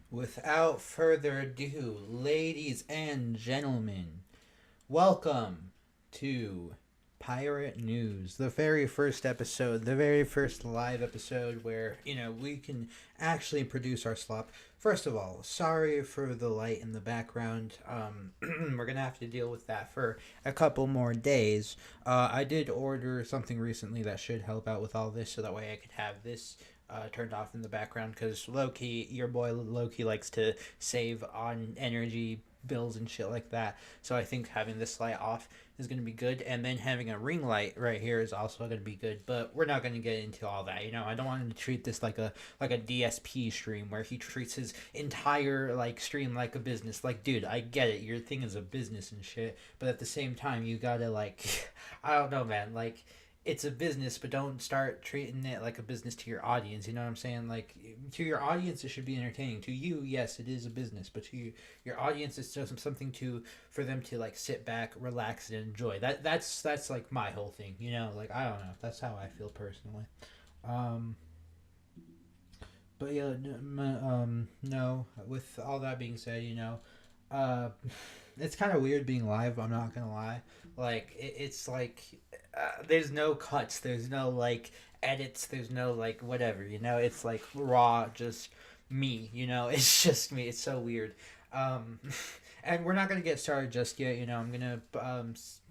Without further ado, ladies and gentlemen, welcome to Pirate News, the very first episode, the very first live episode where, we can actually produce our slop. First of all, sorry for the light in the background. We're going to have to deal with that for a couple more days. I did order something recently that should help out with all this so that way I could have this turned off in the background because Loki, your boy Loki, likes to save on energy bills and shit like that. So I think having this light off is going to be good, and then having a ring light right here is also going to be good. But we're not going to get into all that. I don't want to treat this like a DSP stream where he treats his entire like stream like a business. Like, dude, I get it. Your thing is a business and shit, but at the same time, you gotta like, I don't know, man. Like, it's a business, but don't start treating it like a business to your audience. You know what I'm saying? Like, to your audience, it should be entertaining. To you, yes, it is a business, but to you, your audience, it's just something to for them to like sit back, relax, and enjoy. That's like my whole thing. Like, I don't know. That's how I feel personally. Um, but yeah, no. With all that being said, uh, it's kind of weird being live. I'm not gonna lie. Like it's like there's no cuts. There's no like edits. There's no like whatever. It's like raw, just me. It's just me. It's so weird. Um, and we're not gonna get started just yet. I'm gonna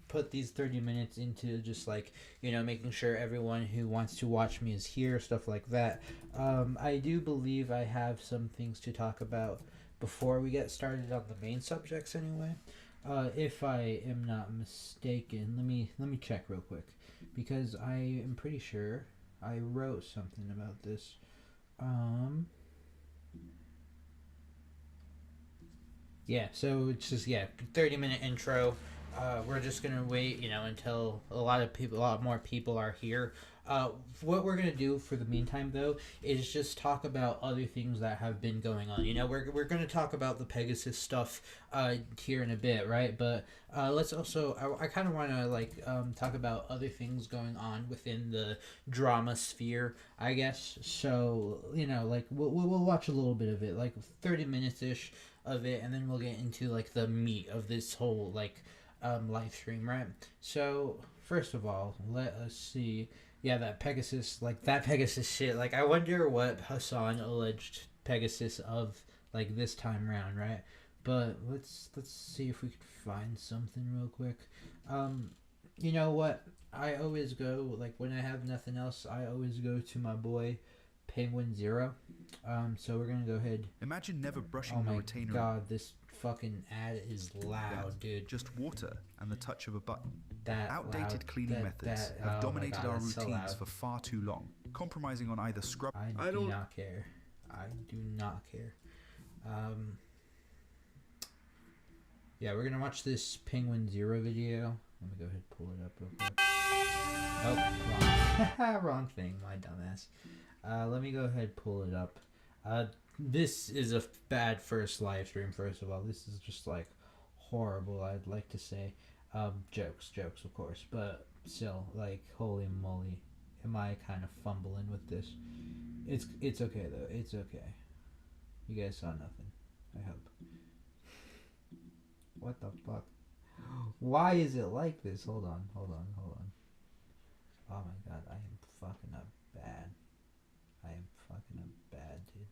put these 30 minutes into just like making sure everyone who wants to watch me is here, stuff like that. I do believe I have some things to talk about before we get started on the main subjects anyway. If I am not mistaken, let me check real quick because I am pretty sure I wrote something about this. Um, yeah, so it's just 30-minute intro. We're just gonna wait, until a lot more people are here. What we're gonna do for the meantime, though, is just talk about other things that have been going on. We're gonna talk about the Pegasus stuff here in a bit, right? But let's also I kind of want to like talk about other things going on within the drama sphere, I guess. So like we'll watch a little bit of it, like 30 minutes ish of it, and then we'll get into like the meat of this whole like live stream, right? So first of all, let us see. Yeah, that Pegasus shit. Like, I wonder what Hassan alleged Pegasus of like this time round, right? But let's see if we can find something real quick. Um, you know what? I always go like when I have nothing else. I always go to my boy Penguin Zero. So we're gonna go ahead. Imagine never brushing Oh your my retainer. god, this fucking ad is loud, dude. Just water and the touch of a button. That loud. Outdated cleaning methods That. have Oh my dominated god, our that's so routines loud. for far too long, compromising on either scrub. I do not care. I do not care. Um, yeah, we're gonna watch this Penguin Zero video. Let me go ahead and pull it up real quick. Oh, wrong. Wrong thing, my dumbass. Let me go ahead and pull it up. This is a bad first live stream, first of all. This is just like horrible, I'd like to say. Jokes, of course. But still, like, holy moly. Am I kind of fumbling with this? It's okay, though. It's okay. You guys saw nothing, I hope. What the fuck? Why is it like this? Hold on. Oh my god, I am fucking up bad. I am fucking up bad, dude.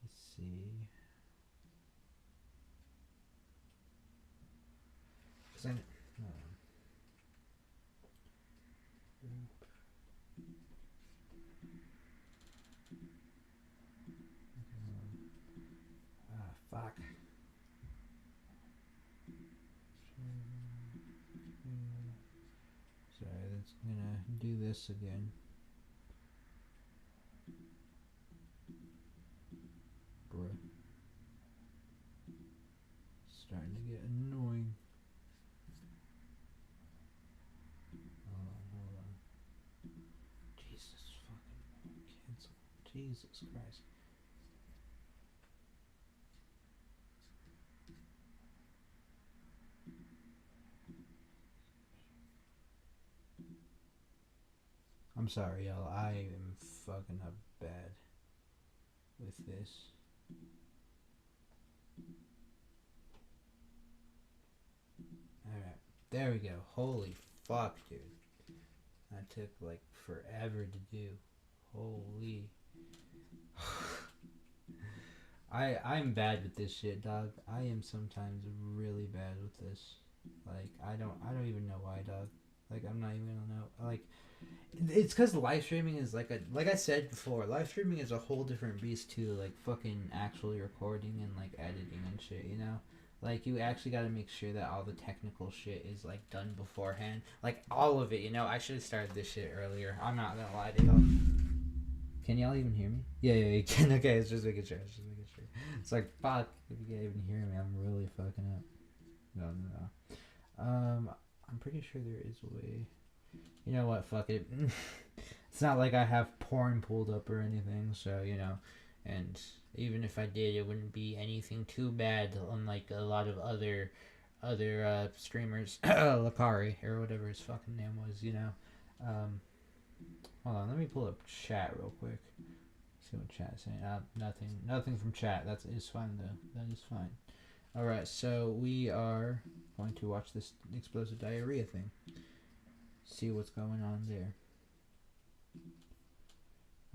Let's see. Cause I. Hold on. Fuck. Sorry, that's gonna do this again. Bruh. Starting to get annoying. Hold on. Jesus fucking cancel. Jesus Christ. I'm sorry, y'all. I am fucking up bad with this. Alright. There we go. Holy fuck, dude. That took like forever to do. Holy. I'm bad with this shit, dog. I am sometimes really bad with this. Like I don't even know why, dog. Like I'm not even gonna know. Like it's because live streaming is like I said before, live streaming is a whole different beast too. Like fucking actually recording and like editing and shit, you know. Like you actually got to make sure that all the technical shit is like done beforehand. Like all of it, you know. I should have started this shit earlier. I'm not gonna lie to y'all. Can y'all even hear me? Yeah, you can. Okay, it's just making sure. It's like, fuck, if you can't even hear me, I'm really fucking up. No. I'm pretty sure there is a way. You know what? Fuck it. It's not like I have porn pulled up or anything, so, you know. And even if I did, it wouldn't be anything too bad, unlike a lot of other streamers. Lakari, or whatever his fucking name was, you know. Hold on, let me pull up chat real quick. See what chat's saying. Nothing from chat. That is fine though. That is fine. All right, so we are going to watch this explosive diarrhea thing. See what's going on there.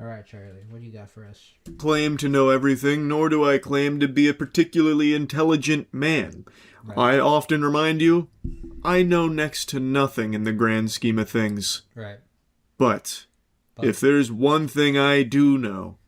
All right, Charlie, what do you got for us? Claim to know everything, nor do I claim to be a particularly intelligent man. Right. I often remind you, I know next to nothing in the grand scheme of things. Right. But if there's one thing I do know,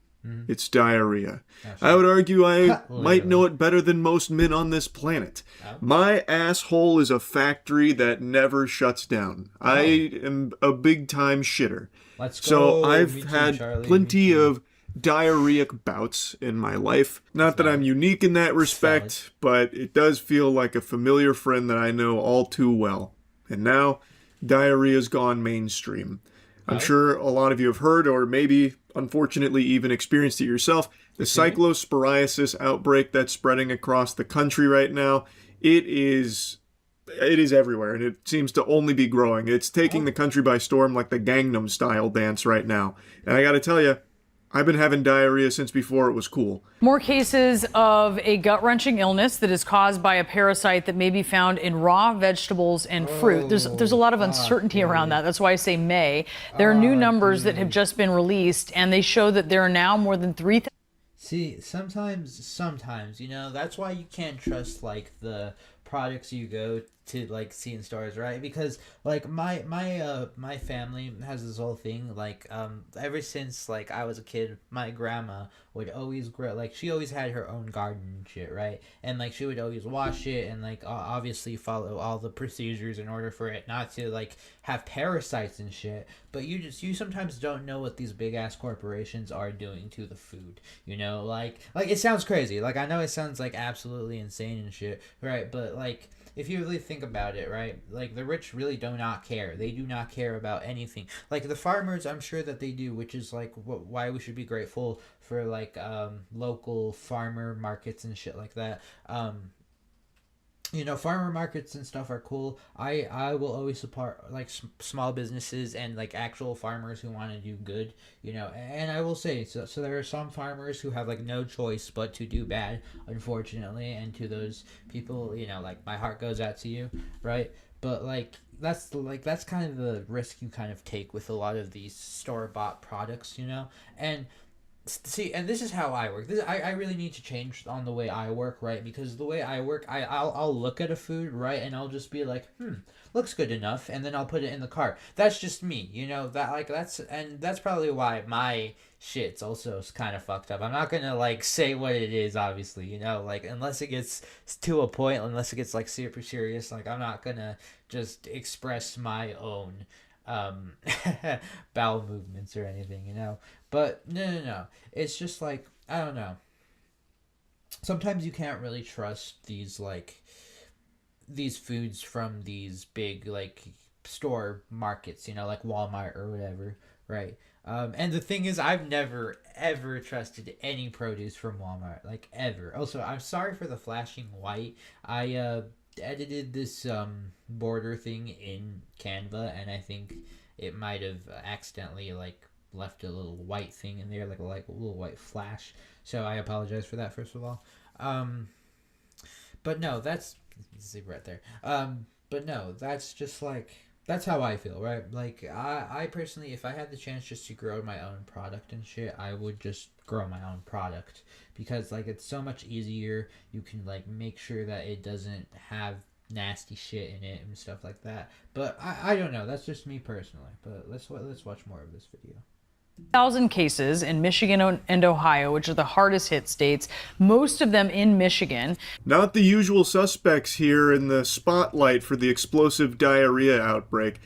it's diarrhea. I would argue I might know it better than most men on this planet. Oh. My asshole is a factory that never shuts down. I am a big-time shitter. Let's go. So I've Me too, had Charlie. plenty of diarrheic bouts in my life. Not that I'm unique in that respect, but it does feel like a familiar friend that I know all too well. And now, diarrhea's gone mainstream. I'm sure a lot of you have heard, or maybe, unfortunately, even experienced it yourself, the cyclosporiasis outbreak that's spreading across the country right now. It is everywhere, and it seems to only be growing. It's taking the country by storm like the Gangnam Style dance right now. And I gotta tell you, I've been having diarrhea since before it was cool. More cases of a gut-wrenching illness that is caused by a parasite that may be found in raw vegetables and fruit. There's a lot of uncertainty around that. That's why I say may. There are new numbers that have just been released, and they show that there are now more than 3,000. See, sometimes, you know, that's why you can't trust, like, the products you go to, like, see in stores, right? Because, like, my family has this whole thing, like, ever since, like, I was a kid, my grandma would always grow, like, she always had her own garden and shit, right? And, like, she would always wash it and, like, obviously follow all the procedures in order for it not to, like, have parasites and shit. But you sometimes don't know what these big-ass corporations are doing to the food, you know? Like, it sounds crazy. Like, I know it sounds, like, absolutely insane and shit, right? But, like, if you really think about it, right, like, the rich really do not care. They do not care about anything. Like, the farmers, I'm sure that they do, which is, like, why we should be grateful for, like, local farmer markets and shit like that. You know, farmer markets and stuff are cool. I will always support, like, small businesses and, like, actual farmers who want to do good, you know. And I will say, so there are some farmers who have, like, no choice but to do bad, unfortunately. And to those people, you know, like, my heart goes out to you, right? But, like, that's kind of the risk you kind of take with a lot of these store-bought products, you know. And see, and this is how I work. I really need to change on the way I work, right? Because the way I work, I'll look at a food, right, and I'll just be like, looks good enough, and then I'll put it in the cart. That's just me, you know. That's probably why my shit's also kind of fucked up. I'm not gonna, like, say what it is, obviously, you know, like, unless it gets to a point, unless it gets, like, super serious, like, I'm not gonna just express my own bowel movements or anything, you know. But no, it's just, like, I don't know, sometimes you can't really trust these foods from these big, like, store markets, you know, like Walmart or whatever, right? And the thing is, I've never ever trusted any produce from Walmart, like, ever. Also, I'm sorry for the flashing white. I edited this border thing in Canva, and I think it might have accidentally, like, left a little white thing in there, like a little white flash. So I apologize for that, first of all. But no, that's zip right there. But no, that's just like, that's how I feel, right? Like I personally, if I had the chance just to grow my own product and shit, I would just grow my own product, because like it's so much easier. You can like make sure that it doesn't have nasty shit in it and stuff like that. But I don't know. That's just me personally. But let's watch more of this video. 1,000 cases in Michigan and Ohio, which are the hardest hit states, most of them in Michigan. Not the usual suspects here in the spotlight for the explosive diarrhea outbreak.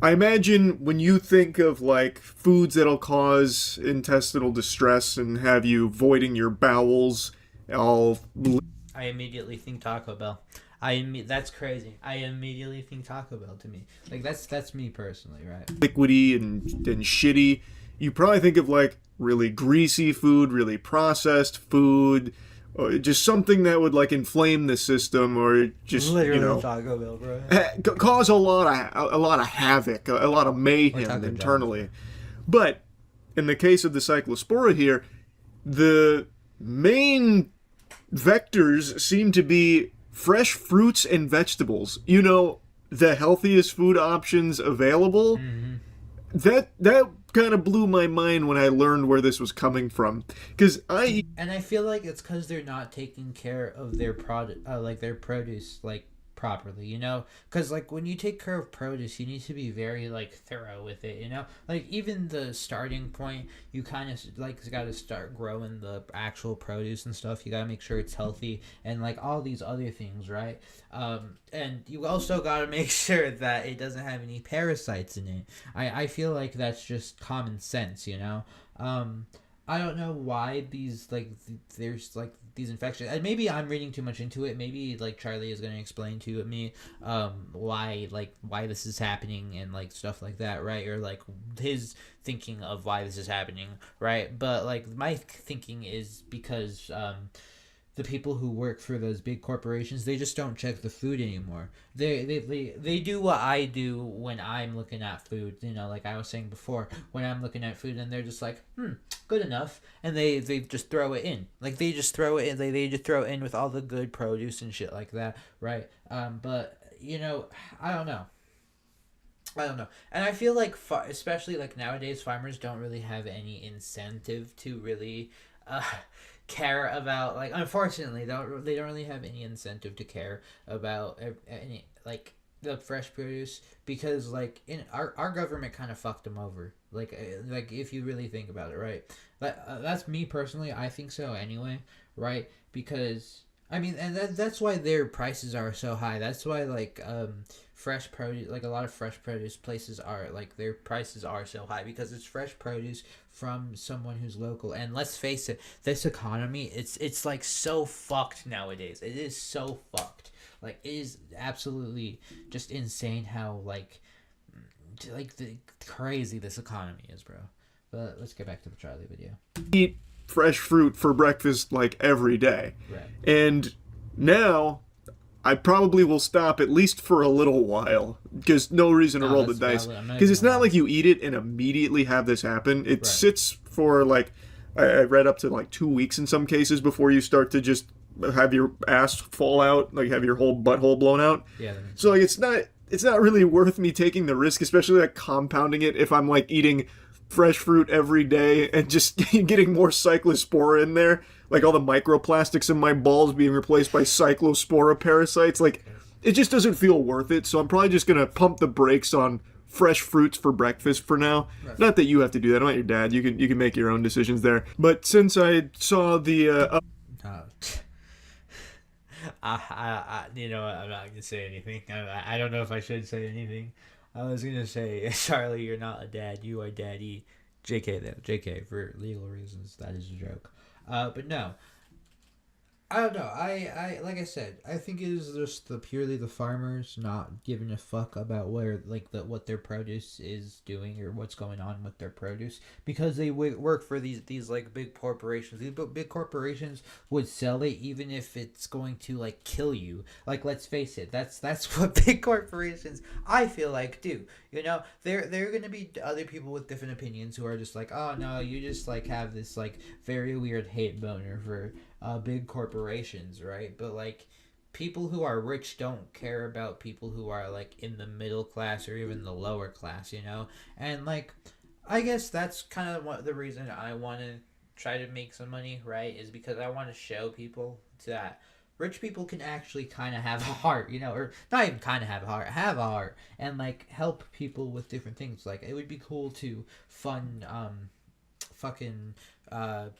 I imagine when you think of like foods that'll cause intestinal distress and have you voiding your bowels, all I immediately think Taco Bell. That's crazy. I immediately think Taco Bell to me. Like that's me personally, right? liquidy and shitty. You probably think of like really greasy food, really processed food, or just something that would like inflame the system, or just Literally Taco Bell, bro. cause a lot of havoc, a lot of mayhem internally. But in the case of the cyclospora here, the main vectors seem to be fresh fruits and vegetables. You know, the healthiest food options available. Mm-hmm. That kind of blew my mind when I learned where this was coming from, because I feel like it's because they're not taking care of their product, like their produce, like properly, you know, because like when you take care of produce, you need to be very like thorough with it, you know, like even the starting point, you kind of like got to start growing the actual produce and stuff. You got to make sure it's healthy and like all these other things, right? And you also got to make sure that it doesn't have any parasites in it. I feel like that's just common sense, you know. I don't know why these like there's like these infections, and maybe I'm reading too much into it. Maybe like Charlie is going to explain to me why this is happening and like stuff like that, right? Or like his thinking of why this is happening, right? But like my thinking is because the people who work for those big corporations, they just don't check the food anymore. They do what I do when I'm looking at food, you know, like I was saying before, when I'm looking at food and they're just like, good enough, and they just throw it in. Like they just throw it in, they just throw it in with all the good produce and shit like that, right? But you know, I don't know. And I feel like especially like nowadays, farmers don't really have any incentive to really care about, like, unfortunately they don't really have any incentive to care about any like the fresh produce, because like in our government kind of fucked them over, like if you really think about it, right? That's me personally, I think so anyway, right? Because I mean, and that's why their prices are so high. That's why like fresh produce, like a lot of fresh produce places are like their prices are so high, because it's fresh produce from someone who's local. And let's face it, this economy, it's like so fucked nowadays. It is so fucked. Like it is absolutely just insane how like the crazy this economy is, bro. But let's get back to the Charlie video. Eat fresh fruit for breakfast like every day. Right. And now I probably will stop at least for a little while, because no reason to roll the dice. Because it's not like you eat it and immediately have this happen. It sits for like, I read up to like 2 weeks in some cases before you start to just have your ass fall out, like have your whole butthole blown out. Yeah. So like it's not really worth me taking the risk, especially like compounding it if I'm like eating fresh fruit every day and just getting more cyclospora in there, like all the microplastics in my balls being replaced by cyclospora parasites. Like it just doesn't feel worth it. So I'm probably just gonna pump the brakes on fresh fruits for breakfast for now. Right. Not that you have to do that. I'm not your dad. You can make your own decisions there. But since I saw the you know what, I'm not gonna say anything. I don't know if I should say anything. I was gonna say, Charlie, you're not a dad. You are daddy. JK though. JK, for legal reasons. That is a joke. But no. I don't know. I like I said, I think it is just purely the farmers not giving a fuck about where what their produce is doing or what's going on with their produce because they work for these like big corporations. These big corporations would sell it even if it's going to like kill you. Like let's face it, that's what big corporations I feel like do. You know, there are gonna be other people with different opinions who are just like, oh no, you just like have this like very weird hate boner for big corporations, right? But like people who are rich don't care about people who are like in the middle class or even the lower class, you know? And like I guess that's kind of what the reason I want to try to make some money, right? Is because I want to show people that rich people can actually kind of have a heart, you know, or not even kind of have a heart and like help people with different things. Like it would be cool to fund fucking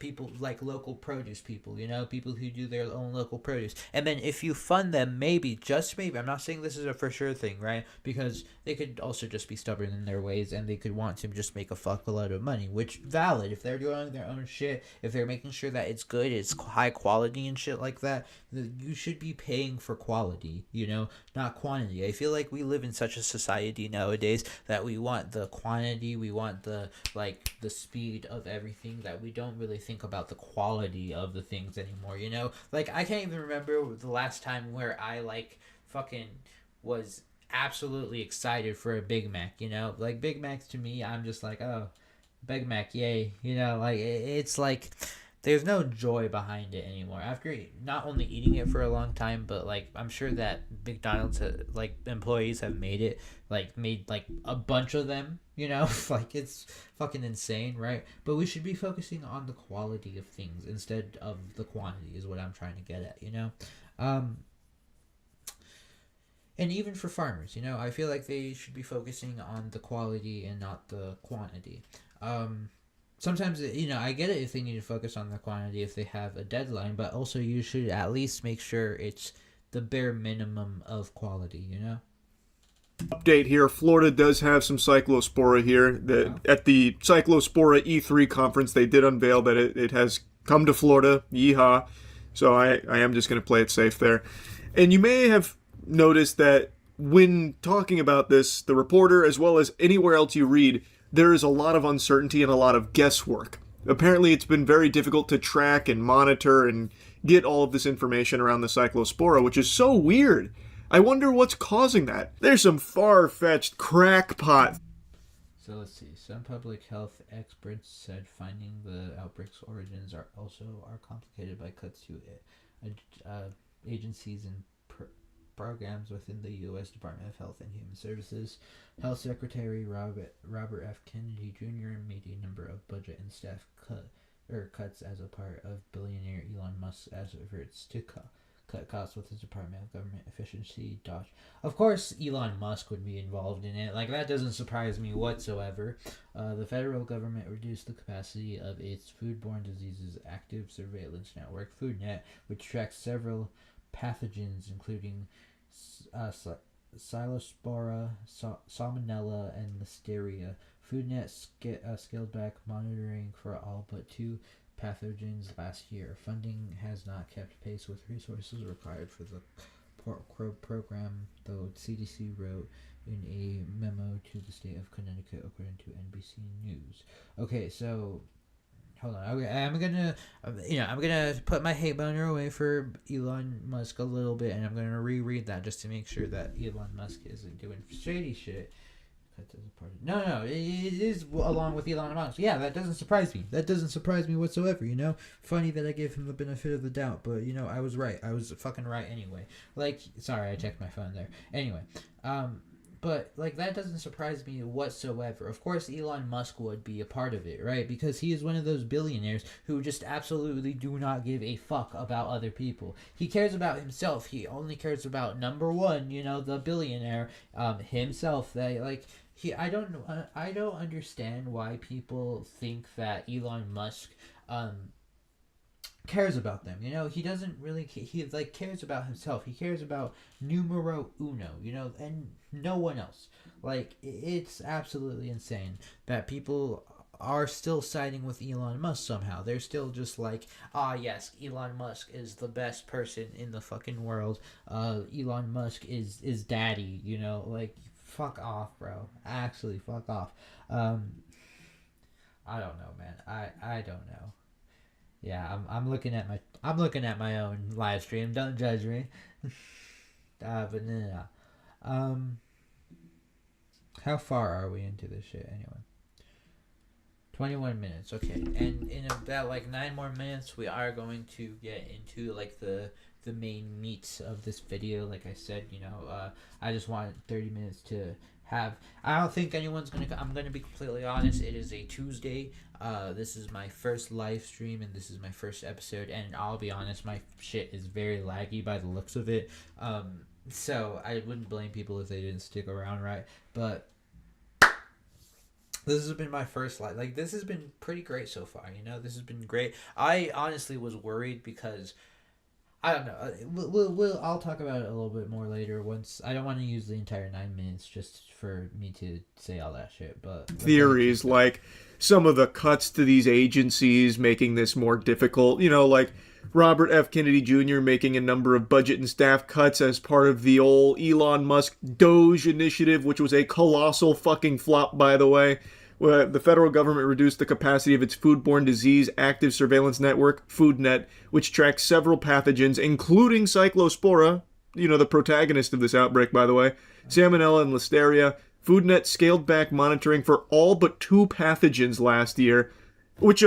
people like local produce people, you know, people who do their own local produce. And then if you fund them, maybe, just maybe, I'm not saying this is a for sure thing, right? Because they could also just be stubborn in their ways and they could want to just make a fuckload of money, which valid. If they're doing their own shit, if they're making sure that it's good, it's high quality and shit like that, you should be paying for quality, you know, not quantity. I feel like we live in such a society nowadays that we want the quantity, we want the speed of everything, that we don't really think about the quality of the things anymore, you know? Like I can't even remember the last time where I like fucking was absolutely excited for a Big Mac, you know? Like Big Macs to me, I'm just like, oh, Big Mac, yay, you know? Like it's like there's no joy behind it anymore after not only eating it for a long time, but like I'm sure that McDonald's like employees have made like a bunch of them, you know. Like it's fucking insane, right? But we should be focusing on the quality of things instead of the quantity is what I'm trying to get at, you know. And even for farmers, you know, I feel like they should be focusing on the quality and not the quantity. Sometimes, you know, I get it if they need to focus on the quantity if they have a deadline, but also you should at least make sure it's the bare minimum of quality, you know? Update here, Florida does have some cyclospora here. At the Cyclospora E3 conference, they did unveil that it has come to Florida. Yeehaw. So I am just going to play it safe there. And you may have noticed that when talking about this, the reporter, as well as anywhere else you read, there is a lot of uncertainty and a lot of guesswork. Apparently, it's been very difficult to track and monitor and get all of this information around the cyclospora, which is so weird. I wonder what's causing that. There's some far-fetched crackpot. So let's see. Some public health experts said finding the outbreak's origins are complicated by cuts to agencies and programs within the U.S. Department of Health and Human Services. Health Secretary Robert F. Kennedy Jr. made a number of budget and staff cuts as a part of billionaire Elon Musk's efforts to cut costs with his Department of Government Efficiency, DOGE. Of course, Elon Musk would be involved in it. Like, that doesn't surprise me whatsoever. The federal government reduced the capacity of its foodborne diseases active surveillance network, FoodNet, which tracks several pathogens including Psilospora, Salmonella, and Listeria. FoodNet scaled back monitoring for all but two pathogens last year. Funding has not kept pace with resources required for the program, though CDC wrote in a memo to the state of Connecticut, according to NBC News. Okay, so hold on. I'm gonna put my hate boner away for Elon Musk a little bit, and I'm gonna reread that just to make sure that Elon Musk isn't doing shady shit. No, it is along with Elon Musk. Yeah, that doesn't surprise me. That doesn't surprise me whatsoever, you know? Funny that I gave him the benefit of the doubt, but, you know, I was right. I was fucking right anyway. Like, sorry, I checked my phone there. Anyway, but, like, that doesn't surprise me whatsoever. Of course, Elon Musk would be a part of it, right? Because he is one of those billionaires who just absolutely do not give a fuck about other people. He cares about himself. He only cares about number one, you know, the billionaire, himself. That, like, I don't understand why people think that Elon Musk cares about them. You know, he doesn't really. He like cares about himself. He cares about numero uno. You know, and no one else. Like, it's absolutely insane that people are still siding with Elon Musk somehow. They're still just like, yes, Elon Musk is the best person in the fucking world. Elon Musk is daddy, you know, like, fuck off, bro. Actually, fuck off. I don't know, man. I don't know. Yeah, I'm looking at my own live stream. Don't judge me. But no. How far are we into this shit anyway? 21 minutes, okay. And in about like 9 more minutes, we are going to get into like the main meat of this video. Like I said, you know, I just want 30 minutes to have. I don't think anyone's gonna. I'm gonna be completely honest. It is a Tuesday. This is my first live stream and this is my first episode. And I'll be honest, my shit is very laggy by the looks of it. So I wouldn't blame people if they didn't stick around, right? But this has been my first live. Like, this has been pretty great so far, you know? This has been great. I honestly was worried because, I don't know. I'll talk about it a little bit more later once. I don't want to use the entire 9 minutes just for me to say all that shit, but... Theories, like some of the cuts to these agencies making this more difficult, you know, like Robert F. Kennedy Jr. making a number of budget and staff cuts as part of the old Elon Musk Doge initiative, which was a colossal fucking flop, by the way. Where the federal government reduced the capacity of its foodborne disease active surveillance network, FoodNet, which tracks several pathogens, including Cyclospora, you know, the protagonist of this outbreak, by the way, Salmonella and Listeria. FoodNet scaled back monitoring for all but 2 pathogens last year, which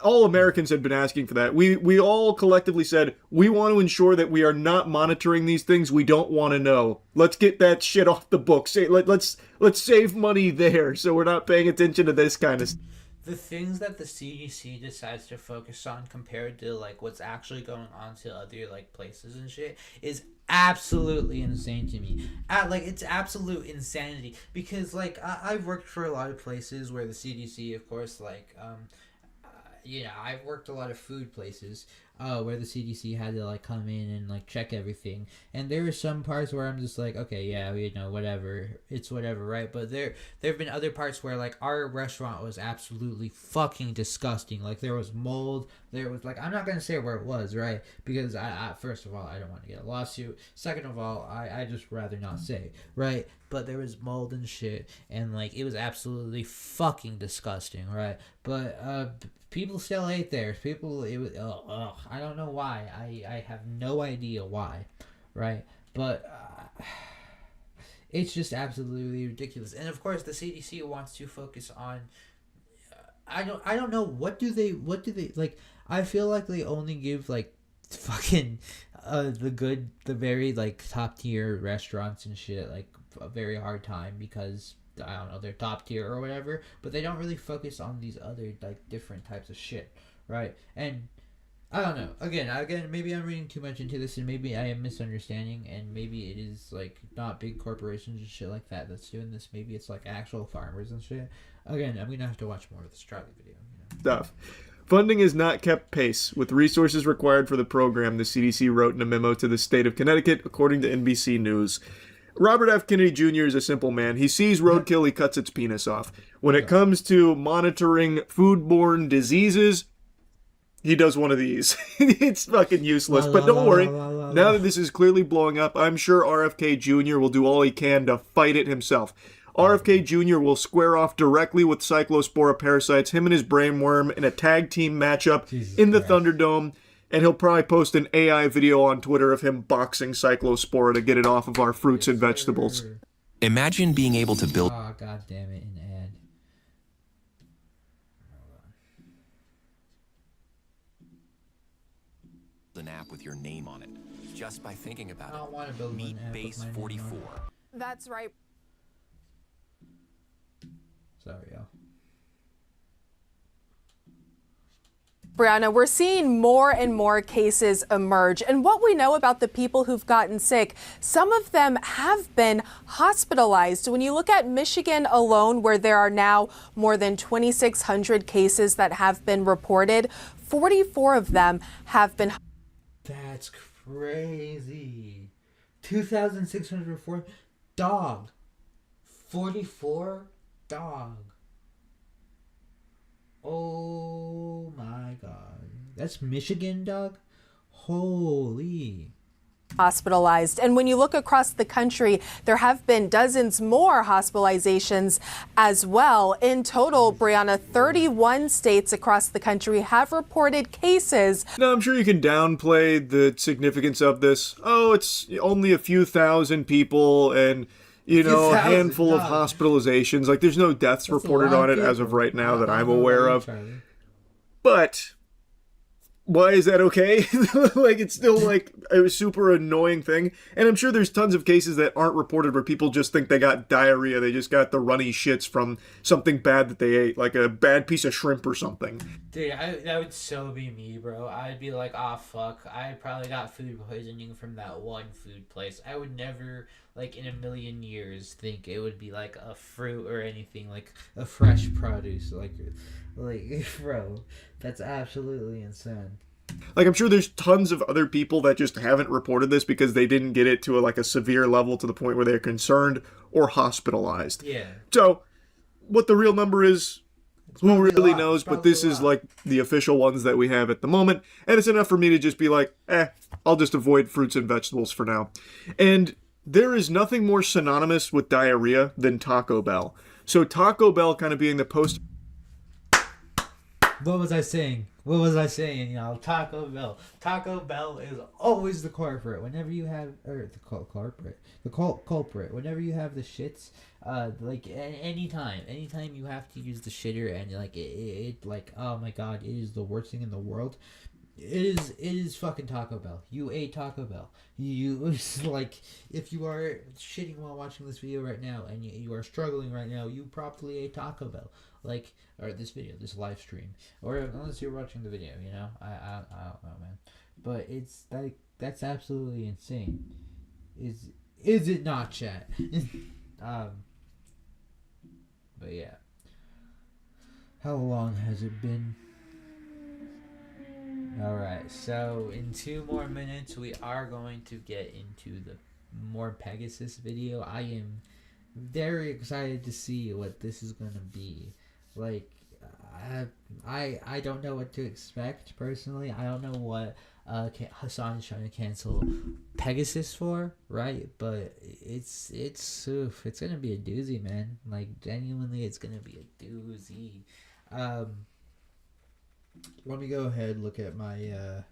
all Americans had been asking for that. We all collectively said, we want to ensure that we are not monitoring these things we don't want to know. Let's get that shit off the books. Let's save money there so we're not paying attention to this kind of stuff. The things that the CDC decides to focus on compared to like what's actually going on to other like places and shit is absolutely insane to me. It's absolute insanity because like I've worked for a lot of places where the CDC, of course, like I've worked a lot of food places where the CDC had to like come in and like check everything, and there were some parts where I'm just like, okay, yeah, you know, whatever, it's whatever, right? But there've been other parts where like our restaurant was absolutely fucking disgusting. Like there was mold, there was like, I'm not gonna say where it was, right? Because I first of all, I don't want to get a lawsuit. Second of all, I just rather not say, right? But there was mold and shit, and like it was absolutely fucking disgusting, right? But people still ate there. It was I don't know why. I have no idea why, right? But it's just absolutely ridiculous. And of course, the CDC wants to focus on. I don't know what do they like. I feel like they only give like fucking the very like top tier restaurants and shit like a very hard time because I don't know, they're top tier or whatever, but they don't really focus on these other like different types of shit, right? And I don't know. Again, maybe I'm reading too much into this, and maybe I am misunderstanding, and maybe it is like not big corporations and shit like that that's doing this. Maybe it's like actual farmers and shit. Again, I'm gonna have to watch more of this Charlie video. You know? Stuff. Funding has not kept pace with resources required for the program, the CDC wrote in a memo to the state of Connecticut, according to NBC News. Robert F. Kennedy Jr. is a simple man. He sees roadkill, he cuts its penis off. When it comes to monitoring foodborne diseases, he does one of these. It's fucking useless. But don't worry, now that this is clearly blowing up, I'm sure RFK Jr. will do all he can to fight it himself. RFK Jr. will square off directly with Cyclospora parasites, him and his brainworm, in a tag team matchup in the Thunderdome. And he'll probably post an AI video on Twitter of him boxing Cyclospora to get it off of our fruits and vegetables. Imagine being able to build Oh, god damn it, an ad. an app with your name on it. Just by thinking about I don't want to build Meet an app with Base my name 44. on it. That's right. Sorry, y'all. Brianna, we're seeing more and more cases emerge. And what we know about the people who've gotten sick, some of them have been hospitalized. When you look at Michigan alone, where there are now more than 2,600 cases that have been reported, 44 of them have been. That's crazy. 2,604 dog. 44 dog. Oh my god. That's Michigan, dog? Holy. Hospitalized. And when you look across the country, there have been dozens more hospitalizations as well. In total, Brianna, 31 states across the country have reported cases. Now, I'm sure you can downplay the significance of this. Oh, it's only a few thousand people and, you know, a handful of hospitalizations. Like, there's no deaths reported on it as of right now that I'm aware of. But why is that okay? Like, it's still like a super annoying thing. And I'm sure there's tons of cases that aren't reported where people just think they got diarrhea. They just got the runny shits from something bad that they ate, like a bad piece of shrimp or something. Dude, that would so be me, bro. I'd be like, oh, fuck. I probably got food poisoning from that one food place. I would never, like, in a million years think it would be, like, a fruit or anything, like a fresh produce. Like, bro, that's absolutely insane. Like, I'm sure there's tons of other people that just haven't reported this because they didn't get it to a severe level to the point where they're concerned or hospitalized. Yeah. So, what the real number is, who really knows, but this is like the official ones that we have at the moment, and it's enough for me to just be like, I'll just avoid fruits and vegetables for now. And there is nothing more synonymous with diarrhea than Taco Bell. So Taco Bell kind of being the post... What was I saying? Y'all? Taco Bell. Taco Bell is always the culprit. Whenever you have, or the culprit. Whenever you have the shits, like anytime you have to use the shitter and like it like, oh my god, it is the worst thing in the world. It is fucking Taco Bell. You ate Taco Bell. You like, if you are shitting while watching this video right now and you are struggling right now, you probably ate Taco Bell. Like, or this live stream, or unless you're watching the video, you know, I don't know, man. But it's like, that's absolutely insane. Is it not, chat? But yeah. How long has it been? Alright, so in 2 more minutes we are going to get into the more Pegasus video. I am very excited to see what this is going to be. Like, I don't know what to expect personally. I don't know what Hassan is trying to cancel Pegasus for, right? But it's gonna be a doozy, man. Like, genuinely, it's gonna be a doozy. Let me go ahead and look at my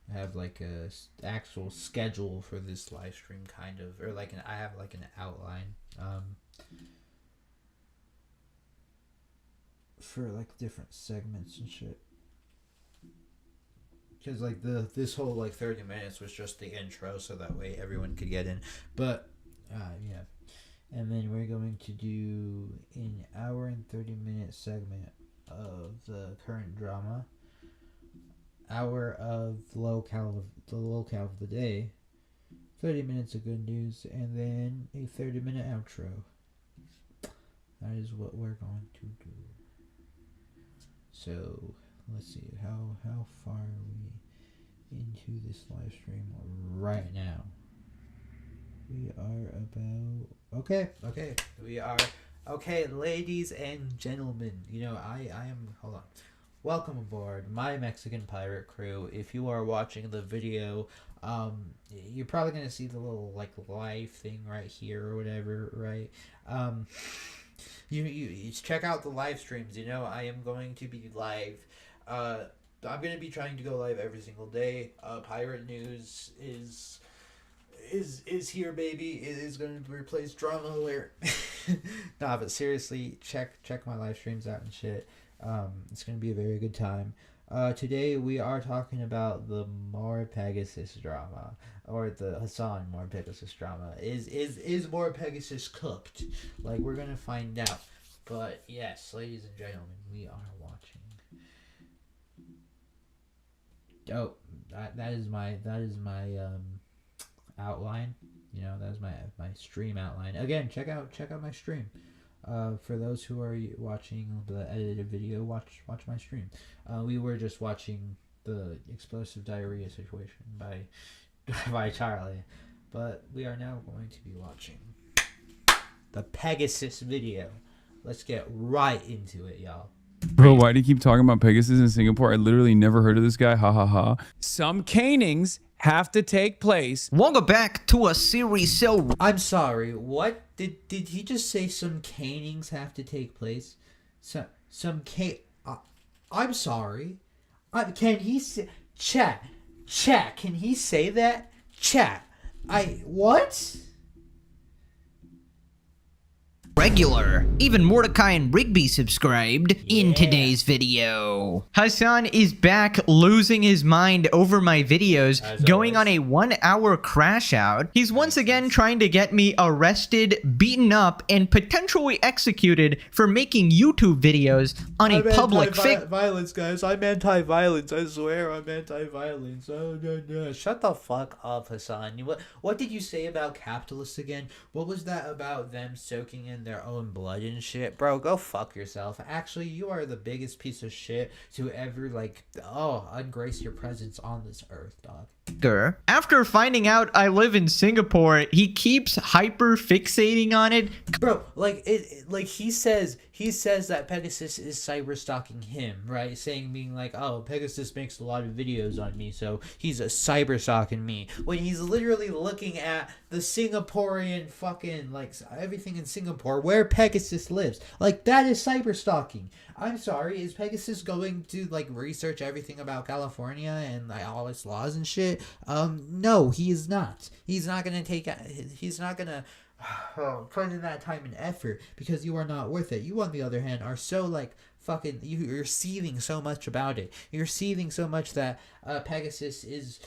I have like a actual schedule for this live stream, kind of, or like I have like an outline for like different segments and shit. Because like this whole like 30 minutes was just the intro, so that way everyone could get in. But yeah, and then we're going to do an hour and 30-minute segment of the current drama. Hour of the locale of the day, 30 minutes of good news, and then a 30-minute outro. That is what we're going to do. So let's see, how far are we into this live stream right now? We are about okay, ladies and gentlemen. You know, I am, hold on. Welcome aboard my Mexican pirate crew. If you are watching the video, you're probably gonna see the little like live thing right here or whatever, right? You check out the live streams. You know, I am going to be live. I'm gonna be trying to go live every single day. Pirate News is here, baby. It is going to replace Drama Alert. Nah, but seriously, check my live streams out and shit. It's going to be a very good time. Today we are talking about the More Pegasus drama, or the Hassan More Pegasus drama. Is More Pegasus cooked? Like, we're going to find out. But yes, ladies and gentlemen, we are watching. Oh, that is my outline. You know, that's my stream outline. Again, check out my stream. For those who are watching the edited video, watch my stream. We were just watching the explosive diarrhea situation by Charlie. But we are now going to be watching the Pegasus video. Let's get right into it, y'all. Bro, why do you keep talking about Pegasus in Singapore? I literally never heard of this guy. Ha ha ha. Some canings have to take place. Welcome back to a series so... I'm sorry, what? Did he just say some canings have to take place? I'm sorry. Can he say... Chat, can he say that? Chat. What? regular. Even Mordecai and Rigby subscribed in today's video. Hassan is back losing his mind over my videos, going on a 1-hour crash out. He's once again trying to get me arrested, beaten up, and potentially executed for making YouTube videos on a public violence, guys. I'm anti-violence. I swear I'm anti-violence. Oh, no. Shut the fuck up, Hassan. What did you say about capitalists again? What was that about them soaking in their own blood and shit? Bro, go fuck yourself. Actually, you are the biggest piece of shit to ever, ungrace your presence on this earth, dog. After finding out I live in Singapore, he keeps hyper fixating on it. Bro, he says that Pegasus is cyber stalking him, right? being like, oh, Pegasus makes a lot of videos on me, so he's a cyber stalking me. When he's literally looking at the Singaporean fucking, everything in Singapore where Pegasus lives. That is cyber stalking. I'm sorry, is Pegasus going to, research everything about California and, all its laws and shit? No, he is not. He's not gonna put in that time and effort because you are not worth it. You, on the other hand, are so, you're seething so much about it. You're seething so much that Pegasus is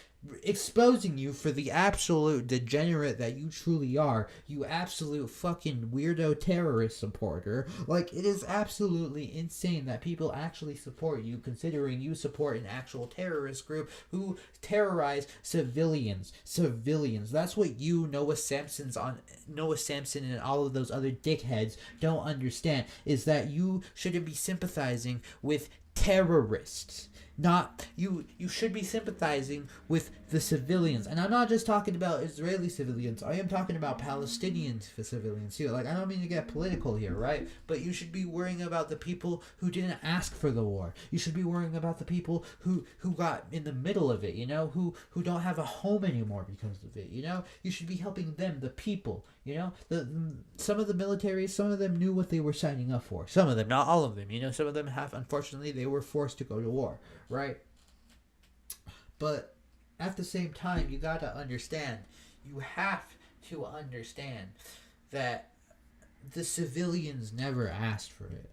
exposing you for the absolute degenerate that you truly are. You absolute fucking weirdo terrorist supporter. It is absolutely insane that people actually support you, considering you support an actual terrorist group who terrorize civilians. That's what you, Noah Samson and all of those other dickheads don't understand, is that you shouldn't be sympathizing with terrorists. You should be sympathizing with the civilians. And I'm not just talking about Israeli civilians. I am talking about Palestinian civilians too. I don't mean to get political here, right? But you should be worrying about the people who didn't ask for the war. You should be worrying about the people who got in the middle of it, who don't have a home anymore because of it, You should be helping them, the people, some of the military, some of them knew what they were signing up for. Some of them, not all of them, some of them unfortunately, they were forced to go to war, right? But at the same time, you have to understand that the civilians never asked for it.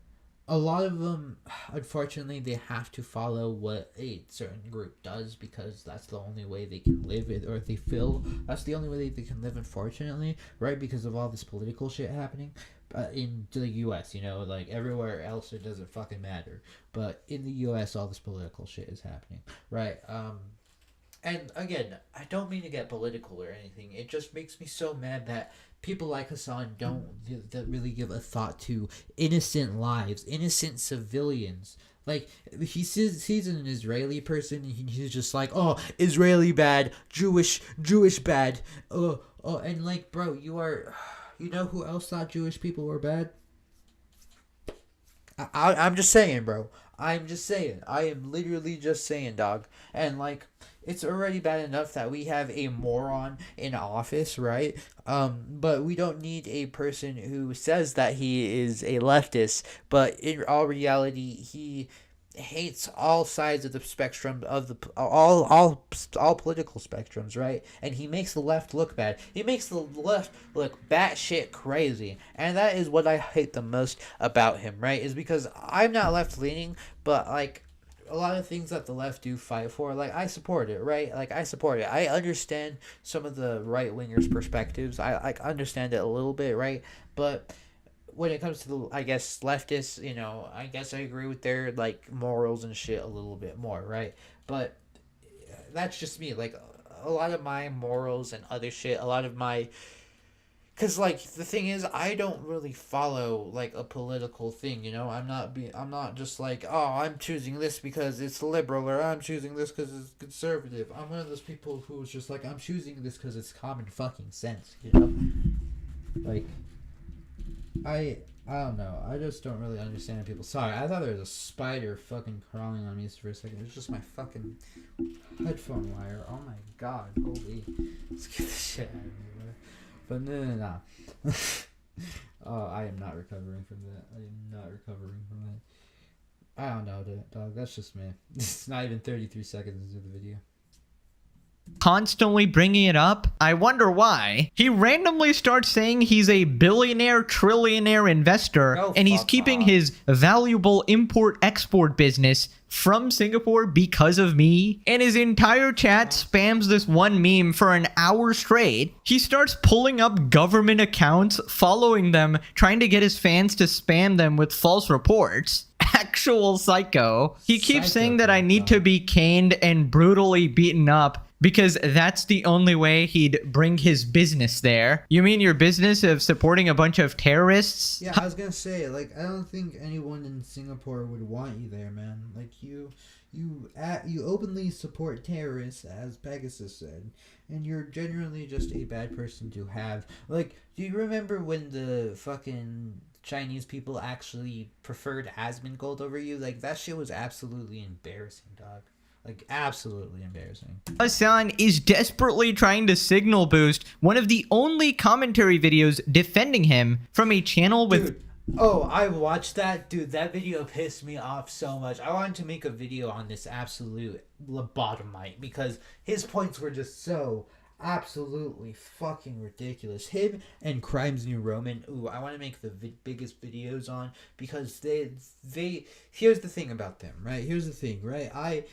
A lot of them, unfortunately, they have to follow what a certain group does because that's the only way they can live it, or they feel that's the only way they can live, unfortunately, right? Because of all this political shit happening in the U.S., everywhere else it doesn't fucking matter. But in the U.S., all this political shit is happening, right? And again, I don't mean to get political or anything. It just makes me so mad that people like Hassan don't really give a thought to innocent lives, innocent civilians. He sees an Israeli person and he's just like, oh, Israeli bad, Jewish bad. And bro, you know who else thought Jewish people were bad? I'm just saying, bro. I'm just saying. I am literally just saying, dog. And it's already bad enough that we have a moron in office, right? But we don't need a person who says that he is a leftist, but in all reality, he hates all sides of the spectrum of the all political spectrums, right? And he makes the left look bad. He makes the left look batshit crazy, and that is what I hate the most about him, right? Is because I'm not left leaning, but a lot of things that the left do fight for, I support it, right? I support it. I understand some of the right wingers' perspectives. I understand it a little bit, right? But when it comes to the, I guess, leftists, I guess I agree with their morals and shit a little bit more, right? But that's just me. A lot of my morals and other shit, a lot of my Cause like the thing is, I don't really follow like a political thing, you know. I'm not just like, oh, I'm choosing this because it's liberal, or I'm choosing this because it's conservative. I'm one of those people who's just like, I'm choosing this because it's common fucking sense, you know. Like, I don't know. I just don't really understand people. Sorry, I thought there was a spider fucking crawling on me for a second. It was just my fucking headphone wire. Oh my god, holy, scared the shit out of me. But no. Oh, I am not recovering from that. I am not recovering from that. I don't know, dog. That's just me. It's not even 33 seconds into the video. Constantly bringing it up. I wonder why. He randomly starts saying he's a billionaire, trillionaire investor, Oh, and he's fuck keeping off. his valuable import-export business from Singapore because of me, and his entire chat spams this one meme for an hour straight. He starts pulling up government accounts, following them, trying to get his fans to spam them with false reports. Actual psycho. He keeps saying that I need to be caned and brutally beaten up because that's the only way he'd bring his business there. You mean your business of supporting a bunch of terrorists? Yeah, I was gonna say, like, I don't think anyone in Singapore would want you there, man. Like, you openly support terrorists, as Pegasus said, and you're generally just a bad person to have. Like, do you remember when the fucking Chinese people actually preferred Asmongold over you? Like, that shit was absolutely embarrassing, dog. Like, absolutely embarrassing. Hassan is desperately trying to signal boost one of the only commentary videos defending him from a channel with... Dude, oh, I watched that. Dude, that video pissed me off so much. I wanted to make a video on this absolute lobotomite because his points were just so absolutely fucking ridiculous. Him and Crimes New Roman, ooh, I want to make the biggest videos on, because they here's the thing about them, right? Here's the thing, right?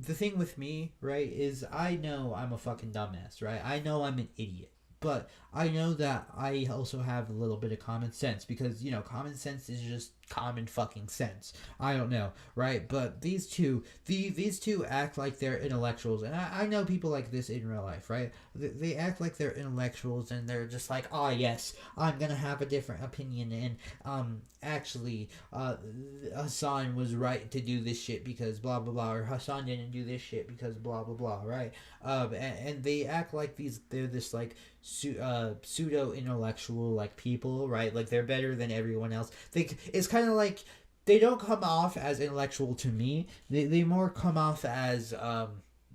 The thing with me, right, is I know I'm a fucking dumbass, right? I know I'm an idiot. But I know that I also have a little bit of common sense, because, you know, common sense is just common fucking sense. I don't know, right? But these two act like they're intellectuals, and I know people like this in real life, right? They act like they're intellectuals, and they're just like, oh yes, I'm gonna have a different opinion, and actually, Hassan was right to do this shit because blah blah blah, or Hassan didn't do this shit because blah blah blah, right? And they act like they're this like pseudo intellectual like people, right? Like they're better than everyone else. It's kind of like they don't come off as intellectual to me. They more come off as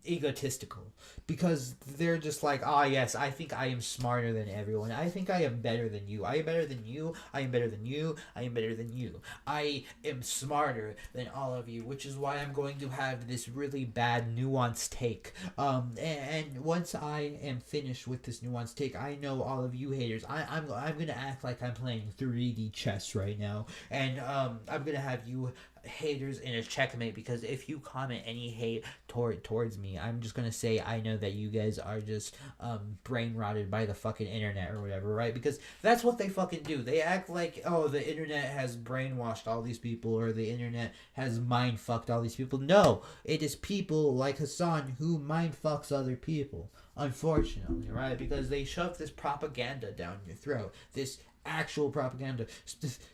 egotistical, because they're just like, ah, yes, I think I am smarter than everyone. I think I am better than you. I am better than you. I am better than you. I am better than you. I am smarter than all of you, which is why I'm going to have this really bad nuanced take. And once I am finished with this nuanced take, I know all of you haters, I'm gonna act like I'm playing 3D chess right now, and I'm gonna have you haters in a checkmate, because if you comment any hate towards me, I'm just gonna say I know that you guys are just brain rotted by the fucking internet or whatever, right? Because that's what they fucking do. They act like, oh, the internet has brainwashed all these people, or the internet has mind fucked all these people. No, it is people like Hassan who mind fucks other people, unfortunately, right? Because they shove this propaganda down your throat, this actual propaganda,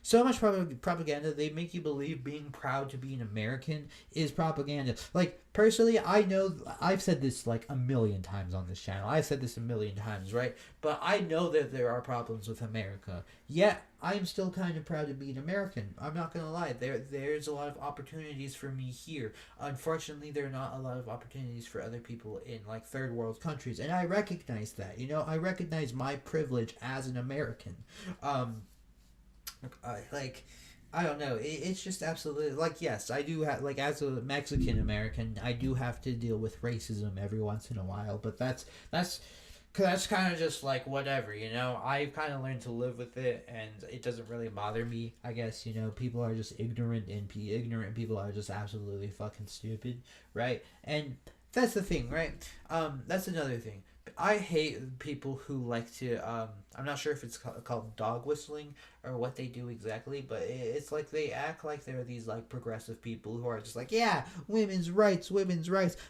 so much propaganda, they make you believe being proud to be an American is propaganda. Like, personally, I know I've said this like a million times on this channel, I've said this a million times, right? But I know that there are problems with America, yet I'm still kind of proud to be an American. I'm not gonna lie, there's a lot of opportunities for me here. Unfortunately, there are not a lot of opportunities for other people in like third world countries, and I recognize that, you know, I recognize my privilege as an American. Like, I don't know, it's just absolutely, like, yes, I do have, like, as a Mexican American, I do have to deal with racism every once in a while, but that's kind of just like whatever, you know. I've kind of learned to live with it, and it doesn't really bother me, I guess, you know. People are just ignorant, and ignorant people are just absolutely fucking stupid, right? And that's the thing, right? That's another thing. I hate people who like to, I'm not sure if it's called dog whistling or what they do exactly, but it's like they act like they're these like progressive people who are just like, yeah, women's rights,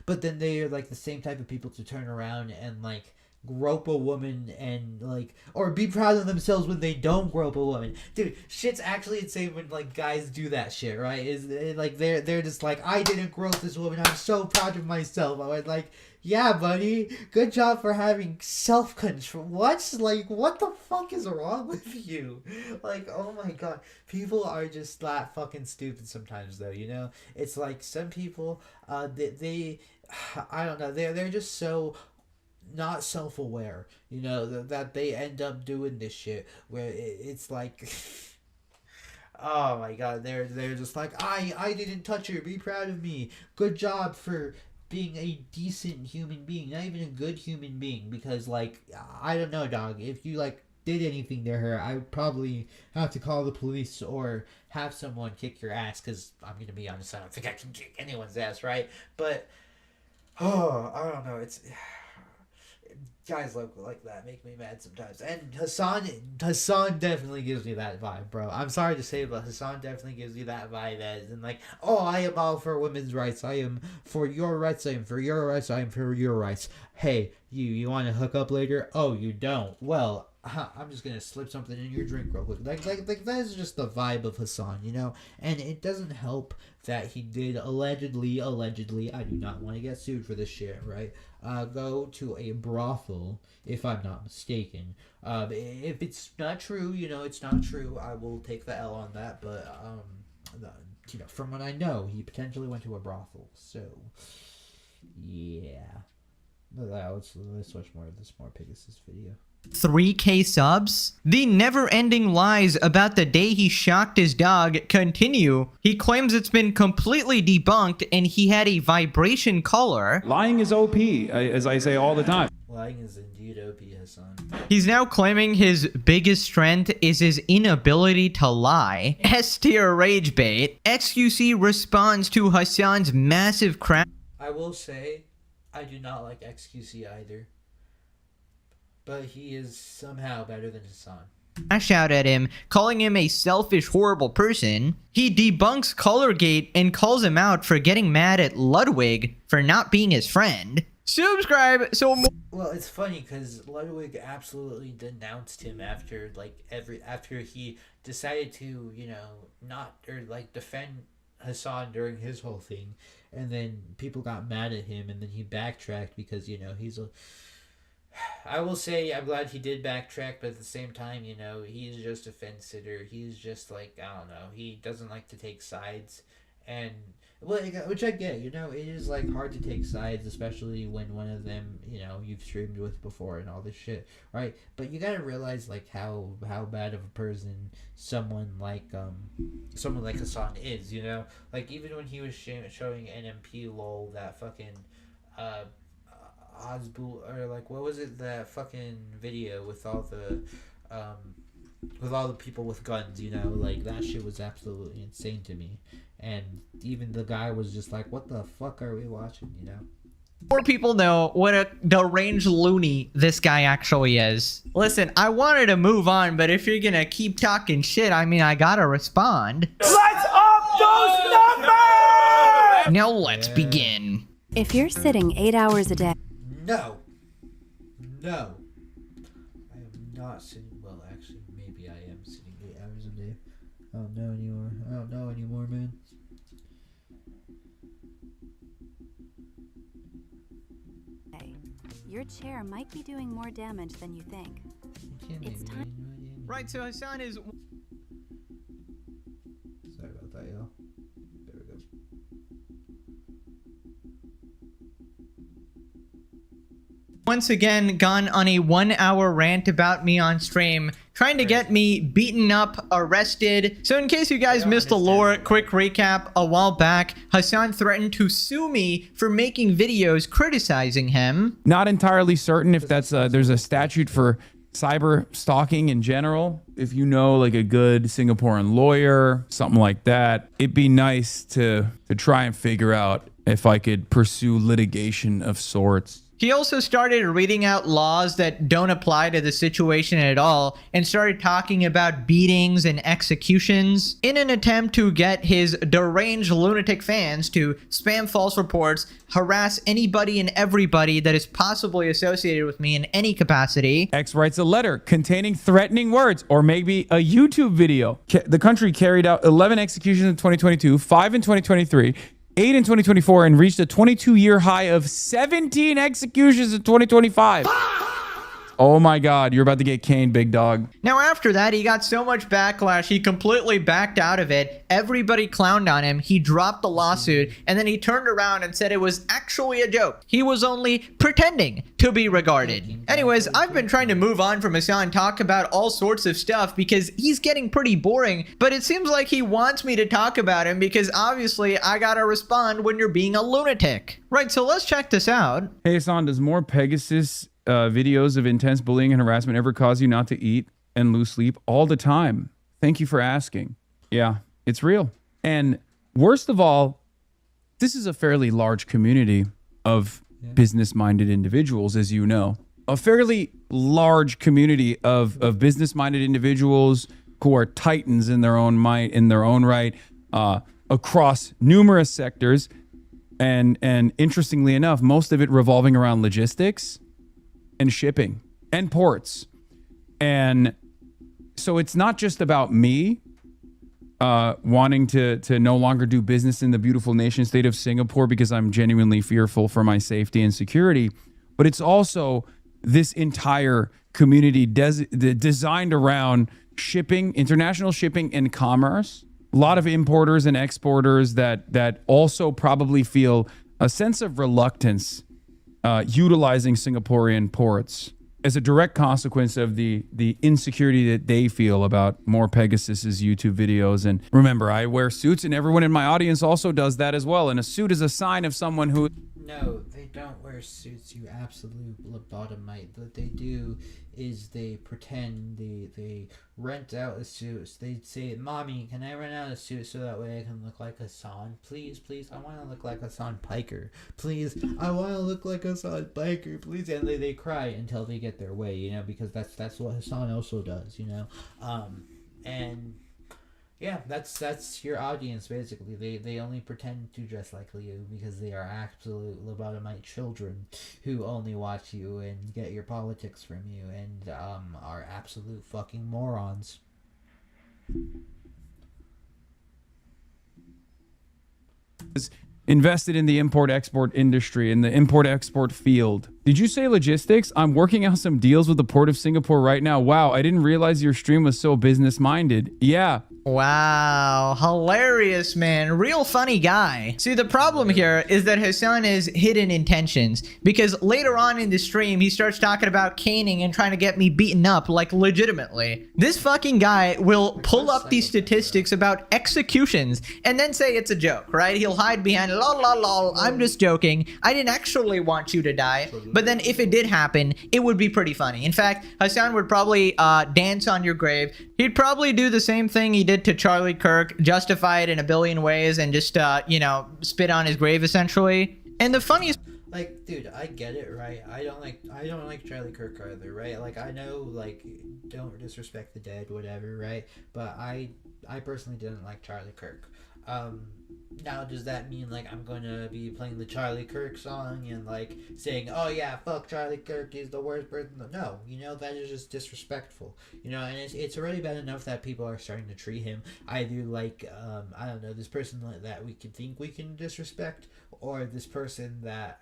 but then they are like the same type of people to turn around and like grope a woman and like, or be proud of themselves when they don't grope a woman. Dude, shit's actually insane when like guys do that shit, right? Is like they're just like, I didn't grope this woman, I'm so proud of myself. I was like, yeah, buddy, good job for having self-control. What? Like, what the fuck is wrong with you? Like, oh my god. People are just that fucking stupid sometimes, though, you know? It's like some people, they I don't know, they're just so not self-aware, you know, that they end up doing this shit where it's like... Oh my god, they're just like, I didn't touch her, be proud of me. Good job for being a decent human being, not even a good human being, because like, I don't know, dog, if you like did anything to her, I would probably have to call the police or have someone kick your ass, because I'm gonna be honest, I don't think I can kick anyone's ass, right? But I don't know, it's guys like that make me mad sometimes. And Hassan definitely gives me that vibe, bro. I'm sorry to say, but Hassan definitely gives me that vibe as in like, oh, I am all for women's rights. I am for your rights. I am for your rights. I am for your rights. Hey, you want to hook up later? Oh, you don't? Well, I'm just gonna slip something in your drink real quick. Like that is just the vibe of Hassan, you know. And it doesn't help that he did allegedly. I do not want to get sued for this shit, right? Go to a brothel, if I'm not mistaken. If it's not true, you know, it's not true. I will take the L on that. But you know, from what I know, he potentially went to a brothel. So yeah. Let's watch more of this Pegasus video. 3K subs? The never-ending lies about the day he shocked his dog continue. He claims it's been completely debunked and he had a vibration collar. Lying is OP, as I say all the time. Lying is indeed OP, Hassan. He's now claiming his biggest strength is his inability to lie. S-tier rage bait. XQC responds to Hassan's massive crash. I will say, I do not like XQC either. But he is somehow better than Hassan. Lash out at him, calling him a selfish, horrible person. He debunks Colorgate and calls him out for getting mad at Ludwig for not being his friend. Subscribe so more. Well, it's funny because Ludwig absolutely denounced him after after he decided to, you know, not or like defend Hassan during his whole thing, and then people got mad at him, and then he backtracked because, you know, he's a... I will say I'm glad he did backtrack, but at the same time, you know, he's just a fence sitter. He's just like, I don't know, he doesn't like to take sides, and well, which I get, you know, it is like hard to take sides, especially when one of them, you know, you've streamed with before and all this shit, right? But you gotta realize like how bad of a person someone like Hassan is, you know, like even when he was showing NMP lol that fucking Osbu, or like what was it, that fucking video with all the people with guns, you know, like that shit was absolutely insane to me, and even the guy was just like, what the fuck are we watching, you know? More people know what a deranged loony this guy actually is. Listen, I wanted to move on, but if you're gonna keep talking shit, I mean, I gotta respond. Let's up those numbers! Now let's begin. If you're sitting 8 hours a day. No. I am not sitting. Well, actually, maybe I am sitting 8 hours a day. I don't know anymore, man. Your chair might be doing more damage than you think. It's time. Right, so Hassan is... Sorry about that, y'all. There we go. once again gone on a 1-hour rant about me on stream, trying to get me beaten up, arrested. So in case you guys missed the lore, quick recap. A while back, Hassan threatened to sue me for making videos criticizing him. Not entirely certain if that's there's a statute for cyber stalking in general. If you know like a good Singaporean lawyer, something like that, it'd be nice to try and figure out if I could pursue litigation of sorts. He also started reading out laws that don't apply to the situation at all and started talking about beatings and executions in an attempt to get his deranged lunatic fans to spam false reports, harass anybody and everybody that is possibly associated with me in any capacity. X writes a letter containing threatening words, or maybe a YouTube video. The country carried out 11 executions in 2022, 5 in 2023, 8 in 2024, and reached a 22-year high of 17 executions in 2025. Oh my God, you're about to get caned, big dog. Now after that, he got so much backlash, he completely backed out of it. Everybody clowned on him. He dropped the lawsuit, and then he turned around and said it was actually a joke. He was only pretending to be regarded. Anyways, I've been trying to move on from Hassan, talk about all sorts of stuff because he's getting pretty boring, but it seems like he wants me to talk about him because obviously I gotta respond when you're being a lunatic. Right, so let's check this out. Hey Hassan, does more Pegasus videos of intense bullying and harassment ever cause you not to eat and lose sleep? All the time. Thank you for asking. Yeah, it's real. And worst of all, this is a fairly large community of business-minded individuals, as you know. A fairly large community of business-minded individuals who are titans in their own might, in their own right, across numerous sectors. And interestingly enough, most of it revolving around logistics and shipping and ports. And so it's not just about me wanting to no longer do business in the beautiful nation state of Singapore because I'm genuinely fearful for my safety and security, but it's also this entire community designed around shipping, international shipping and commerce. A lot of importers and exporters that also probably feel a sense of reluctance utilizing Singaporean ports as a direct consequence of the insecurity that they feel about more Pegasus's YouTube videos. And remember, I wear suits and everyone in my audience also does that as well. And a suit is a sign of someone who... No, they don't wear suits, you absolute lobotomite. What they do is they pretend they rent out a suit. So they say, "Mommy, can I rent out a suit so that way I can look like Hassan? Please, I want to look like Hassan Piker. Please, I want to look like Hassan Piker. Please." And they cry until they get their way, because that's what Hassan also does, and... yeah, that's your audience, basically. They only pretend to dress like you because they are absolute lobotomite children who only watch you and get your politics from you and are absolute fucking morons. Invested in the import-export industry, in the import-export field. Did you say logistics? I'm working out some deals with the Port of Singapore right now. Wow, I didn't realize your stream was so business-minded. Yeah. Wow, hilarious, man. Real funny guy. See, the problem here is that Hassan has hidden intentions because later on in the stream, he starts talking about caning and trying to get me beaten up, like legitimately. This fucking guy will pull up these statistics about executions and then say it's a joke, right? He'll hide behind, lol, lol, lol, I'm just joking. I didn't actually want you to die. But then if it did happen, it would be pretty funny. In fact, Hassan would probably dance on your grave. He'd probably do the same thing he did to Charlie Kirk, justify it in a billion ways, and just, spit on his grave, essentially. And the funniest... Like, dude, I get it, right? I don't like Charlie Kirk either, right? Like, I know, like, don't disrespect the dead, whatever, right? But I personally didn't like Charlie Kirk. Now, does that mean, like, I'm going to be playing the Charlie Kirk song and, like, saying, "Oh, yeah, fuck Charlie Kirk, he's the worst person"? No, that is just disrespectful. And it's already bad enough that people are starting to treat him either like, I don't know, this person that we can disrespect, or this person that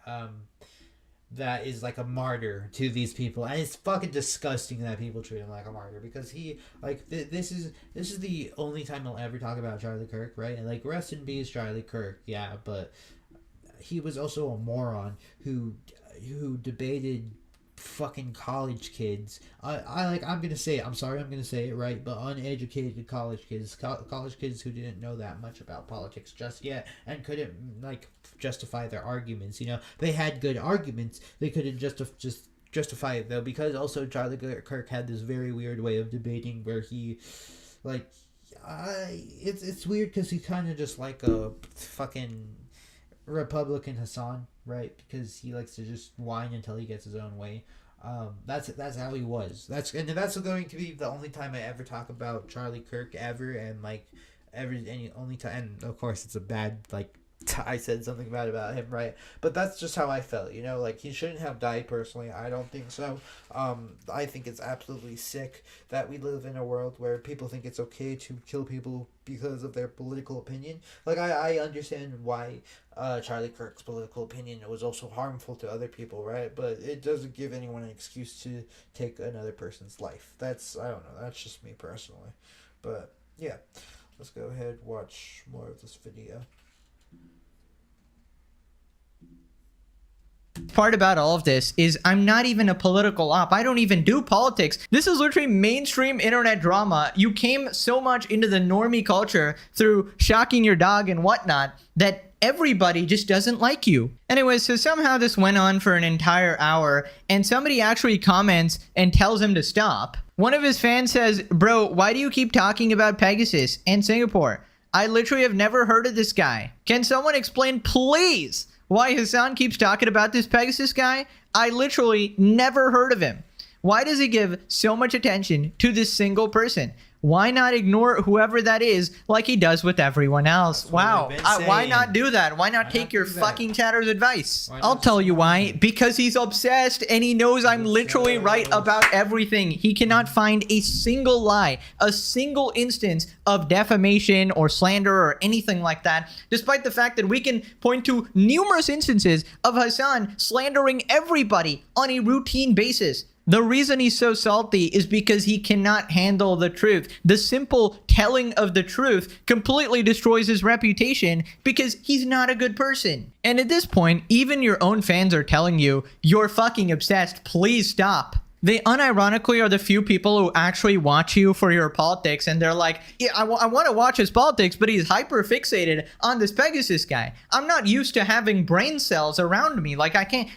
is like a martyr to these people. And it's fucking disgusting that people treat him like a martyr, because he, like, this is the only time I'll ever talk about Charlie Kirk, right? And, like, rest in peace Charlie Kirk, yeah, but he was also a moron who debated fucking college kids. I'm gonna say it, I'm sorry, I'm gonna say it, right? But uneducated college kids who didn't know that much about politics just yet and couldn't, like, justify their arguments. They had good arguments, they couldn't just justify it, though, because also Charlie Kirk had this very weird way of debating where he, like, it's weird because he's kind of just like a fucking Republican Hassan, right? Because he likes to just whine until he gets his own way. That's how he was. That's going to be the only time I ever talk about Charlie Kirk ever, and like any only time. And of course, it's a bad like. I said something bad about him, right? But that's just how I felt, you know? Like, he shouldn't have died personally. I don't think so. I think it's absolutely sick that we live in a world where people think it's okay to kill people because of their political opinion. Like, I understand why Charlie Kirk's political opinion was also harmful to other people, right? But it doesn't give anyone an excuse to take another person's life. I don't know, that's just me personally. But, yeah. Let's go ahead and watch more of this video. Part about all of this is I'm not even a political op. I don't even do politics. This is literally mainstream internet drama. You came so much into the normie culture through shocking your dog and whatnot that everybody just doesn't like you. Anyway, so somehow this went on for an entire hour and somebody actually comments and tells him to stop. One of his fans says, "Bro, why do you keep talking about Pegasus and Singapore? I literally have never heard of this guy. Can someone explain, please, why Hassan keeps talking about this Pegasus guy? I literally never heard of him. Why does he give so much attention to this single person? Why not ignore whoever that is like he does with everyone else?" Wow. Why not do that? Why not take your fucking chatter's advice? I'll tell you why. Because he's obsessed and he knows I'm literally right about everything. He cannot find a single lie, a single instance of defamation or slander or anything like that, despite the fact that we can point to numerous instances of Hassan slandering everybody on a routine basis. The reason he's so salty is because he cannot handle the truth. The simple telling of the truth completely destroys his reputation because he's not a good person. And at this point, even your own fans are telling you, "You're fucking obsessed, please stop." They unironically are the few people who actually watch you for your politics, and they're like, "Yeah, I want to watch his politics, but he's hyper fixated on this Pegasus guy. I'm not used to having brain cells around me. Like, I can't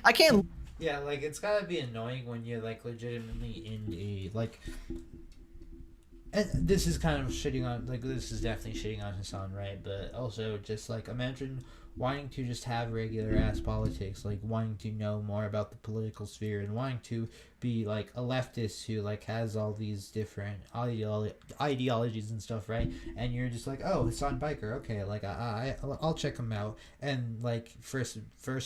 Yeah, like, it's gotta be annoying when you're, like, legitimately in a, like... And this is kind of shitting on, like, this is definitely shitting on Hassan, right? But also, just, like, imagine wanting to just have regular-ass politics, like, wanting to know more about the political sphere and wanting to be, like, a leftist who, like, has all these different ideologies and stuff, right? And you're just like, oh, Hassan Biker, okay, like, I'll check him out. And, like, first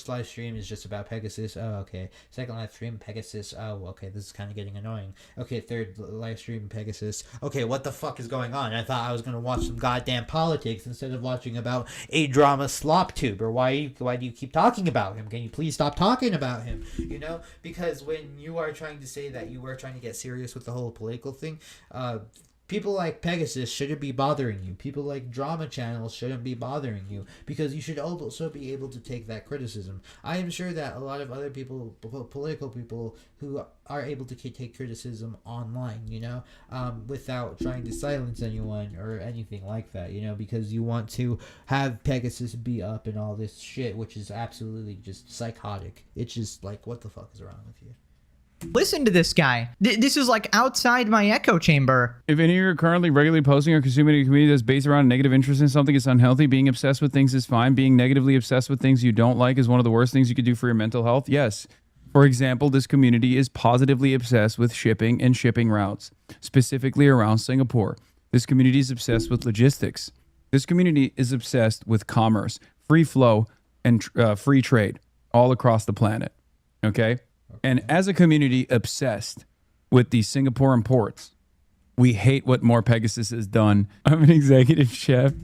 live stream is just about Pegasus, oh, okay. Second live stream, Pegasus, oh, okay, this is kind of getting annoying. Okay, third live stream, Pegasus, okay, what the fuck is going on? I thought I was gonna watch some goddamn politics instead of watching about a drama slop tuber. Why do you keep talking about him? Can you please stop talking about him? You know, because when you are trying to say that you are trying to get serious with the whole political thing, people like Pegasus shouldn't be bothering you. People like drama channels shouldn't be bothering you, because you should also be able to take that criticism. I am sure that a lot of other people, political people, who are able to take criticism online, you know, without trying to silence anyone or anything like that, you know, because you want to have Pegasus be up and all this shit, which is absolutely just psychotic. It's just like, what the fuck is wrong with you? listen to this guy. This is like outside my echo chamber. If any of you are currently regularly posting or consuming a community that's based around negative interest in something, it's unhealthy. Being obsessed with things is fine. Being negatively obsessed with things you don't like is one of the worst things you could do for your mental health. Yes. For example, this community is positively obsessed with shipping and shipping routes, specifically around Singapore. This community is obsessed with logistics. This community is obsessed with commerce, free flow, and free trade all across the planet. Okay? And as a community obsessed with these Singaporean ports, we hate what More Pegasus has done. I'm an executive chef.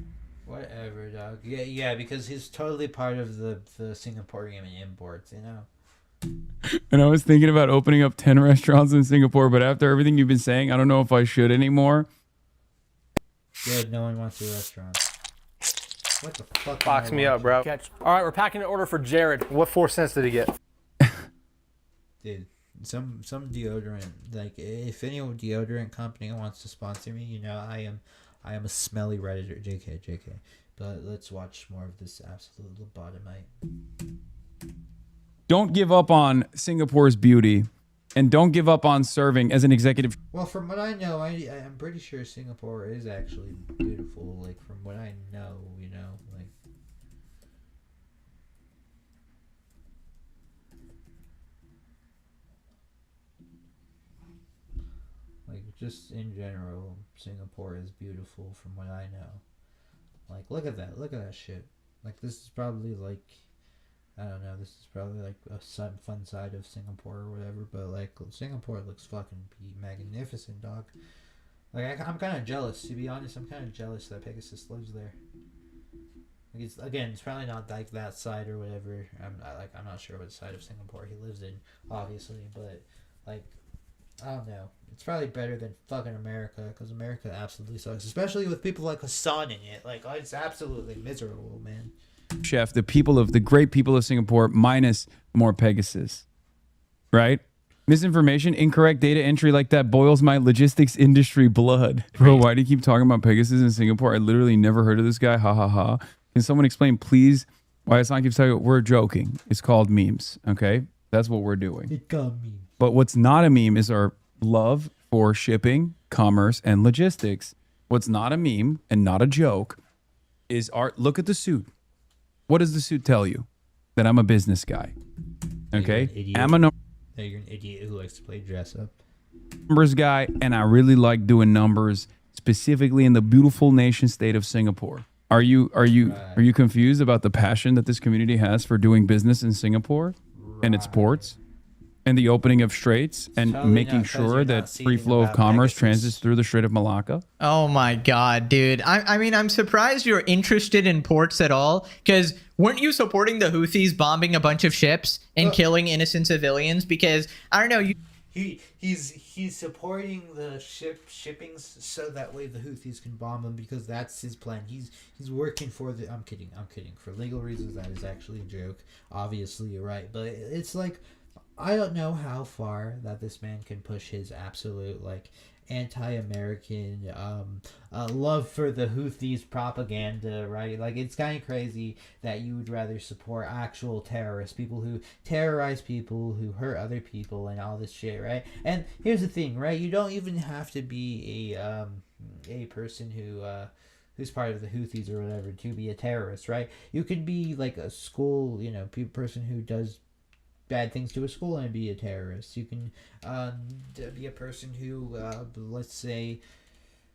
Whatever, dog. Yeah, because he's totally part of the Singaporean imports, you know? And I was thinking about opening up 10 restaurants in Singapore, but after everything you've been saying, I don't know if I should anymore. Good, no one wants a restaurant. What the fuck? Box me up, bro. All right, we're packing an order for Jared. What 4 cents did he get? Dude, some deodorant. Like, if any deodorant company wants to sponsor me, you know, I am a smelly Redditor. JK. But let's watch more of this absolute lobotomite. Don't give up on Singapore's beauty, and don't give up on serving as an executive. Well, from what I know, I'm pretty sure Singapore is actually beautiful. Like, from what I know, you know, like. just in general, Singapore is beautiful from what I know. Like, look at that shit. Like, this is probably like, I don't know, this is probably like a fun side of Singapore or whatever, but like, Singapore looks fucking magnificent, dog. Like, I'm kind of jealous, to be honest. I'm kind of jealous that Pegasus lives there. Like, it's probably not like that side or whatever. I'm not sure what side of Singapore he lives in, obviously, but like, I don't know. It's probably better than fucking America, because America absolutely sucks, especially with people like Hassan in it. Like, it's absolutely miserable, man. Chef, the great people of Singapore minus more Pegasus, right? Misinformation, incorrect data entry like that boils my logistics industry blood. Bro, why do you keep talking about Pegasus in Singapore? I literally never heard of this guy. Ha ha ha. Can someone explain, please, why Hassan keeps talking? We're joking. It's called memes, okay? That's what we're doing. It got me. But what's not a meme is our love for shipping, commerce, and logistics. What's not a meme and not a joke is look at the suit. What does the suit tell you? That I'm a business guy. Okay? That you're an idiot who likes to play dress up. Numbers guy, and I really like doing numbers, specifically in the beautiful nation state of Singapore. Are you confused about the passion that this community has for doing business in Singapore and its ports and the opening of straits and making sure that free flow of commerce transits through the Strait of Malacca? Oh my God, dude. I mean, I'm surprised you're interested in ports at all, because weren't you supporting the Houthis bombing a bunch of ships and killing innocent civilians? Because, I don't know, He's supporting the shippings so that way the Houthis can bomb them, because that's his plan. He's working for the. I'm kidding. For legal reasons, that is actually a joke. Obviously, you're right, but it's like, I don't know how far that this man can push his absolute like anti-American love for the Houthis propaganda, right? Like, it's kind of crazy that you would rather support actual terrorists, people who terrorize people, who hurt other people, and all this shit, right? And here's the thing, right? You don't even have to be a person who's part of the Houthis or whatever to be a terrorist, right? You could be like a school, person who does bad things to a school and be a terrorist. You can be a person who, let's say,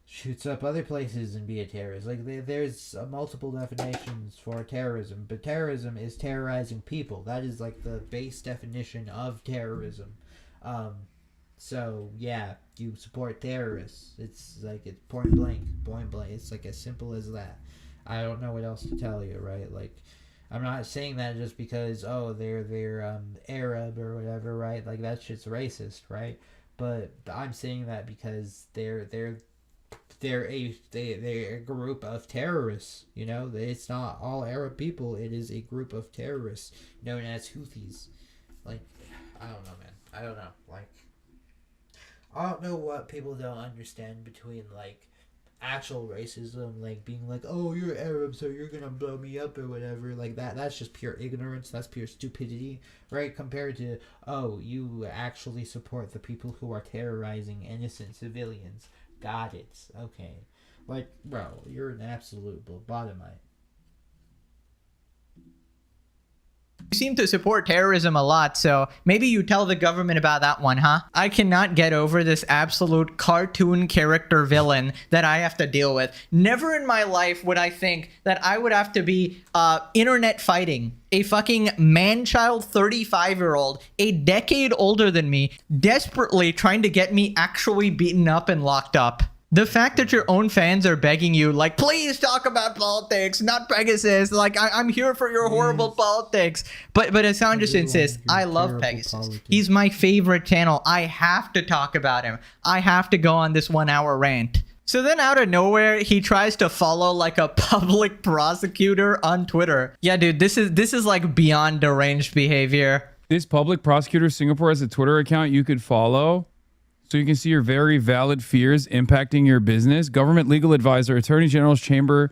shoots up other places and be a terrorist. Like, there's multiple definitions for terrorism, but terrorism is terrorizing people. That is like the base definition of terrorism. So yeah, you support terrorists. It's like, it's point blank. It's like as simple as that. I don't know what else to tell you, right? Like, I'm not saying that just because they're Arab or whatever, right? Like, that shit's racist, right? But I'm saying that because they're a group of terrorists. It's not all Arab people. It is a group of terrorists known as Houthis. Like, I don't know, man. I don't know. Like, I don't know what people don't understand between like actual racism, like being like, oh, you're Arab, so you're gonna blow me up or whatever, like that's just pure ignorance, that's pure stupidity, right? Compared to, oh, you actually support the people who are terrorizing innocent civilians. Got it. Okay. Like, bro, you're an absolute lobotomite. You seem to support terrorism a lot, so maybe you tell the government about that one, huh? I cannot get over this absolute cartoon character villain that I have to deal with. Never in my life would I think that I would have to be internet fighting a fucking man-child 35-year-old, a decade older than me, desperately trying to get me actually beaten up and locked up. The fact that your own fans are begging you, like, please talk about politics, not Pegasus. Like, I'm here for your horrible politics. But Hassan just insists, I love Pegasus. Politics. He's my favorite channel. I have to talk about him. I have to go on this 1-hour rant. So then out of nowhere, he tries to follow like a public prosecutor on Twitter. Yeah, dude, this is like beyond deranged behavior. This public prosecutor Singapore has a Twitter account you could follow, so you can see your very valid fears impacting your business. Government legal advisor, Attorney General's Chamber.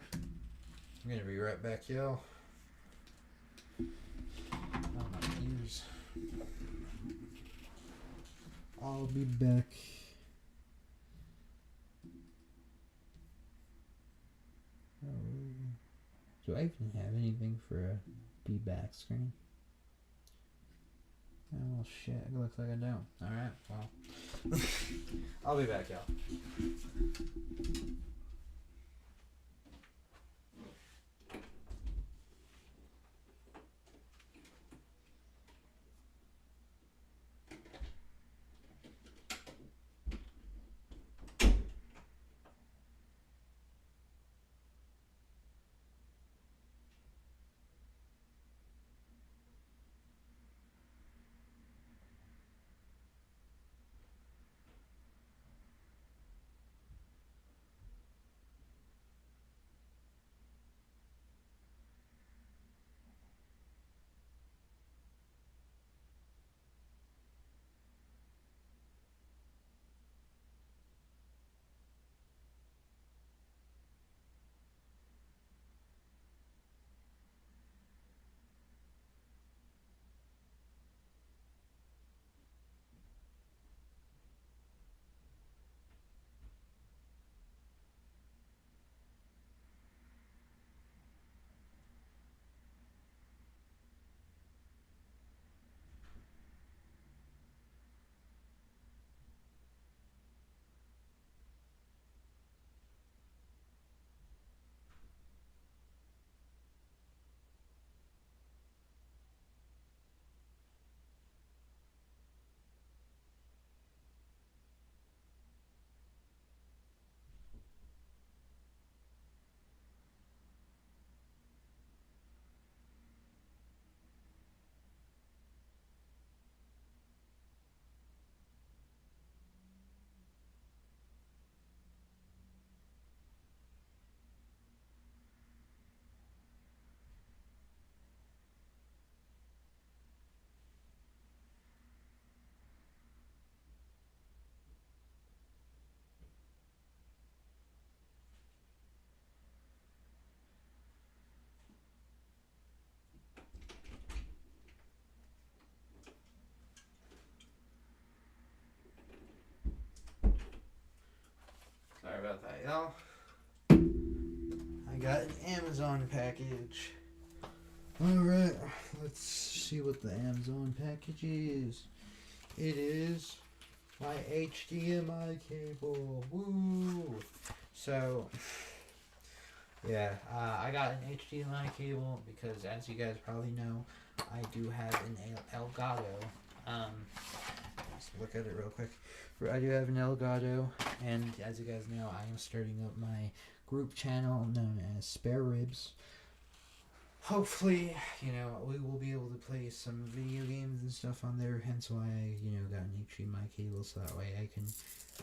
I'm gonna be right back, yo. Oh, my ears. I'll be back. Do I even have anything for a be back screen? Oh shit, it looks like I don't. Alright, well. I'll be back, y'all. Sorry about that, y'all. I got an Amazon package. Alright, let's see what the Amazon package is. It is my HDMI cable. Woo! So, yeah, I got an HDMI cable because, as you guys probably know, I do have an Elgato. Let's look at it real quick. I do have an Elgato, and as you guys know, I am starting up my group channel known as Spare Ribs. Hopefully, you know, we will be able to play some video games and stuff on there, hence why I, you know, got an HDMI cable, so that way I can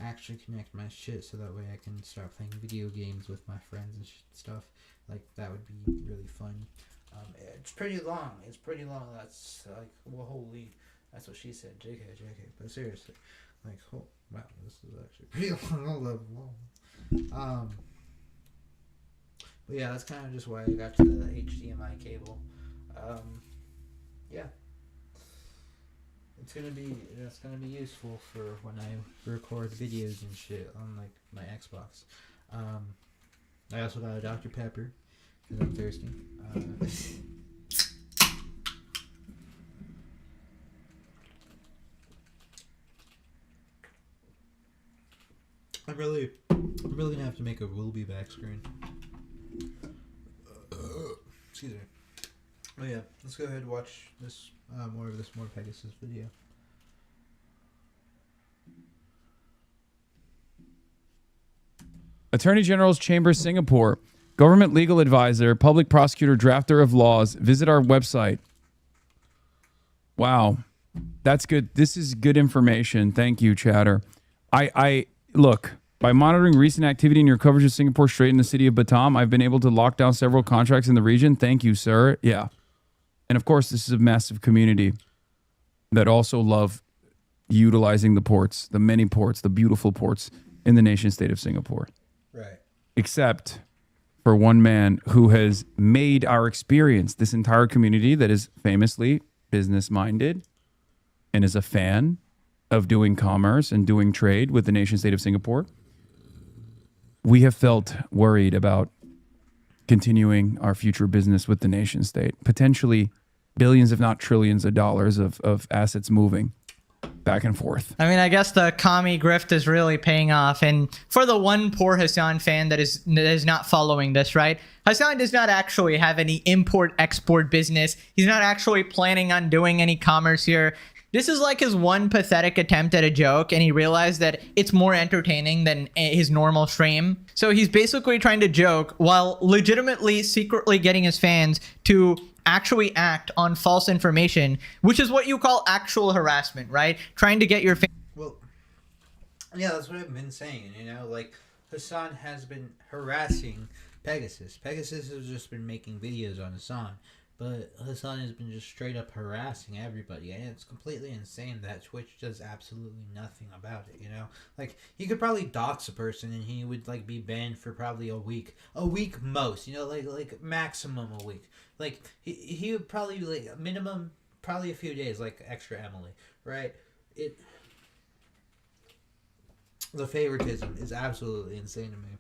actually connect my shit, so that way I can start playing video games with my friends and stuff. Like, that would be really fun. It's pretty long, that's like, well, holy, that's what she said, JK, but seriously, like, oh, wow, this is actually pretty long. But yeah, that's kind of just why I got to the HDMI cable. Yeah, it's gonna be useful for when I record videos and shit on like my Xbox. I also got a Dr. Pepper because I'm thirsty. I'm really gonna have to make a "We'll Be Back" screen. Excuse me. Oh yeah, let's go ahead and watch this more Pegasus video. Attorney General's Chamber, Singapore. Government legal advisor, public prosecutor, drafter of laws. Visit our website. Wow. That's good. This is good information. Thank you, Chatter. I look, by monitoring recent activity in your coverage of Singapore Strait in the city of Batam, I've been able to lock down several contracts in the region. Thank you, sir. Yeah. And of course, this is a massive community that also love utilizing the ports, the many ports, the beautiful ports in the nation state of Singapore. Right. Except for one man who has made our experience, this entire community that is famously business-minded and is a fan of doing commerce and doing trade with the nation state of Singapore. We have felt worried about continuing our future business with the nation state, potentially billions, if not trillions of dollars of assets moving. back and forth. I mean, I guess the commie grift is really paying off. And for the one poor Hassan fan that is not following this, right? Hassan does not actually have any import-export business. He's not actually planning on doing any commerce here. This is like his one pathetic attempt at a joke, and he realized that it's more entertaining than his normal stream. So he's basically trying to joke while legitimately secretly getting his fans to actually act on false information, which is what you call actual harassment, right? Trying to get your fans. Well, yeah, that's what I've been saying, you know, like, Hassan has been harassing Pegasus. Pegasus has just been making videos on Hassan, but Hassan has been just straight up harassing everybody, and it's completely insane that Twitch does absolutely nothing about it, you know? Like, he could probably dox a person and he would, like, be banned for probably a week most, you know, like maximum a week. Like, he would probably, like, minimum, probably a few days, like Extra Emily, right? The favoritism is absolutely insane to me.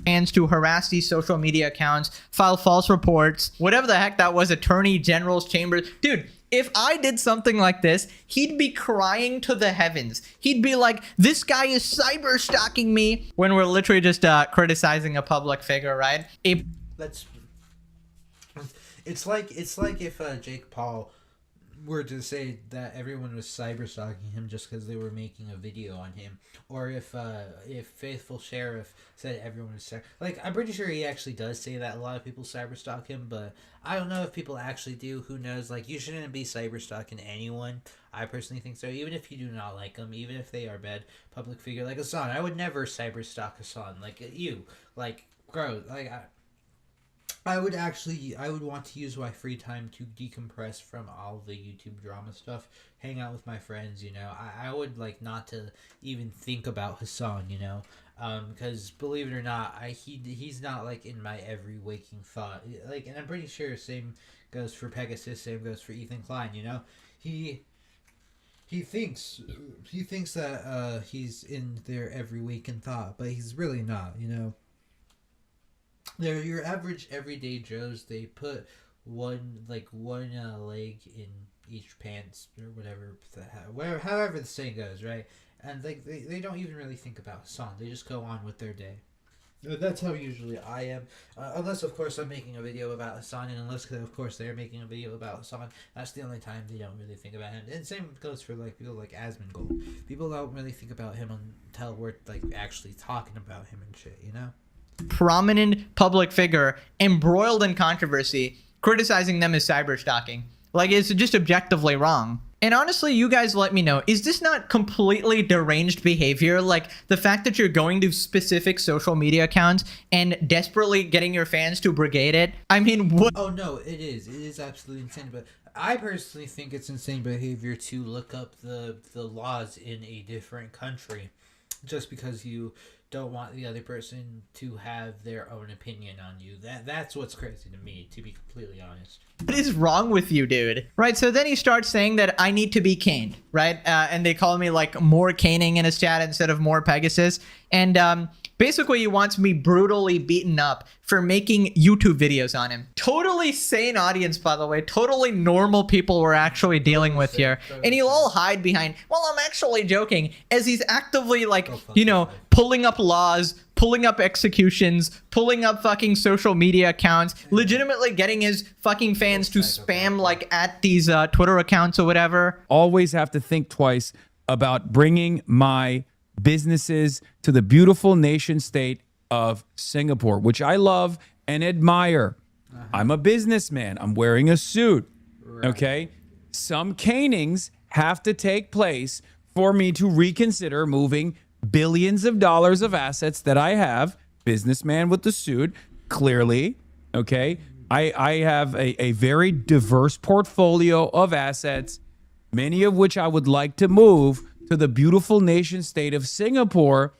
Fans to harass these social media accounts, file false reports, whatever the heck that was, attorney general's chambers. Dude, if I did something like this, he'd be crying to the heavens. He'd be like, this guy is cyber stalking me, when we're literally just criticizing a public figure, right? It's like if Jake Paul were to say that everyone was cyber stalking him just because they were making a video on him, or if Faithful Sheriff said everyone was like, I'm pretty sure he actually does say that a lot of people cyber stalk him, but I don't know if people actually do. Who knows? Like, you shouldn't be cyber stalking anyone. I personally think so. Even if you do not like them, even if they are bad public figure like Hassan, I would never cyber stalk Hassan. Like, you, like, bro, like, I would want to use my free time to decompress from all the YouTube drama stuff, hang out with my friends, you know. I would like not to even think about Hassan, you know, because believe it or not, he's not like in my every waking thought. Like, and I'm pretty sure same goes for Pegasus, same goes for Ethan Klein, you know. He thinks that he's in their every waking thought, but he's really not, you know. They're your average everyday Joes. They put one leg in each pants or whatever, however the saying goes, right? And they don't even really think about Hassan. They just go on with their day. That's how usually I am, unless of course I'm making a video about Hassan, and unless of course they're making a video about Hassan. That's the only time they don't really think about him. And same goes for like people like Asmongold. People don't really think about him until we're like actually talking about him and shit, you know. Prominent public figure embroiled in controversy, criticizing them as cyber stalking. Like, it's just objectively wrong. And honestly, you guys let me know, is this not completely deranged behavior? Like, the fact that you're going to specific social media accounts and desperately getting your fans to brigade it? I mean, what? Oh no, it is absolutely insane. But I personally think it's insane behavior to look up the laws in a different country just because you don't want the other person to have their own opinion on you. That's what's crazy to me, to be completely honest. What is wrong with you, dude? Right, so then he starts saying that I need to be caned, right? And they call me like more caning in his chat instead of more Pegasus. And basically he wants me brutally beaten up for making YouTube videos on him. Totally sane audience, by the way. Totally normal people we're actually dealing with here. And he'll all hide behind, well, I'm actually joking, as he's actively like, you know, pulling up laws, pulling up executions, pulling up fucking social media accounts, legitimately getting his fucking fans to spam like at these Twitter accounts or whatever. Always have to think twice about bringing my businesses to the beautiful nation state of Singapore, which I love and admire. I'm a businessman. I'm wearing a suit. Okay. Some canings have to take place for me to reconsider moving billions of dollars of assets that I have. Businessman with the suit, clearly. Okay. I have a very diverse portfolio of assets, many of which I would like to move to the beautiful nation state of Singapore,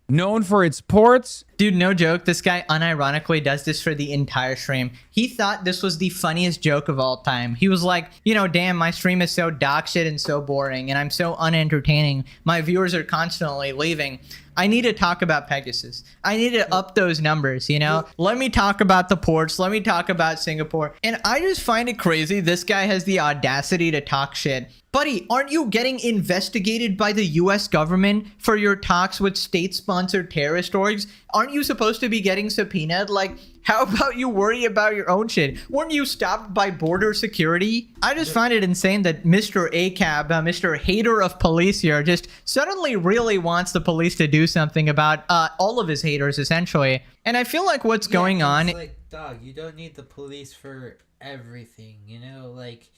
known for its ports. Dude, no joke. This guy unironically does this for the entire stream. He thought this was the funniest joke of all time. He was like, you know, damn, my stream is so dog shit and so boring, and I'm so unentertaining. My viewers are constantly leaving. I need to talk about Pegasus. I need to up those numbers, you know? Let me talk about the ports. Let me talk about Singapore. And I just find it crazy. This guy has the audacity to talk shit. Buddy, aren't you getting investigated by the US government for your talks with state-sponsored terrorist orgs? Aren't you supposed to be getting subpoenaed? Like, how about you worry about your own shit? Weren't you stopped by border security? I just find it insane that Mr. ACAB, Mr. Hater of Police here, just suddenly really wants the police to do something about all of his haters, essentially. And I feel like what's going on... It's like, dog, you don't need the police for everything, you know? Like...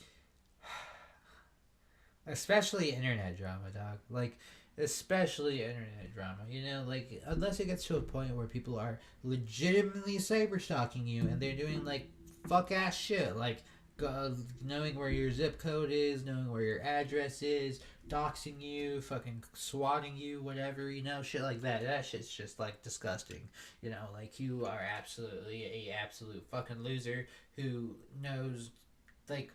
Especially internet drama, dog. Like, especially internet drama. You know, like, unless it gets to a point where people are legitimately cyber-stalking you and they're doing, like, fuck-ass shit. Like, knowing where your zip code is, knowing where your address is, doxing you, fucking swatting you, whatever, you know, shit like that. That shit's just, like, disgusting. You know, like, you are absolutely a absolute fucking loser who knows, like...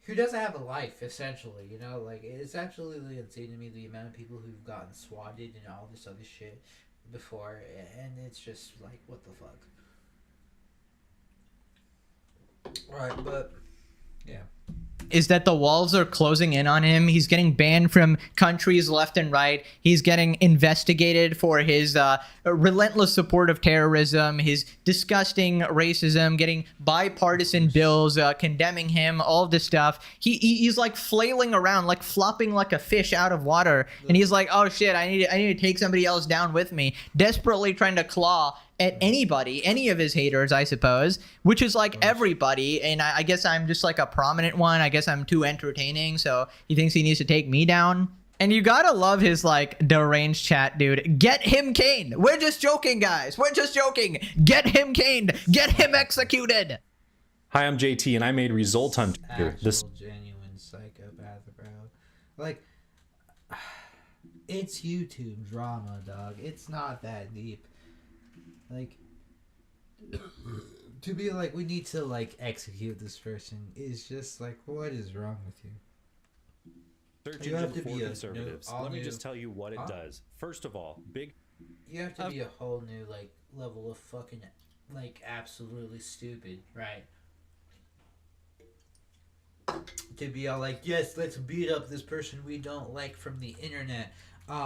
who doesn't have a life, essentially, you know? Like, it's absolutely insane to me the amount of people who've gotten swatted and all this other shit before, and it's just like, what the fuck? Alright, but, yeah. Is that the walls are closing in on him. He's getting banned from countries left and right. He's getting investigated for his relentless support of terrorism, his disgusting racism, getting bipartisan bills condemning him, all of this stuff. He's like flailing around, like flopping like a fish out of water. And he's like, oh shit, I need to take somebody else down with me. Desperately trying to claw at anybody, any of his haters, I suppose, which is like everybody. And I guess I'm just like a prominent one. I guess I'm too entertaining, so he thinks he needs to take me down. And you gotta love his like deranged chat, dude. Get him caned. We're just joking, guys. We're just joking. Get him caned. Get him executed. Hi, I'm JT, and I made Result Hunter. This genuine psychopath, bro. Like, it's YouTube drama, dog. It's not that deep. Like, to be like, we need to, like, execute this person is just, like, what is wrong with you? Search You have engine to for be conservatives. Let me just tell you what it does. First of all, you have to be a whole new, like, level of fucking, like, absolutely stupid, right? To be all like, yes, let's beat up this person we don't like from the internet.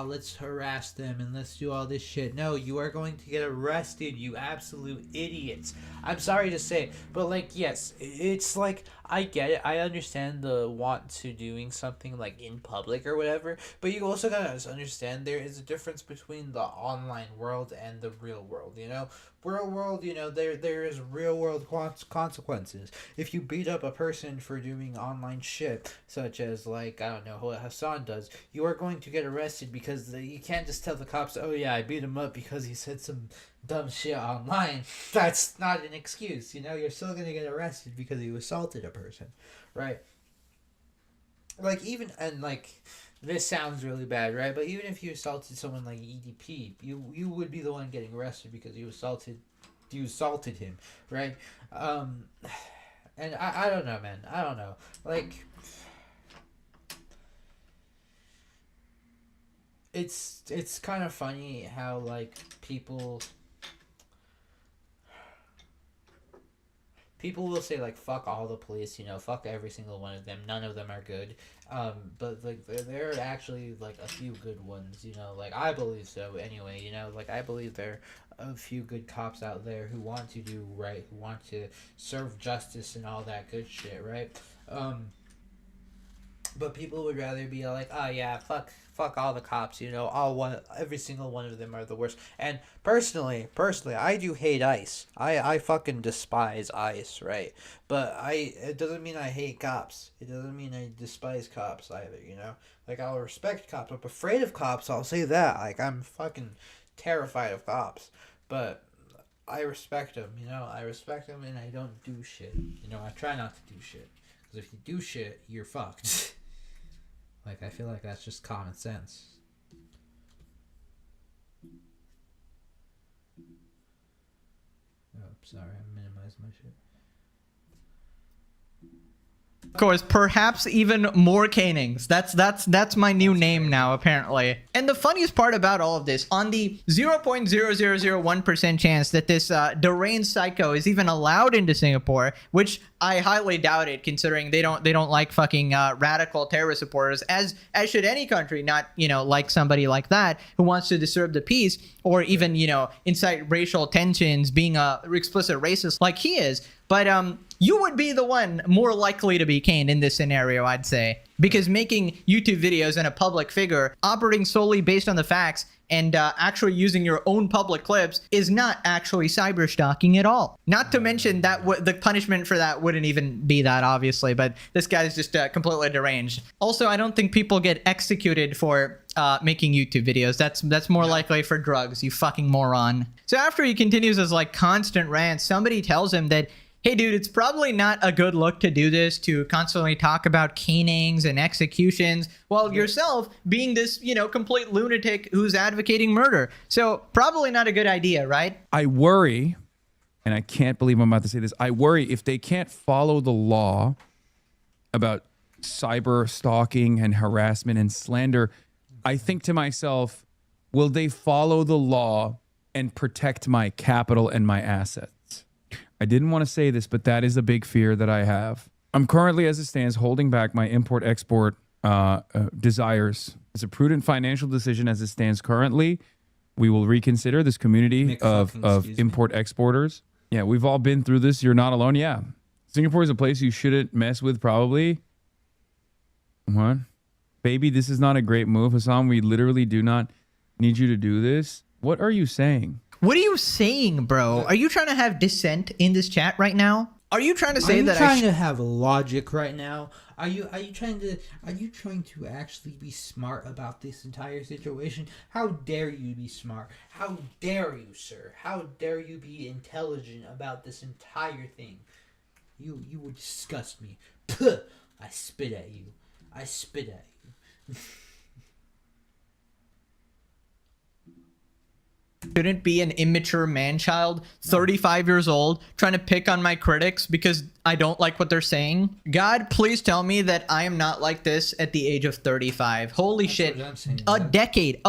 Let's harass them and let's do all this shit. No, you are going to get arrested, you absolute idiots. I'm sorry to say, but like, yes, it's like, I get it. I understand the want to doing something like in public or whatever, but you also gotta understand there is a difference between the online world and the real world, you know? Real world, you know, there is real world consequences. If you beat up a person for doing online shit, such as, like, I don't know, what Hassan does, you are going to get arrested because you can't just tell the cops, oh yeah, I beat him up because he said some dumb shit online. That's not an excuse, you know? You're still going to get arrested because you assaulted a person, right? Like, even, and like, this sounds really bad, right? But even if you assaulted someone like EDP, you would be the one getting arrested because you assaulted him, right? And I don't know, man. I don't know. Like, it's kind of funny how, like, people will say, like, fuck all the police, you know, fuck every single one of them, none of them are good, but, like, there are actually, like, a few good ones, you know, like, I believe so, anyway, you know, like, I believe there are a few good cops out there who want to do right, who want to serve justice and all that good shit, right, but people would rather be like, oh yeah, fuck all the cops, you know, every single one of them are the worst. And personally, I do hate ICE. I fucking despise ICE, right? But it doesn't mean I hate cops. It doesn't mean I despise cops either, you know? Like, I'll respect cops. I'm afraid of cops, I'll say that. Like, I'm fucking terrified of cops. But I respect them, you know? I respect them and I don't do shit. You know, I try not to do shit. Because if you do shit, you're fucked. Like, I feel like that's just common sense. Oh, sorry, I minimized my shit. Of course, perhaps even more canings. That's my new name now, apparently. And the funniest part about all of this, on the 0.0001% chance that this deranged psycho is even allowed into Singapore, which I highly doubt it, considering they don't like fucking radical terrorist supporters, as should any country, not, you know, like somebody like that who wants to disturb the peace or even, you know, incite racial tensions, being a explicit racist like he is. But you would be the one more likely to be caned in this scenario, I'd say, because making YouTube videos and a public figure operating solely based on the facts and actually using your own public clips is not actually cyber stalking at all. Not to mention that the punishment for that wouldn't even be that, obviously, but this guy's just completely deranged. Also, I don't think people get executed for making YouTube videos. That's more likely for drugs, you fucking moron. So after he continues his like constant rant, somebody tells him that, hey dude, it's probably not a good look to do this, to constantly talk about canings and executions while yourself being this, you know, complete lunatic who's advocating murder. So probably not a good idea, right? I worry, and I can't believe I'm about to say this, I worry if they can't follow the law about cyber stalking and harassment and slander, I think to myself, will they follow the law and protect my capital and my assets? I didn't want to say this, but that is a big fear that I have. I'm currently, as it stands, holding back my import-export desires. It's a prudent financial decision as it stands currently. We will reconsider this community of import-exporters. Yeah, we've all been through this. You're not alone. Yeah. Singapore is a place you shouldn't mess with, probably. What? Baby, this is not a great move, Hassan. We literally do not need you to do this. What are you saying? What are you saying, bro? Are you trying to have dissent in this chat right now? Are you trying to say that Are you trying to have logic right now? Are you trying to actually be smart about this entire situation? How dare you be smart? How dare you, sir? How dare you be intelligent about this entire thing? You would disgust me. Puh! I spit at you. I spit at you. Shouldn't be an immature man-child, 35 years old, trying to pick on my critics because I don't like what they're saying. God, please tell me that I am not like this at the age of 35. Holy shit. A decade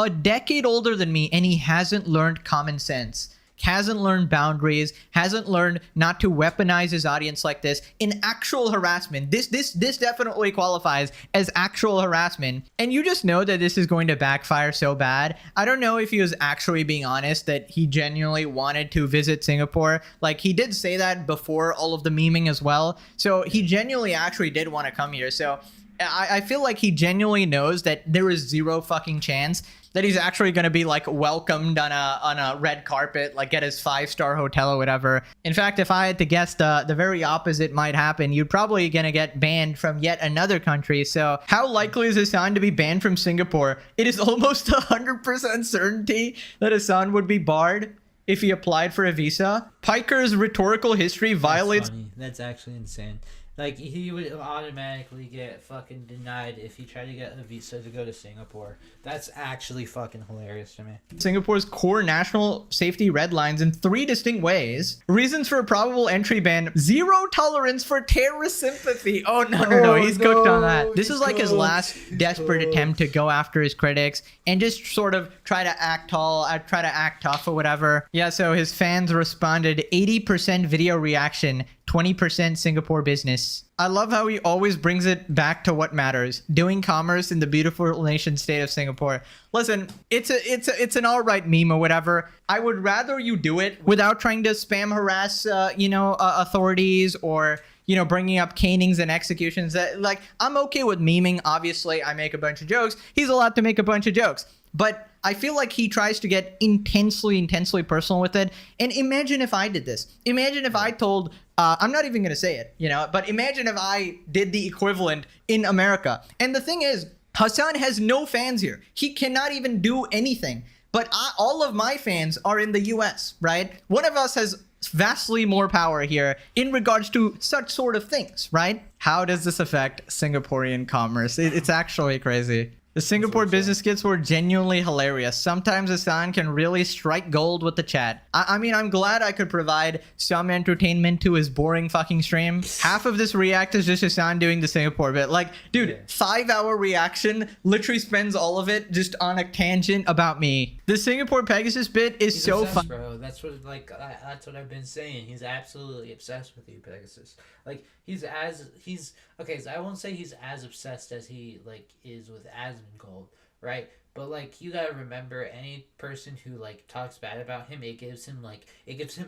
older than me, and he hasn't learned common sense. Hasn't learned boundaries, hasn't learned not to weaponize his audience like this in actual harassment. This definitely qualifies as actual harassment. And you just know that this is going to backfire so bad. I don't know if he was actually being honest that he genuinely wanted to visit Singapore. Like, he did say that before all of the memeing as well. So he genuinely actually did want to come here. So I feel like he genuinely knows that there is zero fucking chance that he's actually going to be like welcomed on a red carpet, like at his 5-star hotel or whatever. In fact, if I had to guess, the very opposite might happen. You're probably going to get banned from yet another country. So how likely is Hassan to be banned from Singapore? It is almost 100% certainty that Hassan would be barred if he applied for a visa. Piker's rhetorical history violates... That's funny. That's actually insane. Like, he would automatically get fucking denied if he tried to get a visa to go to Singapore. That's actually fucking hilarious to me. Singapore's core national safety red lines in 3 distinct ways. Reasons for a probable entry ban: zero tolerance for terrorist sympathy. Oh, no, he's cooked on that. This is like his last desperate attempt to go after his critics and just sort of try to act tall, try to act tough or whatever. Yeah, so his fans responded 80% video reaction, 20% Singapore business. I love how he always brings it back to what matters: doing commerce in the beautiful nation state of Singapore. Listen, it's an alright meme or whatever. I would rather you do it without trying to spam harass, authorities or, you know, bringing up canings and executions. That, like, I'm okay with memeing. Obviously, I make a bunch of jokes. He's allowed to make a bunch of jokes. But I feel like he tries to get intensely personal with it. And imagine if I did this. Imagine if I told, I'm not even going to say it, you know, but imagine if I did the equivalent in America. And the thing is, Hassan has no fans here. He cannot even do anything. But all of my fans are in the US, right? One of us has vastly more power here in regards to such sort of things, right? How does this affect Singaporean commerce? It's actually crazy. The Singapore business skits were genuinely hilarious. Sometimes Hassan can really strike gold with the chat. I mean, I'm glad I could provide some entertainment to his boring fucking stream. Half of this react is just Hassan doing the Singapore bit. Like, dude, 5-hour reaction literally spends all of it just on a tangent about me. The Singapore Pegasus bit is He's so obsessed, fun. bro. That's what that's what I've been saying. He's absolutely obsessed with you, Pegasus. Like okay. So I won't say he's as obsessed as he like is with Asmongold, right? But like you gotta remember, any person who like talks bad about him, it gives him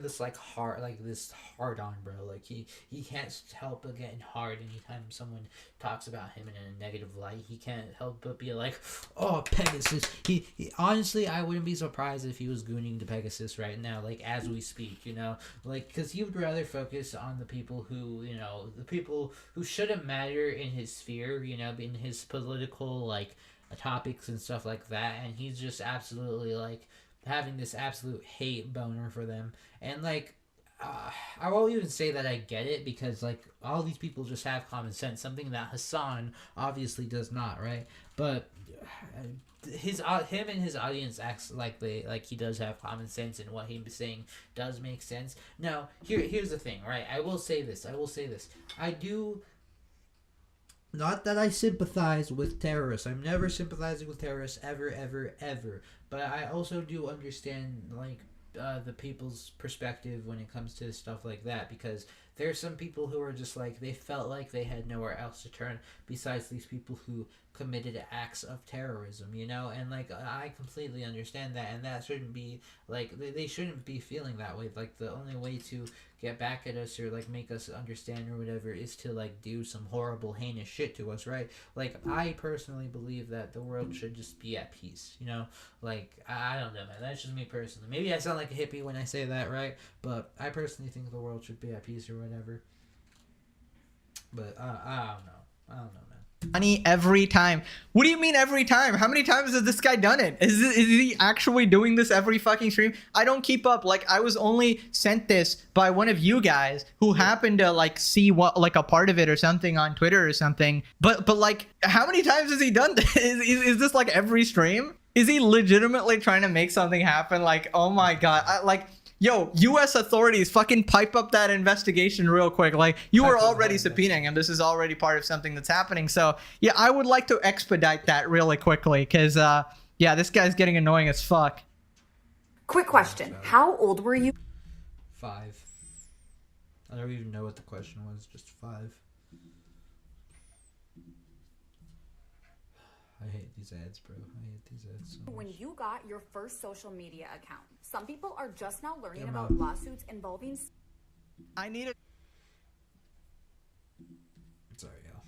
this like hard on, bro. Like he can't help but getting hard anytime someone talks about him in a negative light. He can't help but be like, oh, Pegasus. He honestly, I wouldn't be surprised if he was gooning to Pegasus right now, like as we speak, you know, like because he would rather focus on the people who, you know, the people who shouldn't matter in his sphere, you know, in his political like topics and stuff like that, and he's just absolutely like having this absolute hate boner for them. And like I won't even say that I get it, because like all these people just have common sense, something that Hassan obviously does not, right? But him and his audience acts like he does have common sense, and what he's saying does make sense. Now here's the thing, right? I will say this. I do. Not that I sympathize with terrorists. I'm never sympathizing with terrorists, ever, ever, ever. But I also do understand, like, the people's perspective when it comes to stuff like that. Because there's some people who are just, like, they felt like they had nowhere else to turn besides these people who committed acts of terrorism, you know? And, like, I completely understand that. And that shouldn't be, like, they shouldn't be feeling that way. Like, the only way to get back at us or like make us understand or whatever is to like do some horrible heinous shit to us, right? Like I personally believe that the world should just be at peace, you know? Like I don't know, man, that's just me personally. Maybe I sound like a hippie when I say that, right? But I personally think the world should be at peace or whatever. But I don't know, man. Money every time. What do you mean every time? How many times has this guy done it? Is he actually doing this every fucking stream? I don't keep up. Like I was only sent this by one of you guys who happened to like see what like a part of it or something on Twitter or something. But like how many times has he done this? Is this like every stream? Is he legitimately trying to make something happen? Like, oh my god. Yo, U.S. authorities, fucking pipe up that investigation real quick. Like, you were already subpoenaing him. This is already part of something that's happening. So, yeah, I would like to expedite that really quickly because, yeah, this guy's getting annoying as fuck. Quick question. How old were you? 5. I don't even know what the question was. Just 5. I hate these ads, bro. I hate these ads so much. When you got your first social media account, some people are just now learning about lawsuits involving... I need it. Sorry, y'all.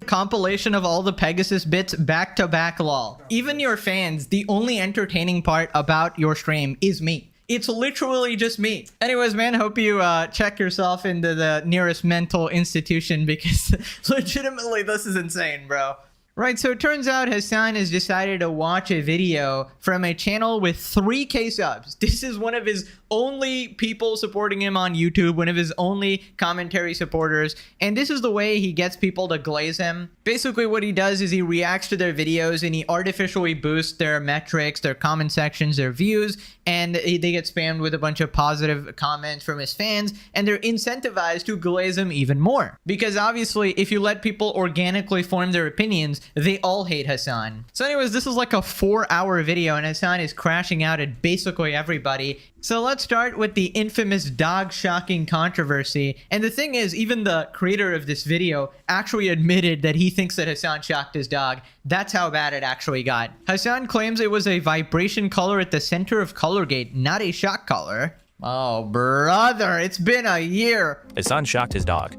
Compilation of all the Pegasus bits back to back, lol. Even your fans, the only entertaining part about your stream is me. It's literally just me. Anyways, man, hope you check yourself into the nearest mental institution because legitimately this is insane, bro. Right, so it turns out Hassan has decided to watch a video from a channel with 3K subs. This is one of his only people supporting him on YouTube, one of his only commentary supporters, and this is the way he gets people to glaze him. Basically what he does is he reacts to their videos and he artificially boosts their metrics, their comment sections, their views, and they get spammed with a bunch of positive comments from his fans, and they're incentivized to glaze him even more. Because obviously, if you let people organically form their opinions, they all hate Hassan. So anyways, this is like a 4-hour video and Hassan is crashing out at basically everybody. So let's start with the infamous dog shocking controversy. And the thing is, even the creator of this video actually admitted that he thinks that Hassan shocked his dog. That's how bad it actually got. Hassan claims it was a vibration color at the center of Colorgate, not a shock color. Oh, brother, it's been a year. Hassan shocked his dog.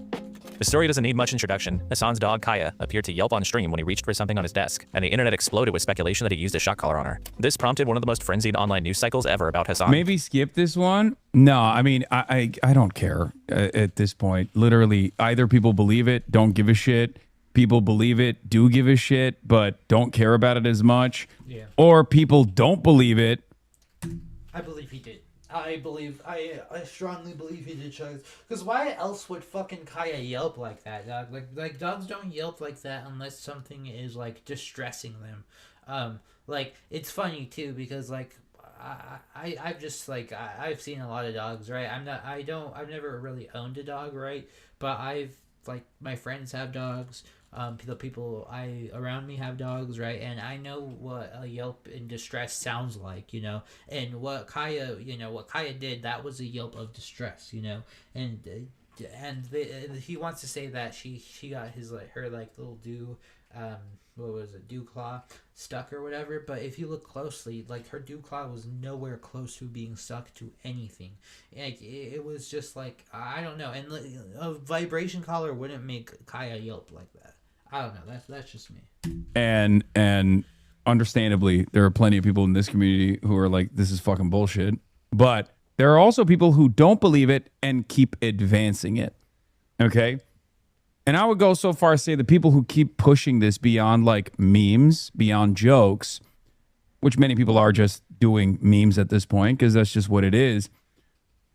The story doesn't need much introduction. Hassan's dog, Kaya, appeared to yelp on stream when he reached for something on his desk, and the internet exploded with speculation that he used a shock collar on her. This prompted one of the most frenzied online news cycles ever about Hassan. Maybe skip this one. No, I mean, I don't care at this point. Literally, either people believe it, don't give a shit. People believe it, do give a shit, but don't care about it as much. Yeah. Or people don't believe it. I believe he did. I strongly believe he did, Chugs. Because why else would fucking Kaya yelp like that, dog? Like dogs don't yelp like that unless something is like distressing them. Like it's funny too because like I've just like I've seen a lot of dogs, right? I've never really owned a dog, right? But I've like my friends have dogs. The people around me have dogs, right? And I know what a yelp in distress sounds like, you know. And what Kaya did, that was a yelp of distress, you know. And he wants to say that she got his her little dew claw stuck or whatever. But if you look closely, like her dew claw was nowhere close to being stuck to anything. Like it was just like I don't know. And a vibration collar wouldn't make Kaya yelp like that. I don't know. That's just me. And understandably, there are plenty of people in this community who are like, this is fucking bullshit. But there are also people who don't believe it and keep advancing it. Okay? And I would go so far as say the people who keep pushing this beyond like memes, beyond jokes, which many people are just doing memes at this point because that's just what it is.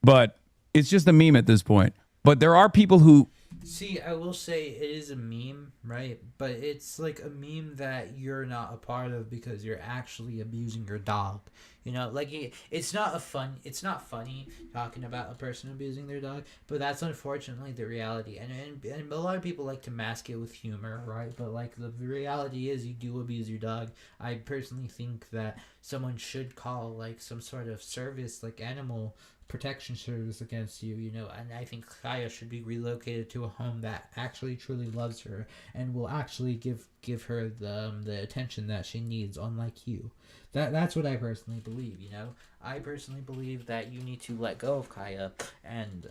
But it's just a meme at this point. But there are people who... See, I will say it is a meme, right? But it's like a meme that you're not a part of because you're actually abusing your dog. You know, like it's not funny talking about a person abusing their dog, but that's unfortunately the reality. And a lot of people like to mask it with humor, right? But like the reality is you do abuse your dog. I personally think that someone should call like some sort of service, like animal protection service against you, you know, and I think Kaya should be relocated to a home that actually truly loves her and will actually give her the attention that she needs, unlike you. That's what I personally believe, you know. I personally believe that you need to let go of Kaya and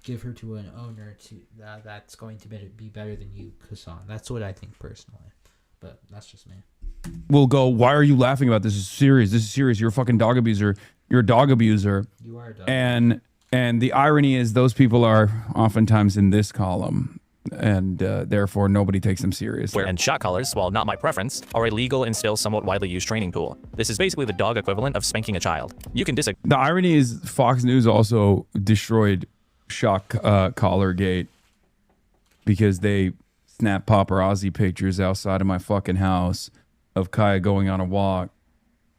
give her to an owner that's going to be better than you, Hassan. That's what I think personally, but that's just me. Will go, why are you laughing about this? This is serious. This is serious. You're a fucking dog abuser. You're a dog abuser. You are a dog. And the irony is those people are oftentimes in this column, and therefore nobody takes them seriously. And shock collars, while not my preference, are a legal and still somewhat widely used training tool. This is basically the dog equivalent of spanking a child. You can disagree. The irony is Fox News also destroyed shock collar gate because they snapped paparazzi pictures outside of my fucking house of Kaya going on a walk,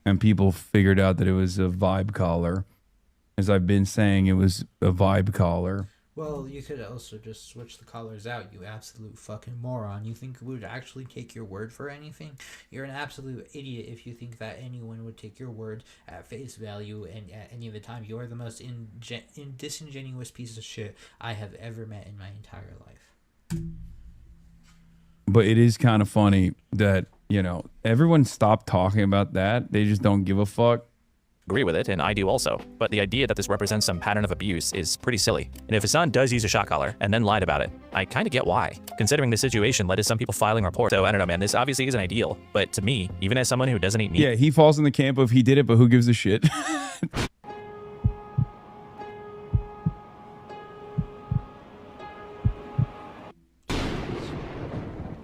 and people figured out that it was a vibe collar. As I've been saying, it was a vibe collar. Well, you could also just switch the collars out, you absolute fucking moron. You think we would actually take your word for anything? You're an absolute idiot if you think that anyone would take your word at face value and at any of the time. You're the most disingenuous piece of shit I have ever met in my entire life. But it is kind of funny that, you know, everyone stopped talking about that. They just don't give a fuck. Agree with it, and I do also. But the idea that this represents some pattern of abuse is pretty silly. And if Hassan does use a shock collar and then lied about it, I kind of get why. Considering the situation led to some people filing reports. So I don't know, man, this obviously isn't ideal. But to me, even as someone who doesn't eat meat... Yeah, he falls in the camp of he did it, but who gives a shit?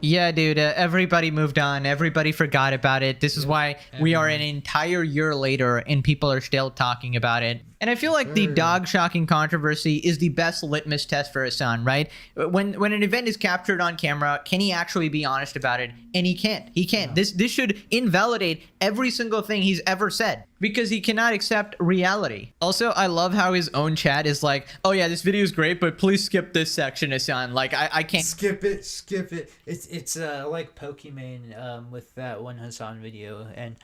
Yeah, dude, everybody moved on. Everybody forgot about it. This is why we are an entire year later and people are still talking about it. And I feel like the dog shocking controversy is the best litmus test for Hassan, right? When an event is captured on camera, can he actually be honest about it? And he can't. He can't. This should invalidate every single thing he's ever said because he cannot accept reality. Also, I love how his own chat is like, oh yeah, this video is great, but please skip this section, Hassan. Like, I can't. Skip it. It's like Pokemon with that one Hassan video and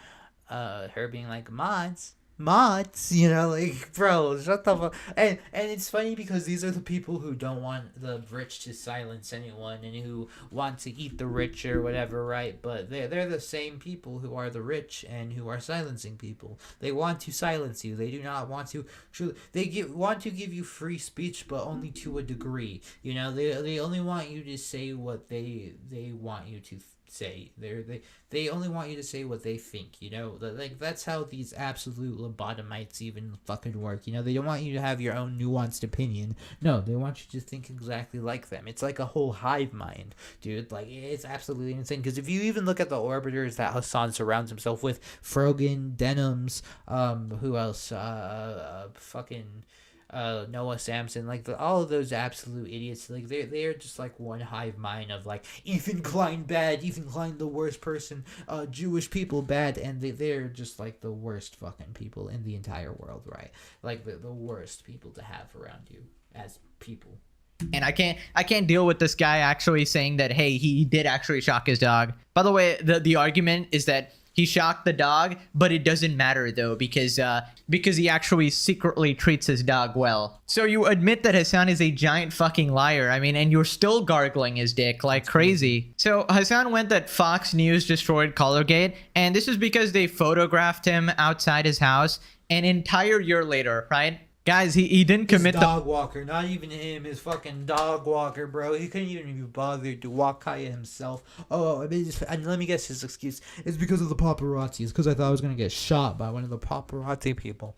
her being like, mods, mods, you know, like, bro, shut the fuck. And it's funny because these are the people who don't want the rich to silence anyone and who want to eat the rich or whatever, right? But they're the same people who are the rich and who are silencing people. They want to silence you. They do not want to. Want to give you free speech, but only to a degree. You know, they only want you to say what they want you to say. They only want you to say what they think, you know? Like, that's how these absolute lobotomites even fucking work, you know? They don't want you to have your own nuanced opinion. No, they want you to think exactly like them. It's like a whole hive mind, dude. Like, it's absolutely insane. Because if you even look at the orbiters that Hassan surrounds himself with, Frogan, Denims, who else? Noah Samson, like all of those absolute idiots, like they're just like one hive mind of like Ethan Klein bad, Ethan Klein the worst person, Jewish people bad, and they're just like the worst fucking people in the entire world, right? Like the worst people to have around you as people. And I can't deal with this guy actually saying that, hey, he did actually shock his dog. By the way, the argument is that he shocked the dog, but it doesn't matter though, because he actually secretly treats his dog well. So you admit that Hassan is a giant fucking liar. I mean, and you're still gargling his dick like crazy. So Hassan went that Fox News destroyed Colorgate, and this is because they photographed him outside his house an entire year later, right? Guys, he didn't commit his dog walker, not even him, his fucking dog walker, bro. He couldn't even be bothered to walk Kaya himself. Oh, I mean, and let me guess his excuse. It's because of the paparazzi. It's because I thought I was going to get shot by one of the paparazzi people.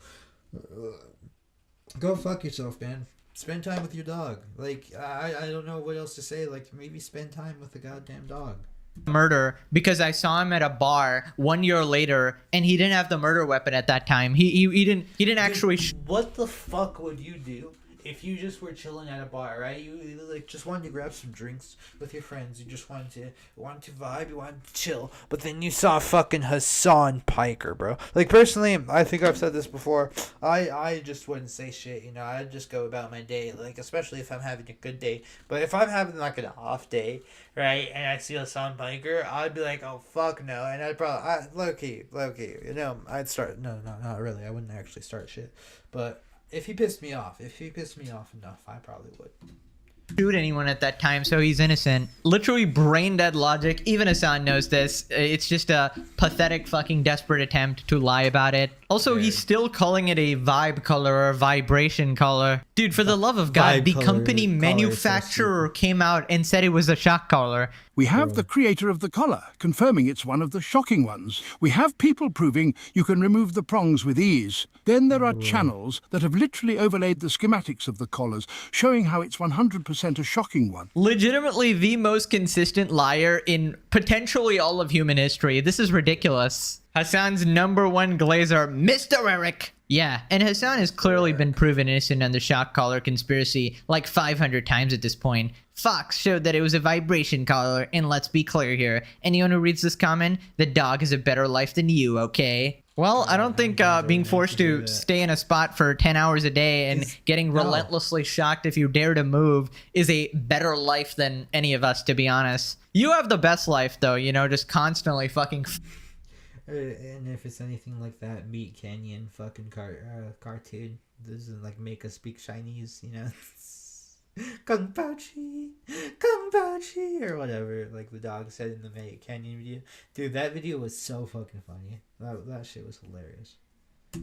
Go fuck yourself, man. Spend time with your dog. Like, I don't know what else to say. Like, maybe spend time with the goddamn dog. Murder because I saw him at a bar 1 year later and he didn't have the murder weapon at that time. He didn't actually. What the fuck would you do if you just were chilling at a bar, right? You like just wanted to grab some drinks with your friends. You just wanted to vibe. You wanted to chill, but then you saw fucking Hassan Piker, bro. Like personally, I think I've said this before. I just wouldn't say shit. You know, I'd just go about my day. Like especially if I'm having a good day. But if I'm having like an off day, right, and I see Hassan Piker, I'd be like, oh fuck no, and I'd probably low key, you know, I'd start. No, not really. I wouldn't actually start shit, but. If he pissed me off enough, I probably would. Shoot anyone at that time, so he's innocent. Literally brain dead logic. Even Hassan knows this. It's just a pathetic fucking desperate attempt to lie about it. Also, he's still calling it a vibe color or vibration color. Dude, for the love of God, the company manufacturer came out and said it was a shock collar. We have the creator of the collar, confirming it's one of the shocking ones. We have people proving you can remove the prongs with ease. Then there are channels that have literally overlaid the schematics of the collars, showing how it's 100% a shocking one. Legitimately the most consistent liar in potentially all of human history. This is ridiculous. Hassan's #1 glazer, Mr. Eric. Yeah, and Hassan has clearly been proven innocent on the shock collar conspiracy like 500 times at this point. Fox showed that it was a vibration collar, and let's be clear here. Anyone who reads this comment, the dog has a better life than you, okay? Well, I don't think being forced to stay in a spot for 10 hours a day and getting relentlessly shocked if you dare to move is a better life than any of us, to be honest. You have the best life, though, you know, just constantly fucking... And if it's anything like that Meat Canyon fucking cartoon, doesn't like make us speak Chinese, you know? Kung Pao Chi, or whatever, like the dog said in the Meat Canyon video. Dude, that video was so fucking funny. That shit was hilarious.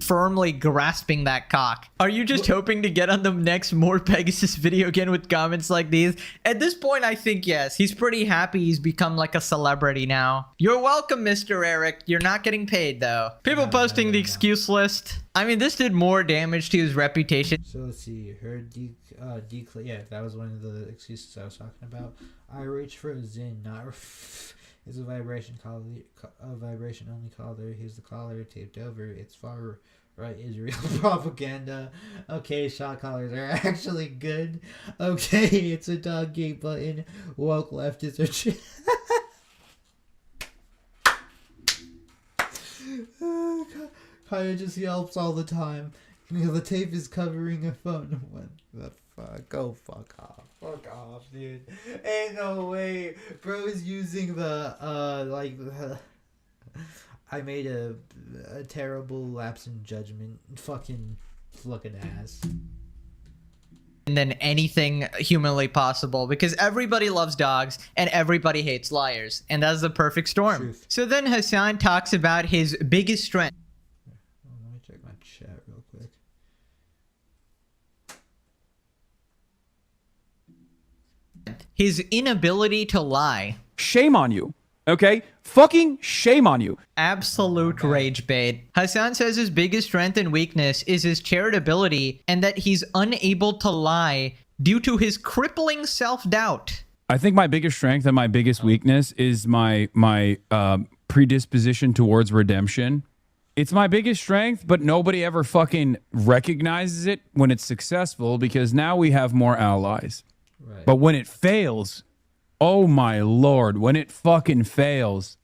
Firmly grasping that cock. Are you just hoping to get on the next More Pegasus video again with comments like these? At this point, I think yes. He's pretty happy he's become like a celebrity now. You're welcome, Mr. Eric. You're not getting paid, though. People posting the excuse list. I mean, this did more damage to his reputation. So let's see. Yeah, that was one of the excuses I was talking about. I reached for a Zin, not... It's a vibration collar, a vibration only collar. Here's the collar taped over. It's far right Israel propaganda. Okay, shock collars are actually good. Okay, it's a dog gate button. Woke leftists are Kaya just yelps all the time. The tape is covering a phone. What the fuck? Go fuck off. Fuck off, dude. Ain't no way. Bro is using the, I made a terrible lapse in judgment. Fucking ass. And then anything humanly possible, because everybody loves dogs and everybody hates liars, and that's the perfect storm. Truth. So then Hassan talks about his biggest strength. Let me check my chat real quick. His inability to lie. Shame on you. Okay? Fucking shame on you. Absolute rage bait. Hassan says his biggest strength and weakness is his charitability, and that he's unable to lie due to his crippling self-doubt. I think my biggest strength and my biggest weakness is my predisposition towards redemption. It's my biggest strength, but nobody ever fucking recognizes it when it's successful, because now we have more allies. Right. But when it fails, oh my lord, when it fucking fails,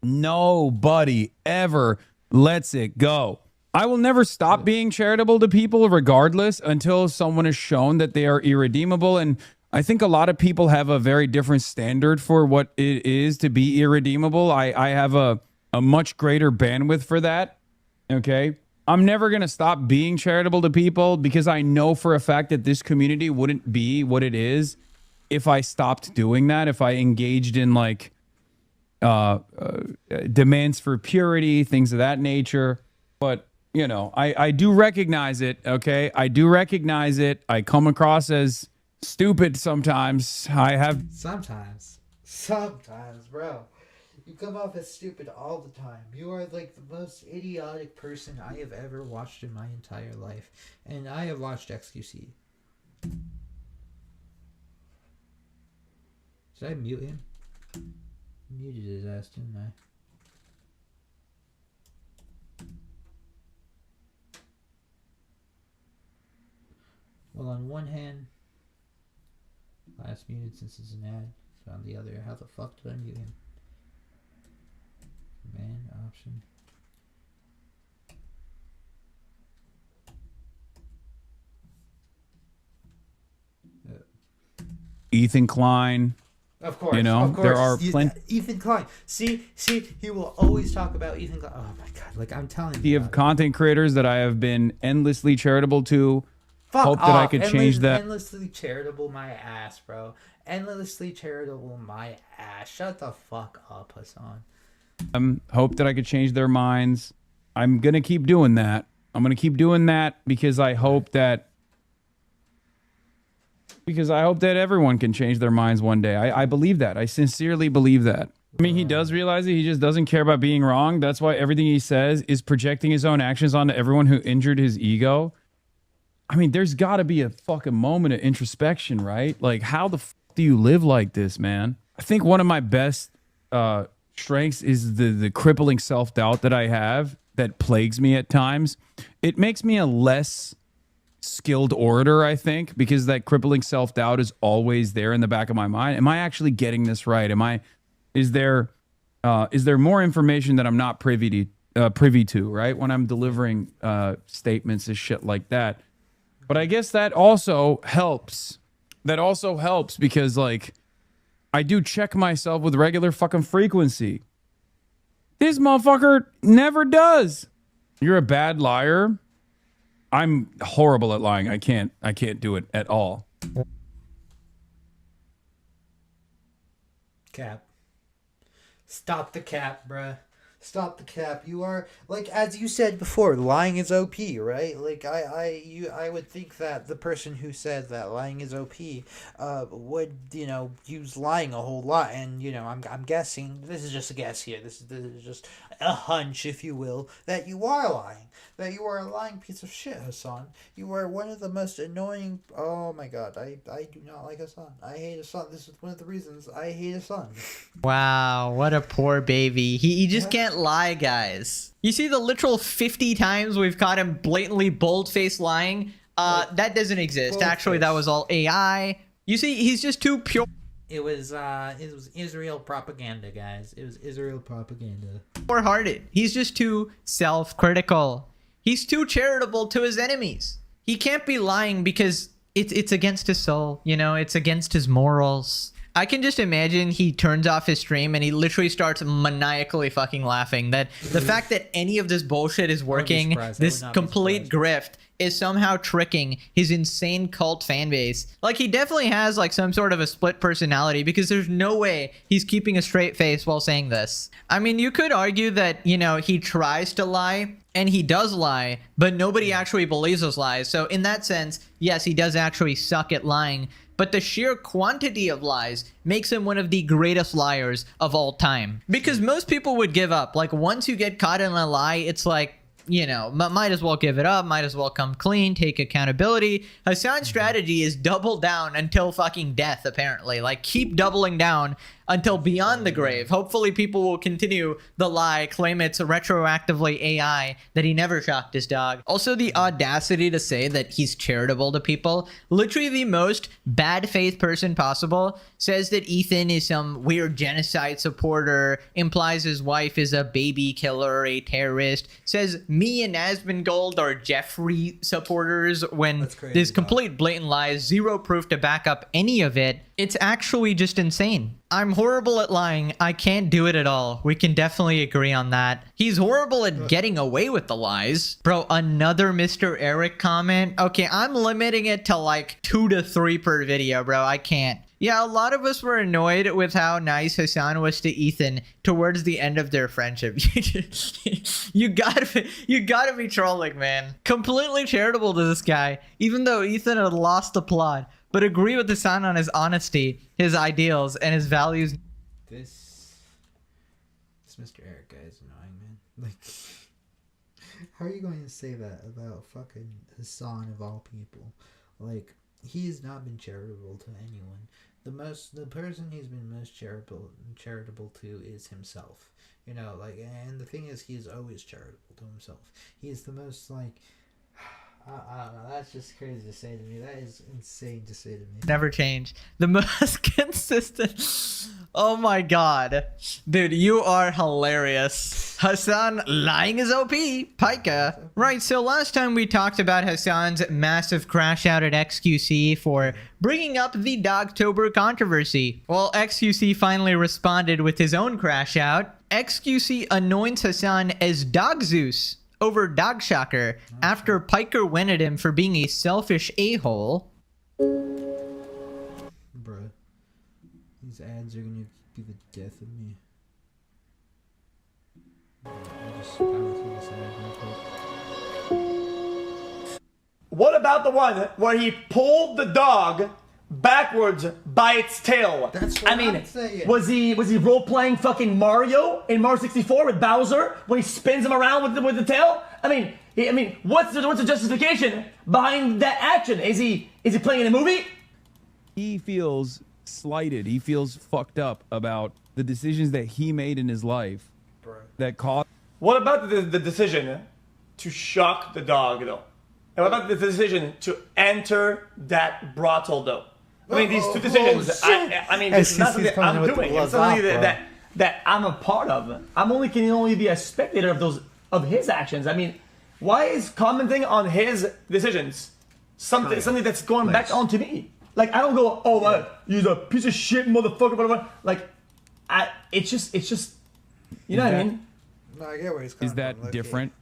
nobody ever lets it go. I will never stop being charitable to people regardless until someone is shown that they are irredeemable. And I think a lot of people have a very different standard for what it is to be irredeemable. I have a much greater bandwidth for that. Okay. I'm never going to stop being charitable to people, because I know for a fact that this community wouldn't be what it is if I stopped doing that, if I engaged in like demands for purity, things of that nature. But, you know, I do recognize it, okay? I do recognize it. I come across as stupid sometimes. Sometimes, bro. You come off as stupid all the time. You are like the most idiotic person I have ever watched in my entire life. And I have watched XQC. Did I mute him? Muted his ass, didn't I? Well, on one hand, last muted since it's an ad. So on the other, how the fuck did I mute him? Command option. Ethan Klein. Of course, you know, of course. there are plenty. Ethan Klein. See, he will always talk about Ethan Klein. Oh my god, like I'm telling you. Of content creators that I have been endlessly charitable to. Fuck hope that I could change that. Endlessly charitable my ass, bro. Endlessly charitable my ass. Shut the fuck up, Hassan. Hope that I could change their minds. I'm gonna keep doing that. I'm gonna keep doing that because I hope that everyone can change their minds one day. I believe that. I sincerely believe that. I mean, he does realize it. He just doesn't care about being wrong. That's why everything he says is projecting his own actions onto everyone who injured his ego. I mean, there's got to be a fucking moment of introspection, right? Like, how the f do you live like this, man? I think one of my best strengths is the crippling self-doubt that I have that plagues me at times. It makes me a less skilled orator, I think, because that crippling self-doubt is always there in the back of my mind. Am I actually getting this right? Is there more information that I'm not privy to, right? When I'm delivering statements and shit like that. But I guess that also helps. That also helps because, like, I do check myself with regular fucking frequency. This motherfucker never does. You're a bad liar. I'm horrible at lying. I can't do it at all. Cap. Stop the cap, bruh. Stop the cap. You are, like, as you said before, lying is OP, right? Like, I would think that the person who said that lying is OP would, you know, use lying a whole lot. And, you know, I'm guessing, this is just a guess here, this is just a hunch, if you will, that you are lying. That you are a lying piece of shit, Hassan. You are one of the most annoying, oh my god, I do not like Hassan. I hate Hassan. This is one of the reasons I hate Hassan. Wow, what a poor baby. He just can't lie, guys. You see the literal 50 times we've caught him blatantly bold-faced lying? That doesn't exist. Actually, that was all AI. You see, he's just too pure. It was Israel propaganda, guys. It was Israel propaganda. Poor-hearted. He's just too self-critical. He's too charitable to his enemies. He can't be lying because it's against his soul, you know, it's against his morals. I can just imagine he turns off his stream and he literally starts maniacally fucking laughing. That the fact that any of this bullshit is working, this complete grift, is somehow tricking his insane cult fan base. Like, he definitely has like some sort of a split personality, because there's no way he's keeping a straight face while saying this. I mean, you could argue that, you know, he tries to lie and he does lie, but nobody actually believes those lies. So in that sense, yes, he does actually suck at lying, but the sheer quantity of lies makes him one of the greatest liars of all time. Because most people would give up. Like, once you get caught in a lie, it's like, you know, might as well give it up, might as well come clean, take accountability. Hassan's strategy is double down until fucking death, apparently. Like, keep doubling down until beyond the grave. Hopefully people will continue the lie, claim it's retroactively AI, that he never shocked his dog. Also, the audacity to say that he's charitable to people. Literally the most bad faith person possible says that Ethan is some weird genocide supporter, implies his wife is a baby killer, a terrorist, says me and Asmongold are Jeffrey supporters, when there's complete blatant lies, zero proof to back up any of it. It's actually just insane. I'm horrible at lying. I can't do it at all. We can definitely agree on that. He's horrible at getting away with the lies. Bro, another Mr. Eric comment. Okay, I'm limiting it to like 2 to 3 per video, bro. I can't. Yeah, a lot of us were annoyed with how nice Hassan was to Ethan towards the end of their friendship. you gotta be trolling, man. Completely charitable to this guy, even though Ethan had lost the plot. But agree with Hassan on his honesty, his ideals, and his values. This Mr. Eric guy is annoying, man. Like, how are you going to say that about fucking Hassan of all people? Like, he's not been charitable to anyone. The person he's been most charitable to is himself. You know, like, and the thing is, he's always charitable to himself. He's the most, like, I don't know, that's just crazy to say to me. That is insane to say to me. Never change. The most consistent. Oh my god. Dude, you are hilarious. Hassan lying is OP. Pika. Right, so last time we talked about Hassan's massive crash out at XQC for bringing up the Dogtober controversy. Well, XQC finally responded with his own crash out. XQC anoints Hassan as Dog Zeus over Dog Shocker after Piker went at him for being a selfish a-hole. Bruh, these ads are gonna be the death of me. I'll just power through this ad real quick. What about the one where he pulled the dog backwards by its tail? That's what I'm saying. Was he role playing fucking Mario in Mario 64 with Bowser when he spins him around with the tail? I mean, what's the justification behind that action? Is he playing in a movie? He feels slighted. He feels fucked up about the decisions that he made in his life that caused. What about the decision to shock the dog, though? And what about the decision to enter that brothel, though? I mean, these two decisions, I mean, this is not something that I'm doing. It's something that I'm a part of. Can only be a spectator of his actions. I mean, why is commenting on his decisions something that's going back onto me? Like, I don't go, oh, you're a piece of shit, motherfucker, whatever. Like, it's just, you know what I mean? No, I get where he's coming from. Is that different?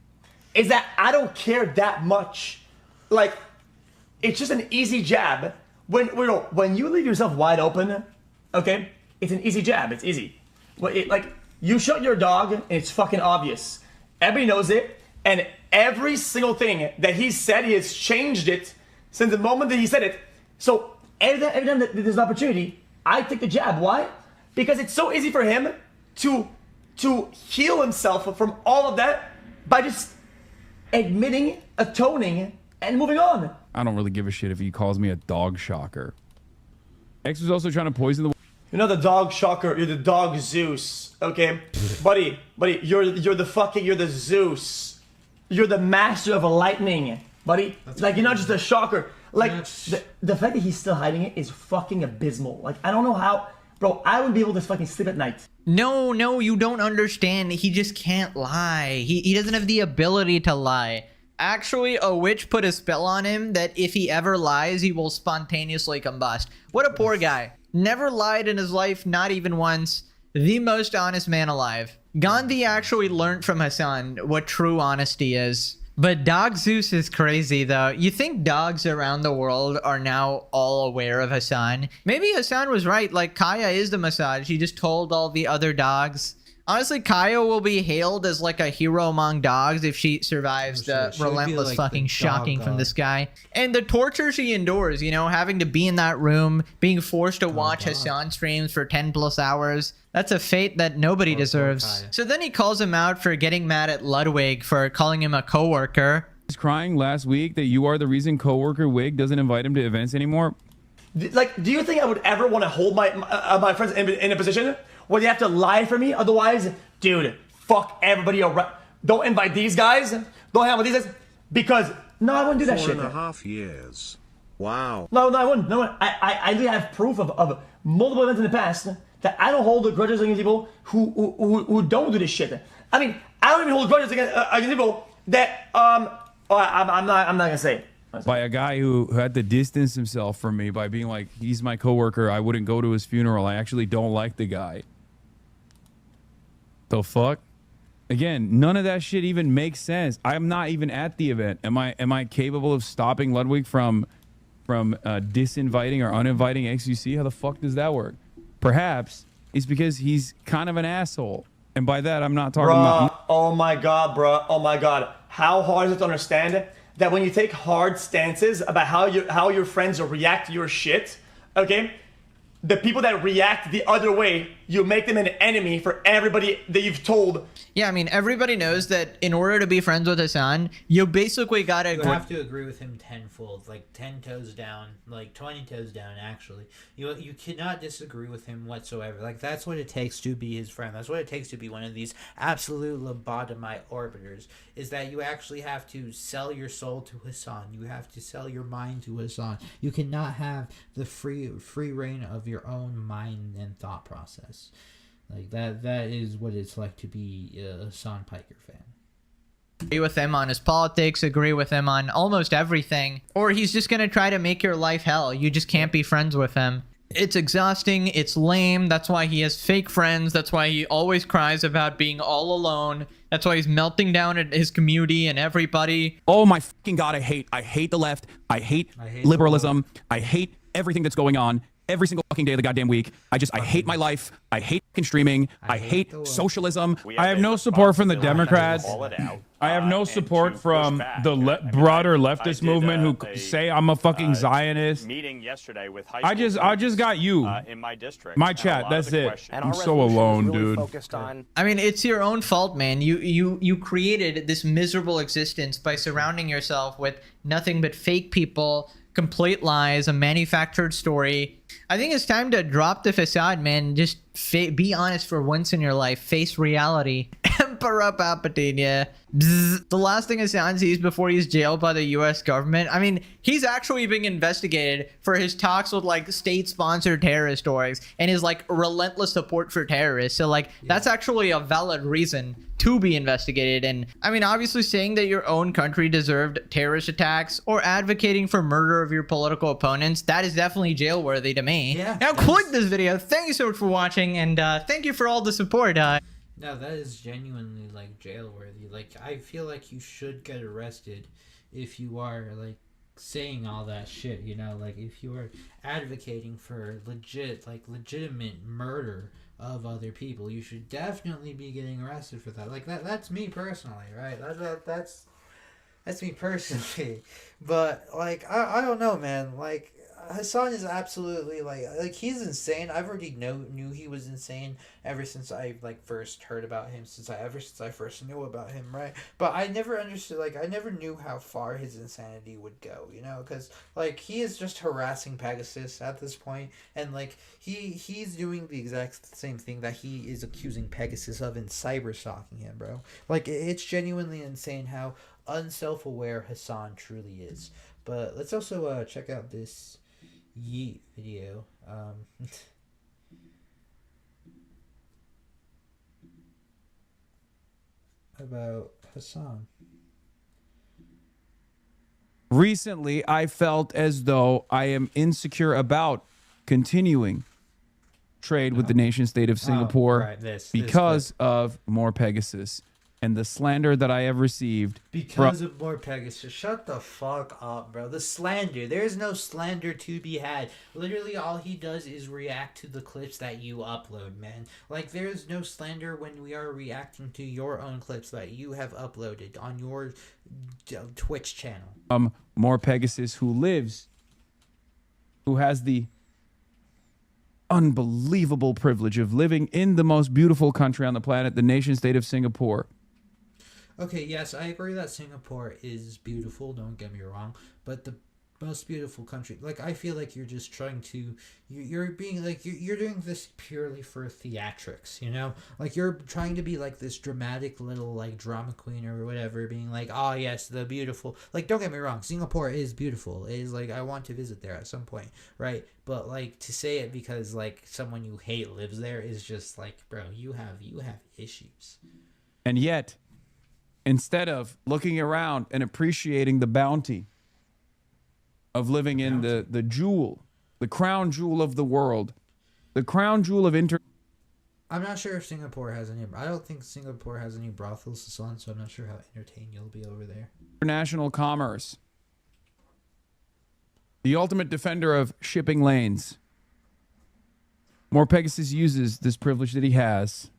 Is that I don't care that much. Like, it's just an easy jab. When you leave yourself wide open, okay, it's an easy jab. It's easy. Like, you shot your dog, and it's fucking obvious. Everybody knows it, and every single thing that he said, he has changed it since the moment that he said it. So every time that there's an opportunity, I take the jab. Why? Because it's so easy for him to heal himself from all of that by just admitting, atoning, and moving on. I don't really give a shit if he calls me a dog shocker. X was also trying to poison the... You're not the dog shocker, you're the dog Zeus, okay? buddy, you're the Zeus. You're the master of lightning, buddy. You're not just a shocker. Like, the fact that he's still hiding it is fucking abysmal. Like, I don't know how... Bro, I wouldn't be able to fucking sleep at night. No, you don't understand. He just can't lie. He doesn't have the ability to lie. Actually, a witch put a spell on him that if he ever lies, he will spontaneously combust. What a poor guy. Never lied in his life, not even once. The most honest man alive. Gandhi actually learned from Hassan what true honesty is. But Dog Zeus is crazy though. You think dogs around the world are now all aware of Hassan? Maybe Hassan was right, like Kaya is the massage. He just told all the other dogs. Honestly, Kaya will be hailed as like a hero among dogs if she survives the relentless fucking shocking from this guy. And the torture she endures, you know, having to be in that room, being forced to watch Hassan streams for 10 plus hours. That's a fate that nobody deserves. So then he calls him out for getting mad at Ludwig for calling him a coworker. He's crying last week that you are the reason coworker Wig doesn't invite him to events anymore. Like, do you think I would ever want to hold my friends in a position where they have to lie for me? Otherwise, dude, fuck everybody around. Don't invite these guys. Don't hang out with these guys. Because, no, I wouldn't do that shit. 4.5 years. Wow. No, I wouldn't. No, I do have proof of multiple events in the past that I don't hold grudges against people who don't do this shit. I mean, I don't even hold grudges against people that, I'm not gonna say. By a guy who had to distance himself from me by being like, he's my coworker, I wouldn't go to his funeral, I actually don't like the guy. The fuck? Again, none of that shit even makes sense. I'm not even at the event. Am I capable of stopping Ludwig from disinviting or uninviting XUC? How the fuck does that work? Perhaps it's because he's kind of an asshole. And by that, I'm not talking about... Oh my God, bro. Oh my God. How hard is it to understand that when you take hard stances about how your friends will react to your shit, okay? The people that react the other way, you make them an enemy for everybody that you've told. Yeah, I mean, everybody knows that in order to be friends with Hassan, you basically gotta... You have to agree with him tenfold, like 10 toes down, like 20 toes down, actually. You cannot disagree with him whatsoever. Like, that's what it takes to be his friend. That's what it takes to be one of these absolute lobotomite orbiters, is that you actually have to sell your soul to Hassan. You have to sell your mind to Hassan. You cannot have the free reign of your own mind and thought process. Like, that is what it's like to be a Hassan Piker fan. Agree with him on his politics, agree with him on almost everything, or he's just gonna try to make your life hell. You just can't be friends with him. It's exhausting, it's lame, that's why he has fake friends, that's why he always cries about being all alone, that's why he's melting down at his community and everybody. Oh my fucking God, I hate the left, I hate liberalism, I hate everything that's going on every single fucking day of the goddamn week. I hate my life. I hate fucking streaming. I hate socialism. I have no support from the Democrats. I have no support from the broader leftist movement who say I'm a fucking Zionist. Meeting yesterday with high I just got you in my district. My chat. That's it. I'm so alone, dude. I mean, it's your own fault, man. You created this miserable existence by surrounding yourself with nothing but fake people, complete lies, a manufactured story. I think it's time to drop the facade, man. Just be honest for once in your life. Face reality. Emperor Palpatine, yeah. Bzz. The last thing Hassan sees before he's jailed by the US government. I mean, he's actually being investigated for his talks with like state-sponsored terrorist orgs and his like relentless support for terrorists. So like, that's actually a valid reason to be investigated. And I mean, obviously saying that your own country deserved terrorist attacks or advocating for murder of your political opponents, that is definitely jail worthy to me. Yeah. Now click this video. Thank you so much for watching, and thank you for all the support. No, that is genuinely like jail worthy. Like, I feel like you should get arrested if you are like saying all that shit, you know, like if you are advocating for legitimate murder of other people, you should definitely be getting arrested for that. Like that's me personally, right? That's me personally. But like I don't know, man. Like Hassan is absolutely like he's insane. I've already knew he was insane ever since I like first heard about him, since I first knew about him, right? But I never understood, like I never knew how far his insanity would go, you know, because like he is just harassing Pegasus at this point, and like he's doing the exact same thing that he is accusing Pegasus of in cyber stalking him, bro. Like it's genuinely insane how unself-aware Hassan truly is. But let's also check out this Yeet video. About Hassan. Recently, I felt as though I am insecure about continuing trade with the nation state of Singapore right, this because of more Pegasus. And the slander that I have received because of more Pegasus. Shut the fuck up, bro. The slander. There's no slander to be had. Literally, all he does is react to the clips that you upload, man. Like, there's no slander when we are reacting to your own clips that you have uploaded on your Twitch channel. More Pegasus who has the unbelievable privilege of living in the most beautiful country on the planet, the nation state of Singapore. Okay, yes, I agree that Singapore is beautiful, don't get me wrong, but the most beautiful country, like, I feel like you're just trying to, you're being, like, you're doing this purely for theatrics, you know? Like, you're trying to be, like, this dramatic little, like, drama queen or whatever, being like, oh, yes, the beautiful, like, don't get me wrong, Singapore is beautiful, it is, like, I want to visit there at some point, right? But, like, to say it because, like, someone you hate lives there is just, like, bro, you have issues. And yet, instead of looking around and appreciating the bounty of living in the jewel, the crown jewel of the world, the crown jewel of I'm not sure if Singapore has any. I don't think Singapore has any brothels to sell, so I'm not sure how entertained you'll be over there. international commerce, the ultimate defender of shipping lanes. More Pegasus uses this privilege that he has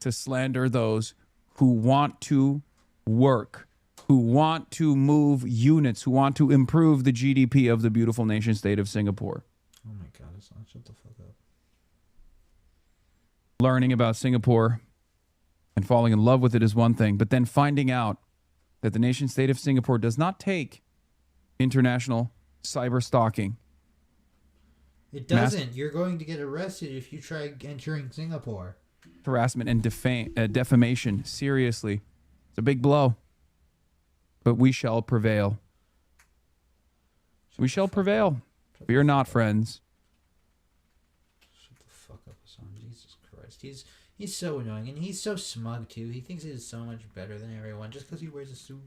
to slander those who want to work, who want to move units, who want to improve the GDP of the beautiful nation state of Singapore. Oh my god, it's not. Shut the fuck up. Learning about Singapore and falling in love with it is one thing, but then finding out that the nation state of Singapore does not take international cyber stalking. It doesn't. You're going to get arrested if you try entering Singapore. Harassment and defamation. Seriously. It's a big blow. But we shall prevail. We shall prevail. Fear not, friends. Shut the fuck up, Hassan. Jesus Christ. He's so annoying, and he's so smug, too. He thinks he's so much better than everyone just because he wears a suit.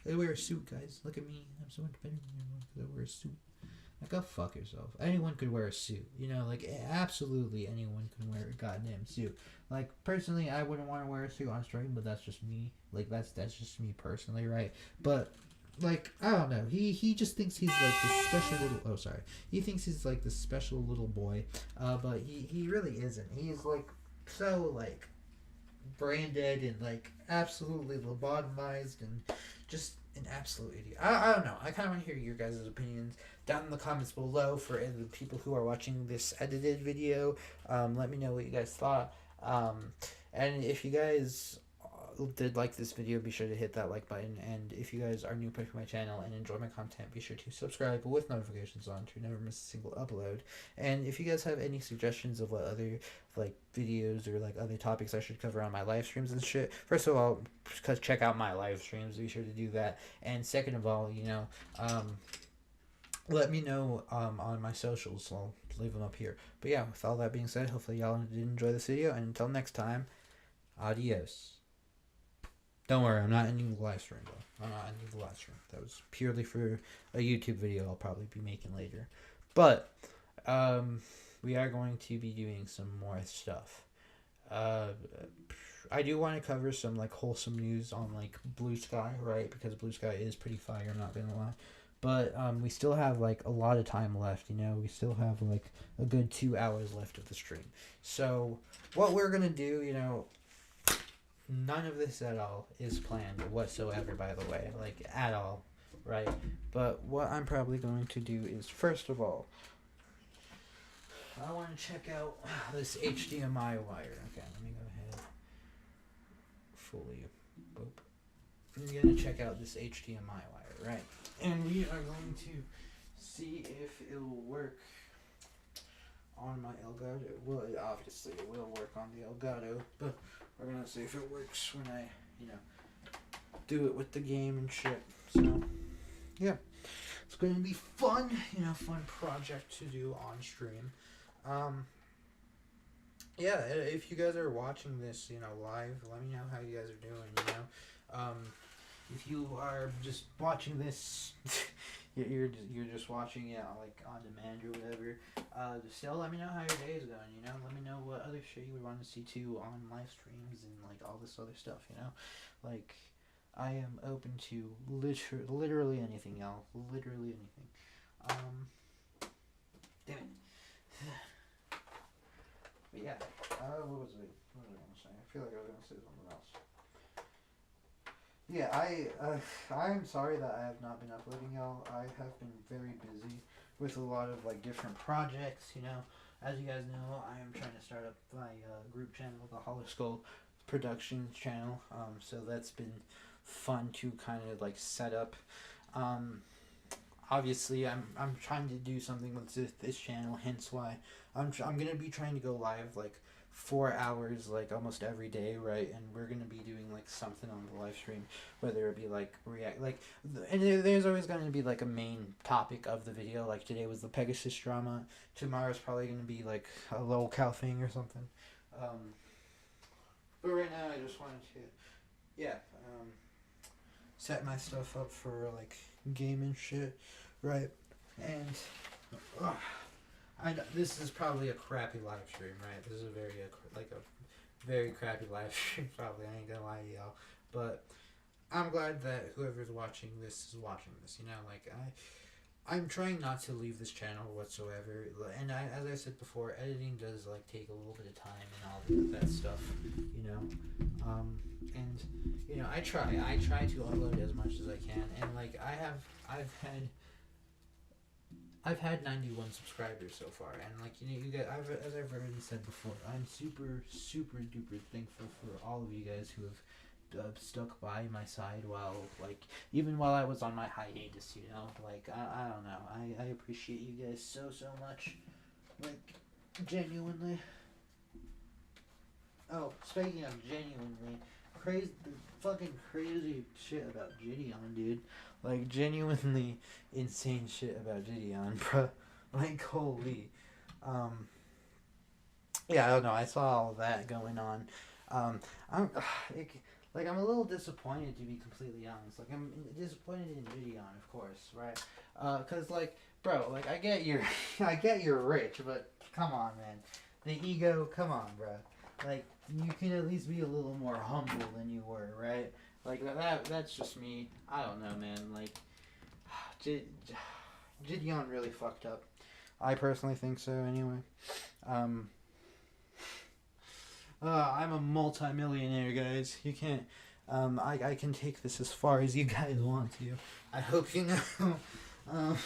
I wear a suit, guys. Look at me. I'm so much better than everyone because I wear a suit. Like, go fuck yourself. Anyone could wear a suit. You know, like, absolutely anyone can wear a goddamn suit. Like, personally, I wouldn't want to wear a suit on stream, but that's just me. Like, that's just me personally, right? But, like, I don't know. He just thinks he's, like, this special little... Oh, sorry. He thinks he's, like, this special little boy. But he really isn't. He's, like, so, like, branded and, like, absolutely lobotomized and just an absolute idiot. I don't know. I kind of want to hear your guys' opinions down in the comments below for the people who are watching this edited video. Let me know what you guys thought. And if you guys did like this video, be sure to hit that like button. And if you guys are new to my channel and enjoy my content, be sure to subscribe with notifications on to never miss a single upload. And if you guys have any suggestions of what other like videos or like other topics I should cover on my live streams and shit, first of all, check out my live streams. Be sure to do that. And second of all, you know, let me know on my socials. So I'll leave them up here. But yeah, with all that being said, hopefully y'all did enjoy this video. And until next time, adios. Don't worry, I'm not ending the live stream, though. I'm not ending the live stream. That was purely for a YouTube video I'll probably be making later. But we are going to be doing some more stuff. I do want to cover some like wholesome news on like Blue Sky, right? Because Blue Sky is pretty fire, I'm not gonna lie. But we still have like a lot of time left, you know. We still have like a good 2 hours left of the stream. So what we're gonna do, you know, none of this at all is planned whatsoever, by the way, like at all, right? But what I'm probably going to do is, first of all, I want to check out this HDMI wire. Okay, let me go ahead. Fully, boop. I'm gonna check out this HDMI wire, right? And we are going to see if it'll work on my Elgato. Well, obviously it will work on the Elgato, but we're gonna see if it works when I, you know, do it with the game and shit. So, yeah, it's gonna be fun, you know, fun project to do on stream. Yeah, if you guys are watching this, you know, live, let me know how you guys are doing, you know. if you are just watching this, you're just watching it like on demand or whatever. Just still let me know how your day is going. You know, let me know what other shit you would want to see too on live streams and like all this other stuff. You know, like I am open to literally anything, y'all. Literally anything. Damn it. But yeah, what was I gonna say? I feel like I was gonna say something else. Yeah, I'm sorry that I have not been uploading, y'all. I have been very busy with a lot of like different projects. You know, as you guys know, I am trying to start up my group channel, the Hollow Skull Productions channel. So that's been fun to kind of like set up. Obviously, I'm trying to do something with this channel, hence why I'm gonna be trying to go live like 4 hours like almost every day, right? And we're gonna be doing like something on the live stream, whether it be like and there's always going to be like a main topic of the video. Like today was the Pegasus drama. Tomorrow's probably gonna be like a low cow thing or something. But right now I just wanted to set my stuff up for like gaming shit, right? And this is probably a crappy live stream, right? This is a very crappy live stream, probably. I ain't gonna lie to y'all, but I'm glad that whoever's watching this is watching this. You know, like I'm trying not to leave this channel whatsoever, and as I said before, editing does like take a little bit of time and all that stuff, you know. And you know, I try to upload as much as I can, and like I've had 91 subscribers so far, and like you know, you guys, as I've already said before, I'm super duper thankful for all of you guys who have stuck by my side even while I was on my hiatus. You know, like I don't know, I appreciate you guys so much, like genuinely. Oh, speaking of genuinely, fucking crazy shit about Gideon, dude. Like, genuinely insane shit about Gideon, bro. Like, holy. Yeah, I don't know. I saw all that going on. I'm a little disappointed, to be completely honest. Like, I'm disappointed in Gideon, of course, right? Cause like, bro, like I get you're rich, but come on, man. The ego, come on, bro. Like, you can at least be a little more humble than you were, right? Like, that's just me. I don't know, man. Like, Gideon really fucked up. I personally think so, anyway. I'm a multi-millionaire, guys. You can't... I can take this as far as you guys want to. I hope you know.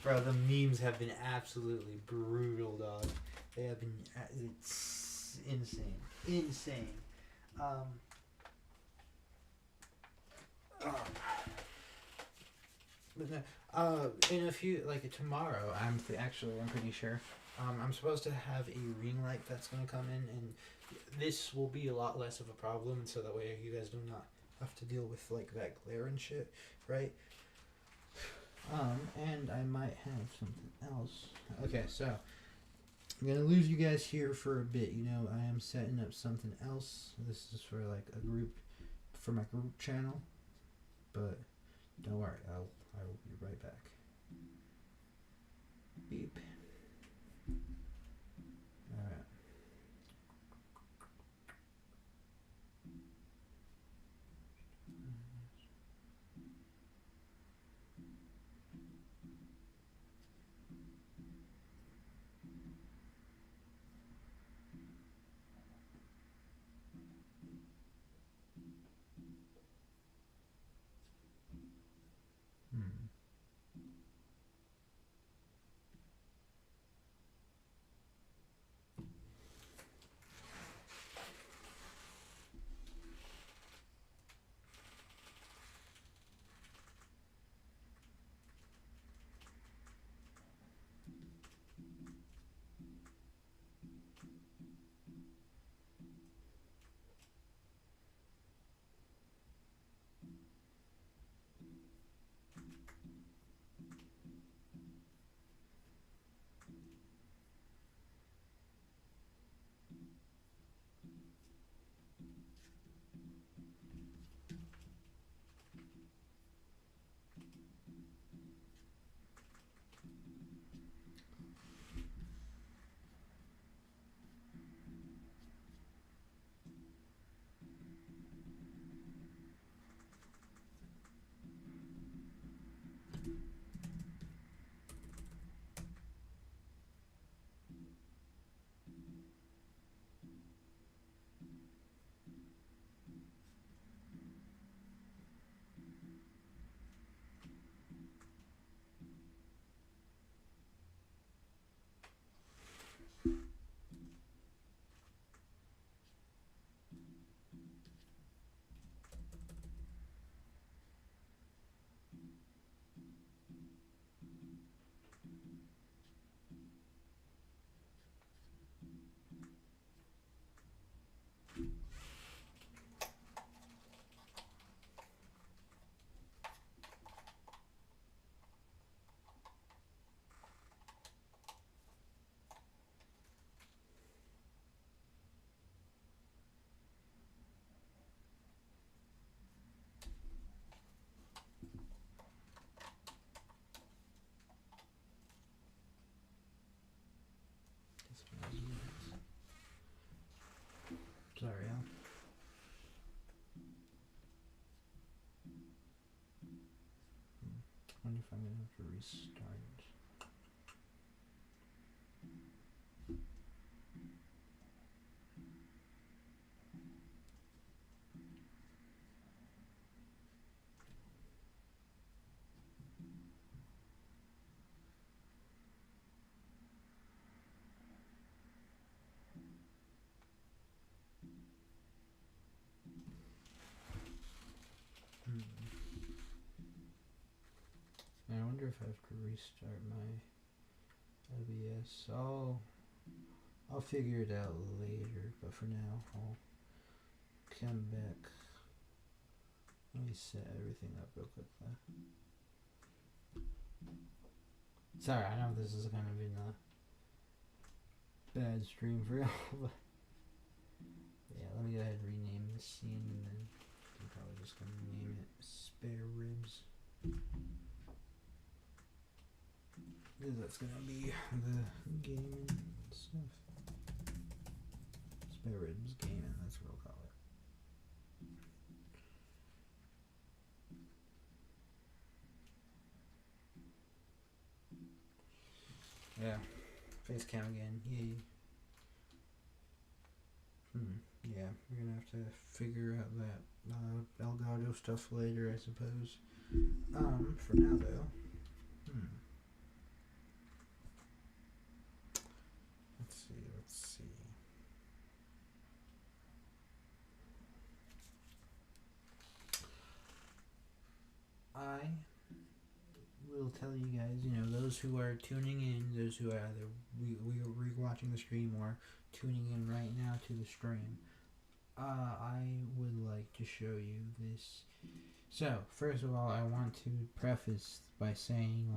Bro, the memes have been absolutely brutal, dog. They have been... It's insane. Insane. In a few, like tomorrow, I'm pretty sure, I'm supposed to have a ring light that's gonna come in, and this will be a lot less of a problem, so that way you guys do not have to deal with like that glare and shit, right? And I might have something else. Okay, so I'm gonna lose you guys here for a bit. You know, I am setting up something else. This is for like for my group channel, but don't worry, I will be right back. Beep. All right. if I'm gonna have to restart. I wonder if I have to restart my OBS. I'll figure it out later, but for now I'll come back. Let me set everything up real quick though. Sorry, I know this is kind of been a bad stream for y'all, but yeah, let me go ahead and rename this scene, and then I'm probably just gonna name it Spare Ribs. Because that's gonna be the gaming stuff. Spare Ribs Gaming, that's what we'll call it. Yeah, face cam again, yay. Yeah, we're gonna have to figure out that Elgato stuff later, I suppose. For now though, let's see. I will tell you guys, those who are tuning in, those who are either re-watching the stream or tuning in right now to the stream, I would like to show you this. So, first of all, I want to preface by saying,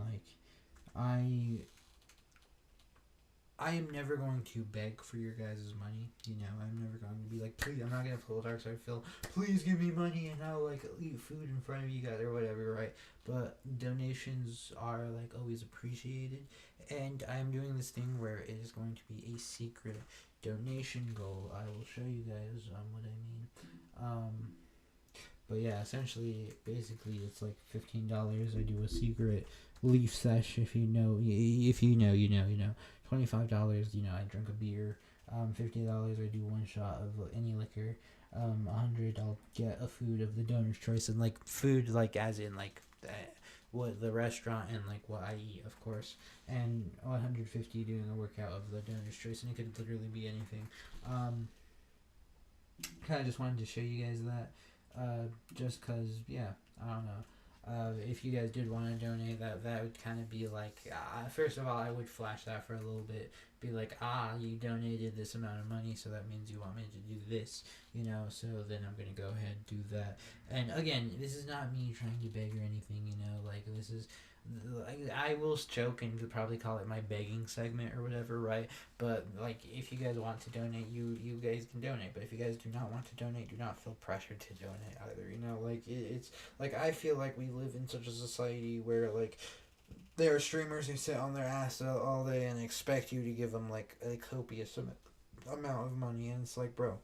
I am never going to beg for your guys' money. I'm never going to be like, please, I'm not going to pull a Dark Side Phil, please give me money and I'll eat food in front of you guys or whatever, right? But donations are always appreciated, and I'm doing this thing where it is going to be a secret donation goal. I will show you guys what I mean. But yeah, basically it's like $15. I do a secret leaf sesh. If you know, you know. $25, I drink a beer. $50, I do one shot of any liquor. $100, I'll get a food of the donor's choice, and food as in what the restaurant and what I eat, of course. And $150 doing a workout of the donor's choice, and it could literally be anything. Kind of just wanted to show you guys that. Just cause, yeah, I don't know. If you guys did want to donate, that would kind of be first of all, I would flash that for a little bit, be you donated this amount of money, so that means you want me to do this, so then I'm gonna go ahead and do that. And again, this is not me trying to beg or anything, this is, I will joke and probably call it my begging segment or whatever, right? But if you guys want to donate, you guys can donate. But if you guys do not want to donate, do not feel pressured to donate either. It's I feel like we live in such a society where there are streamers who sit on their ass all day and expect you to give them a copious amount of money, and it's bro.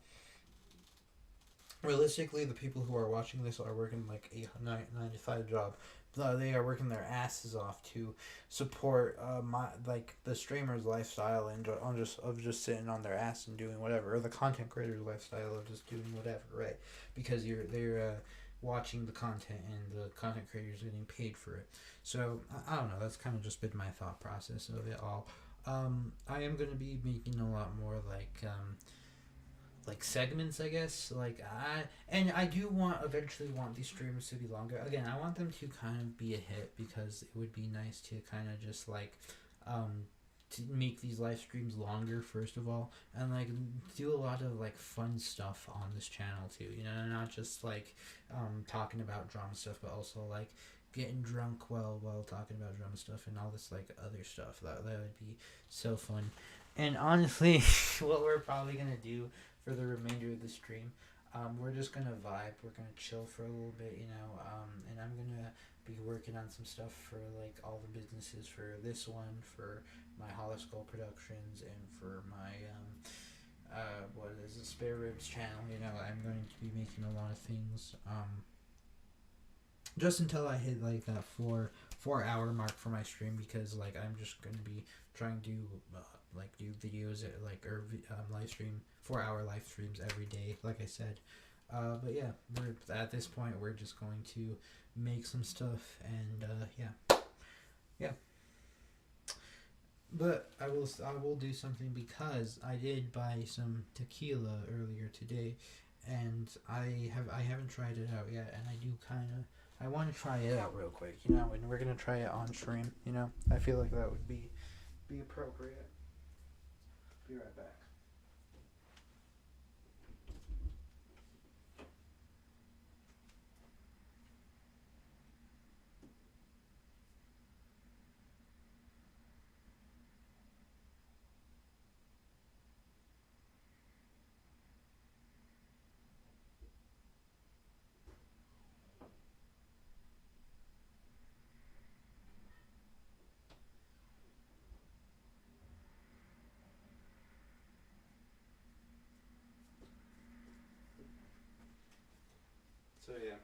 Realistically, the people who are watching this are working a 9 to 5 job. They are working their asses off to support the streamer's lifestyle and just sitting on their ass and doing whatever, or the content creator's lifestyle of just doing whatever, right? Because they're watching the content and the content creators getting paid for it. So I don't know. That's kind of just been my thought process of it all. I am gonna be making a lot more segments, I guess. I do eventually want these streams to be longer. Again, I want them to kind of be a hit, because it would be nice to kind of just to make these live streams longer, first of all, and do a lot of fun stuff on this channel too, not just talking about drama stuff, but also getting drunk while talking about drama stuff and all this other stuff. That would be so fun. And honestly, what we're probably gonna do for the remainder of the stream, we're just gonna vibe, we're gonna chill for a little bit, and I'm gonna be working on some stuff for all the businesses, for this one, for my Holoskull Productions, and for my Spare Ribs channel. I'm going to be making a lot of things just until I hit that 4-hour mark for my stream because like I'm just gonna be trying to do videos or live stream 4-hour live streams every day, like I said. But yeah, we're at this point we're just going to make some stuff and yeah. But I will do something because I did buy some tequila earlier today, and I haven't tried it out yet, and I want to try it out real quick, and we're gonna try it on stream. I feel like that would be appropriate. Be right back. So yeah,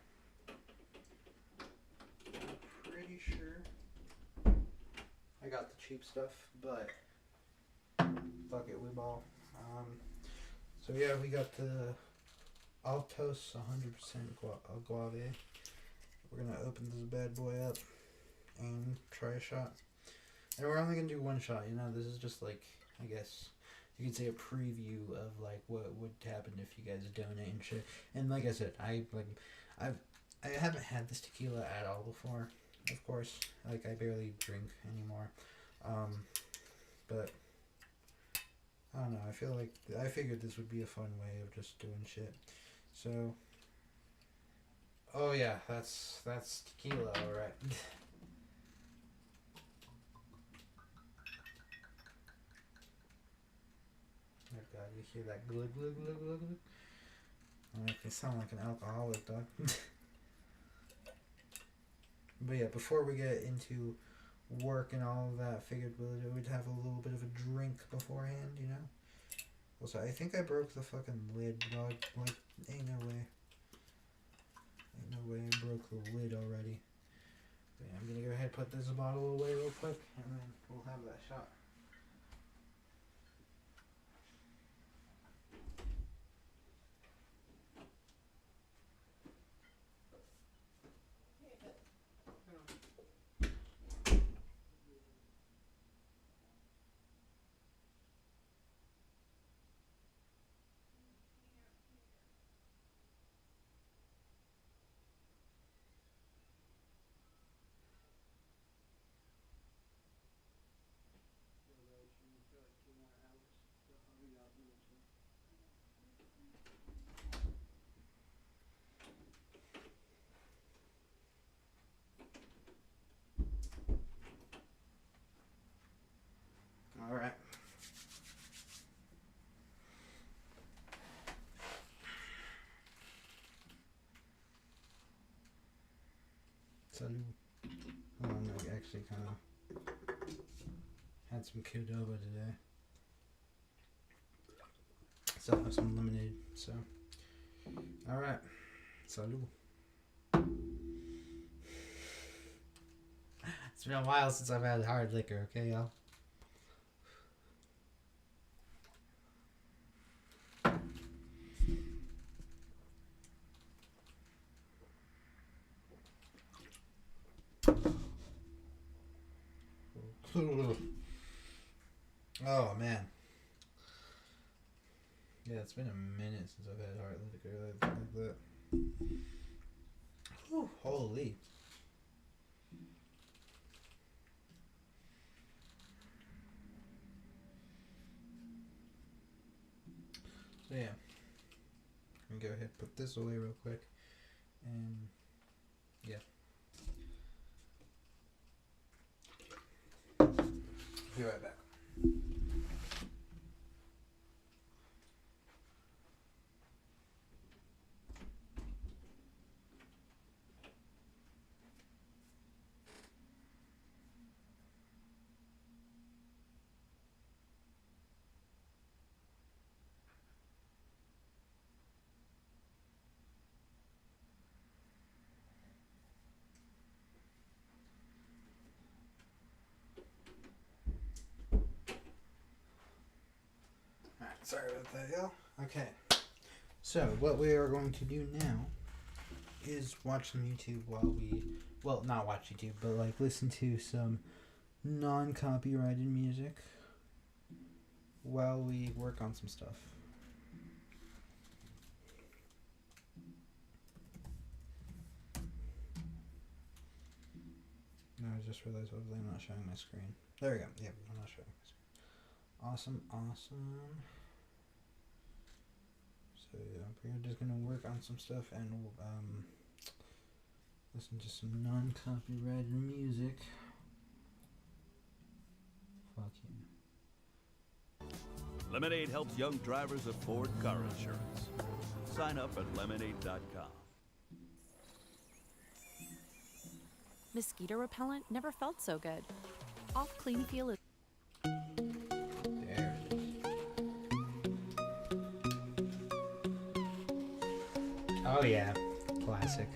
I'm pretty sure I got the cheap stuff, but fuck it, we ball. So yeah, we got the Altos 100% Guave. We're gonna open this bad boy up and try a shot. And we're only gonna do one shot. This is just like, I guess you could say a preview of like what would happen if you guys donate and shit. And like I said, I haven't had this tequila at all before. Of course, like I barely drink anymore. But I don't know. I figured this would be a fun way of just doing shit. So, oh yeah, that's tequila, all right. Oh god, you hear that glug glug glug glug glug? I make me sound like an alcoholic, dog. But yeah, before we get into work and all of that, I figured we'd have a little bit of a drink beforehand, Also, I think I broke the fucking lid, dog. Like, ain't no way. Ain't no way I broke the lid already. But yeah, I'm gonna go ahead and put this bottle away real quick, and then we'll have that shot. Alright. Salud. Oh, I'm actually kind of had some Qdoba today. Still have some lemonade, so. Alright. Salud. It's been a while since I've had hard liquor, okay, y'all? Oh man. Yeah, it's been a minute since I've had hard liquor like that. Whew, holy. So yeah. Let me go ahead and put this away real quick. And yeah. Be right back. Sorry about that, y'all. Okay. So, what we are going to do now is watch some YouTube while we... Well, not watch YouTube, but, like, listen to some non-copyrighted music while we work on some stuff. No, I just realized I'm not showing my screen. There we go. Yep, I'm not showing my screen. Awesome. So yeah, we're just gonna work on some stuff and listen to some non-copyrighted music. Fuck you. Lemonade helps young drivers afford car insurance. Sign up at lemonade.com. Mosquito repellent never felt so good. Off Clean Feel is. There it is. Oh yeah, classic.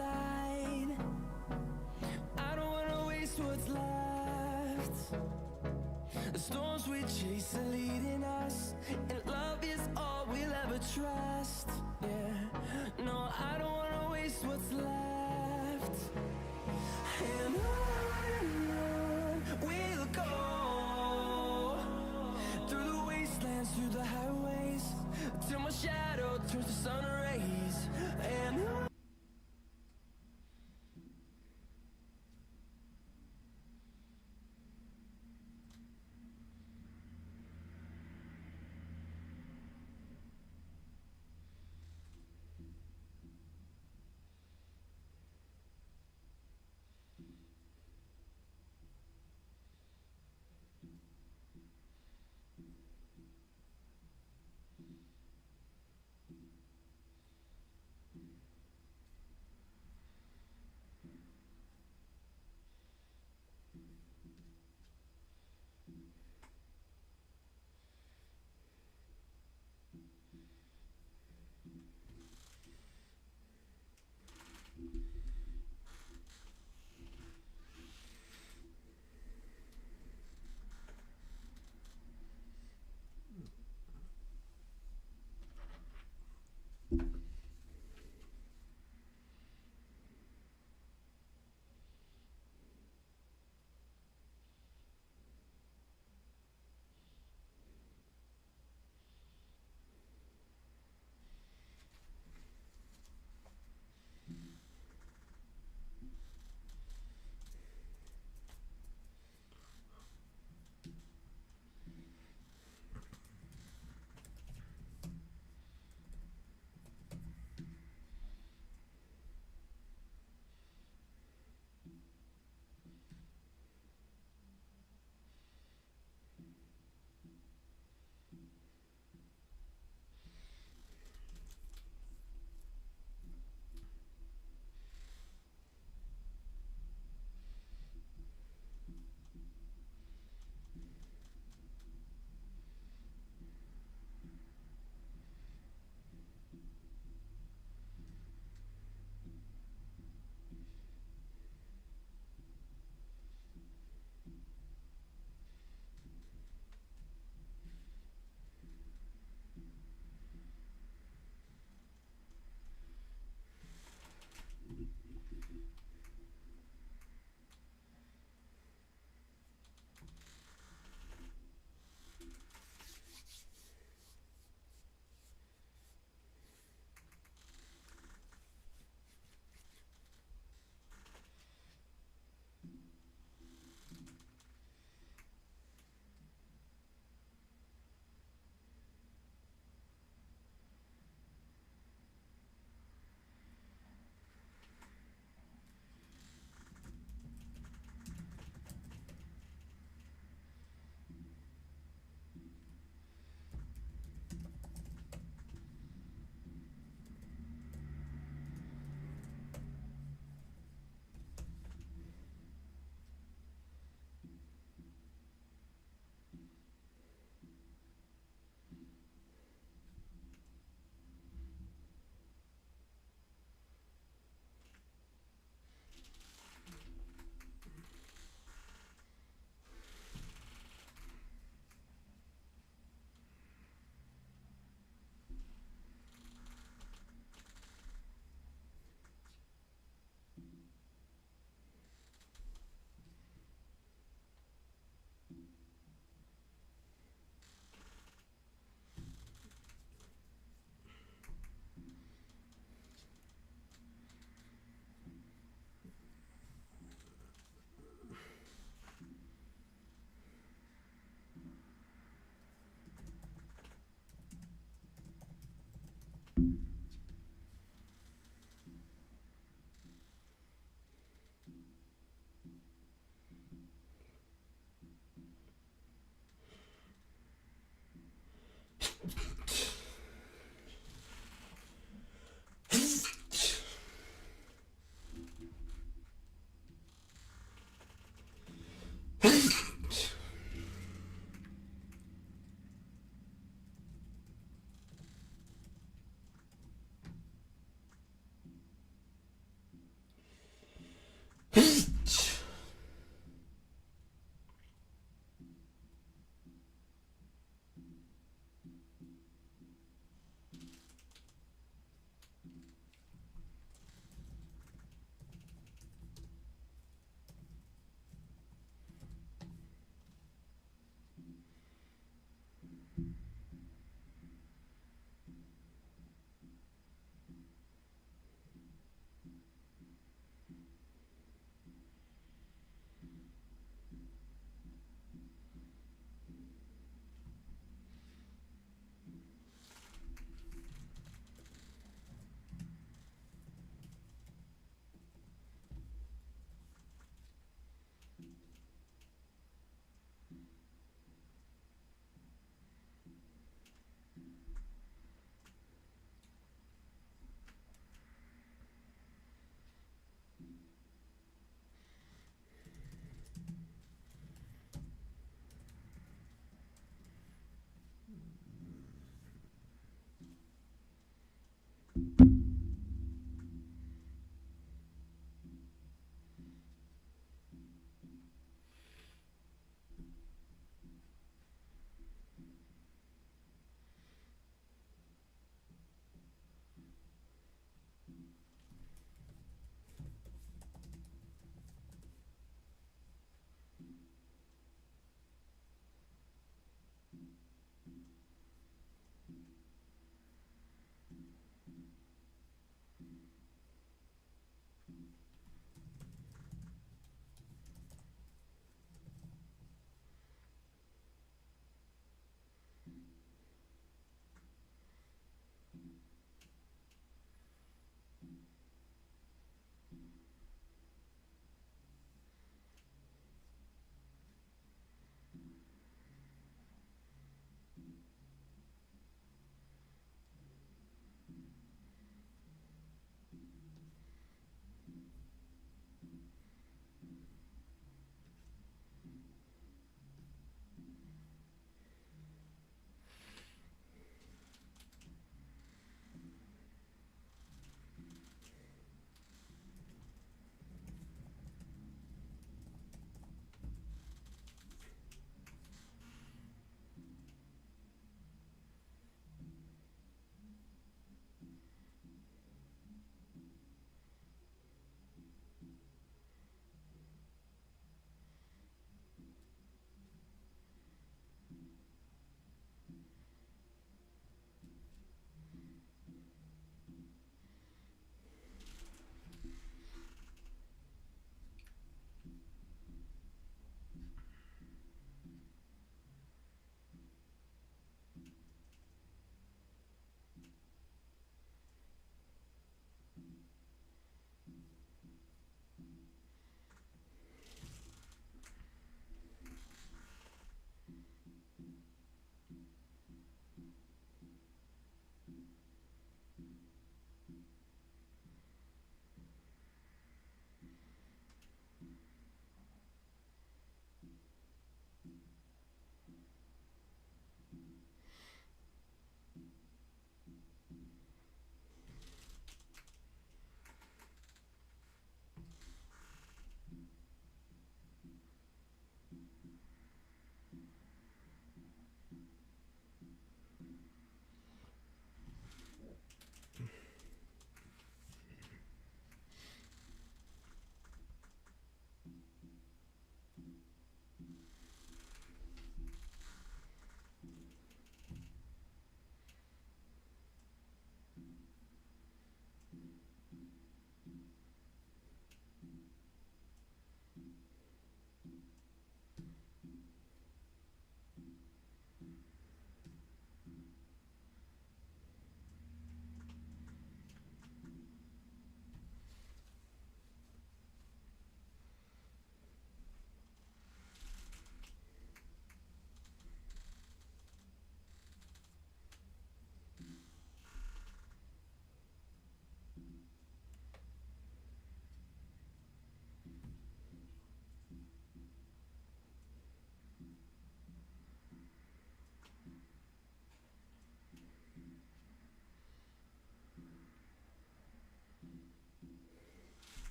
inside. I don't wanna waste what's left. The storms we chase are leading us, and love is all we'll ever trust. Yeah, no, I don't wanna waste what's left. And on we'll go, through the wastelands, through the highways, till my shadow turns to sun rays. And on.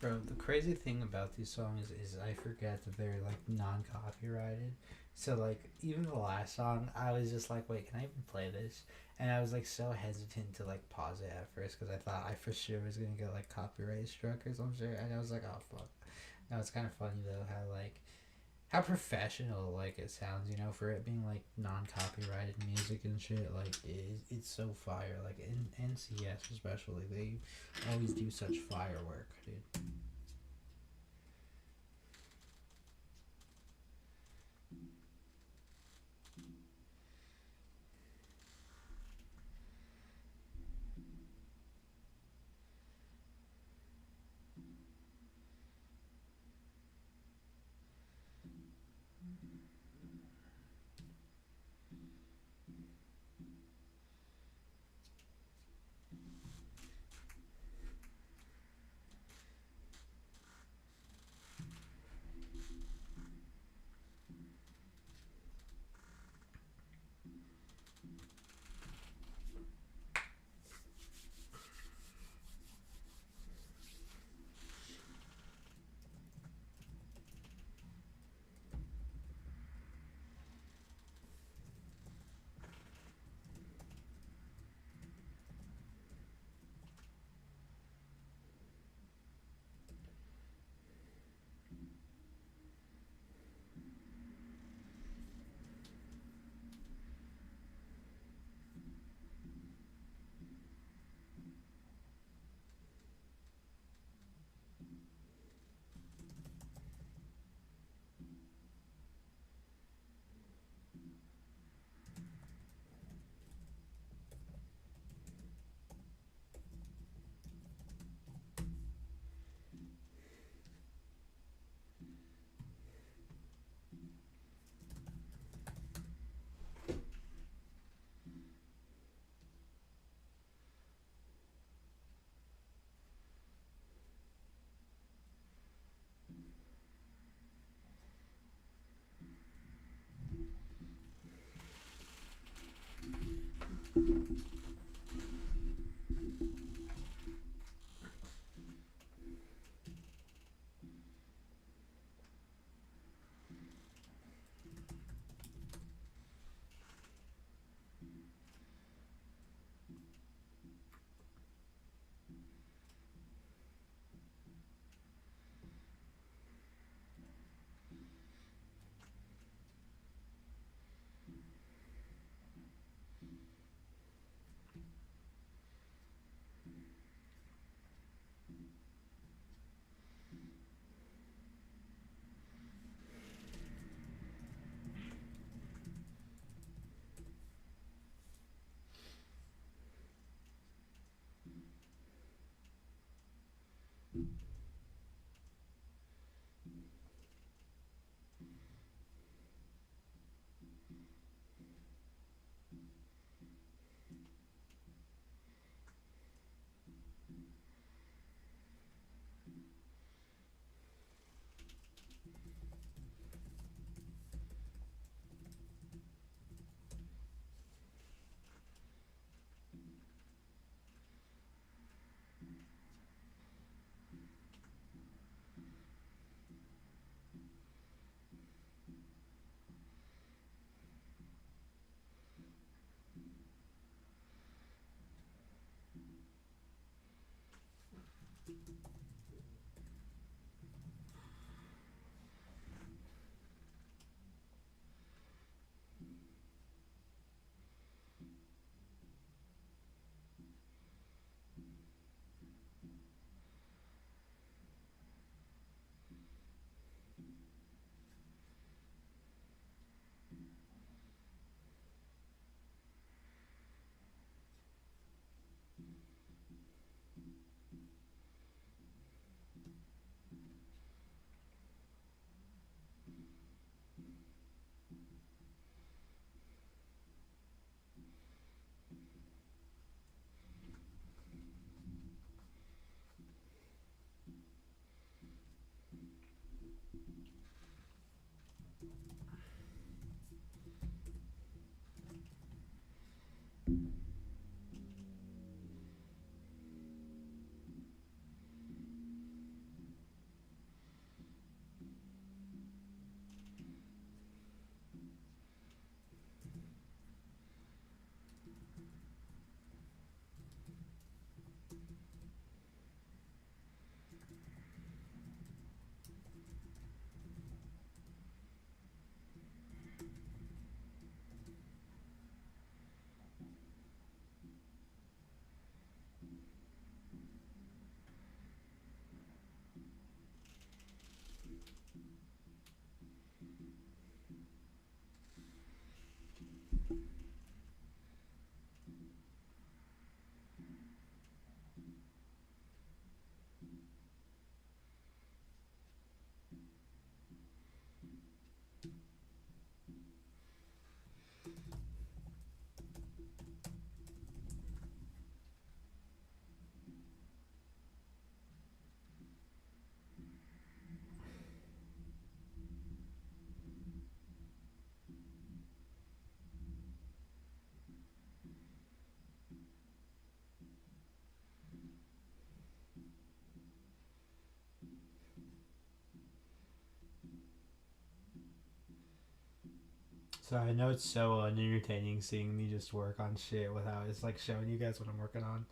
Bro, the crazy thing about these songs is I forget that they're like non-copyrighted. So like even the last song, I was just like, wait, can I even play this? And I was like so hesitant to like pause it at first because I thought I for sure was gonna get like copyright struck or some shit. And I was like, oh fuck. Now it's kind of funny though how professional like it sounds, you know, for it being like non-copyrighted music and shit. Like it's so fire. Like in NCS especially, they always do such firework, dude. So I know it's so unentertaining seeing me just work on shit without it's like showing you guys what I'm working on.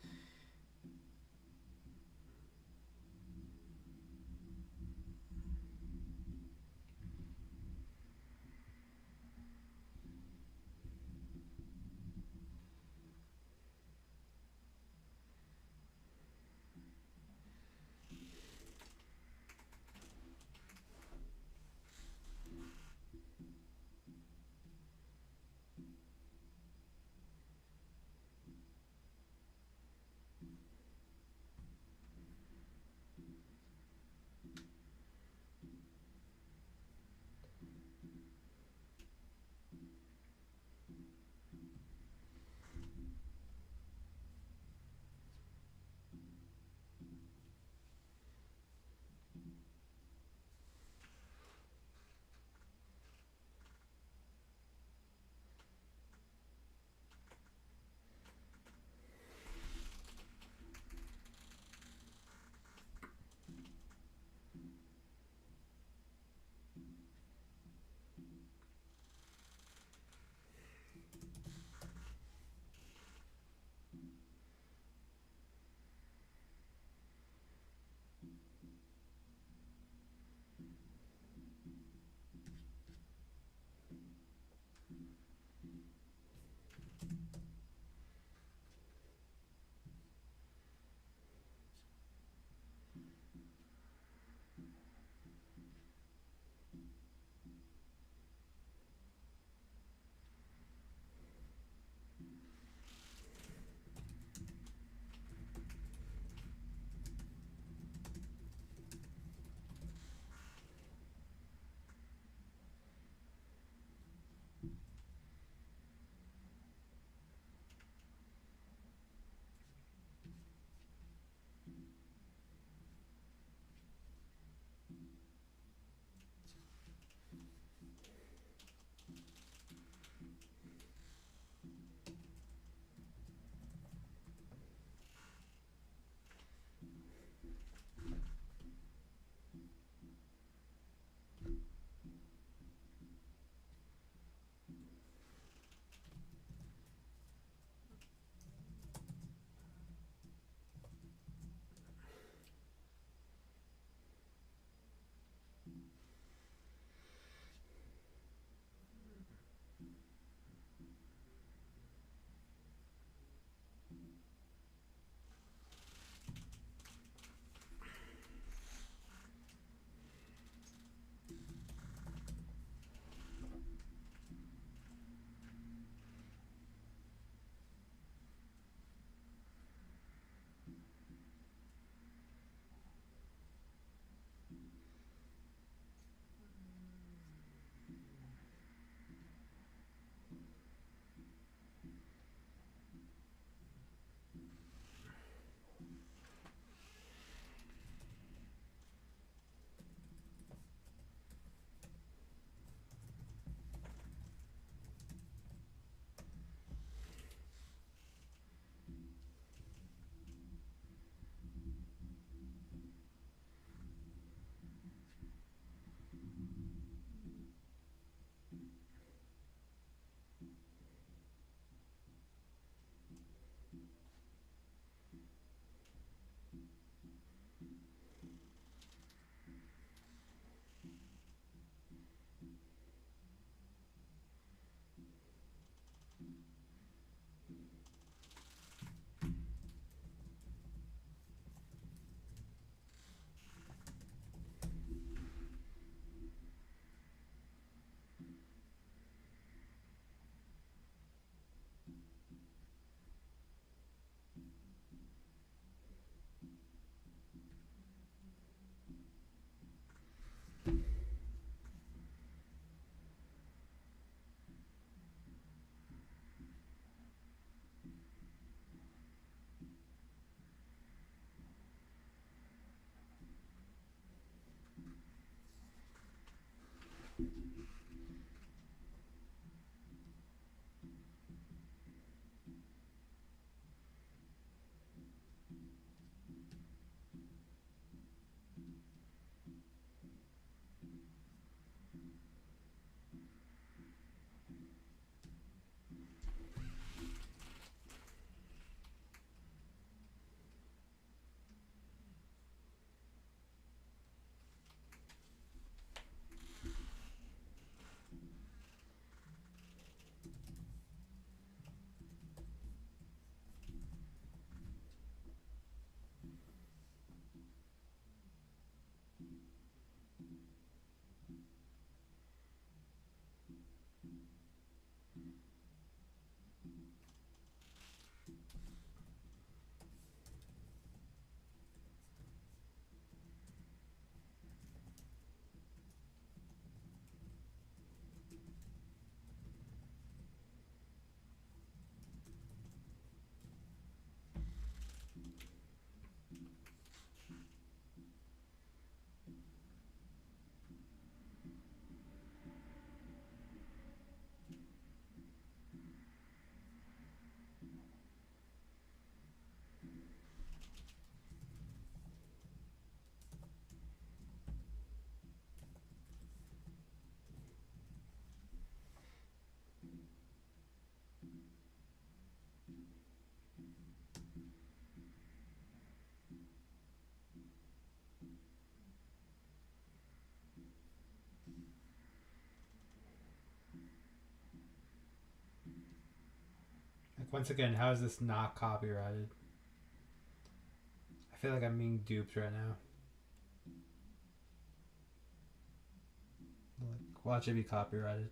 once again, how is this not copyrighted? I feel like I'm being duped right now. Like, watch it be copyrighted.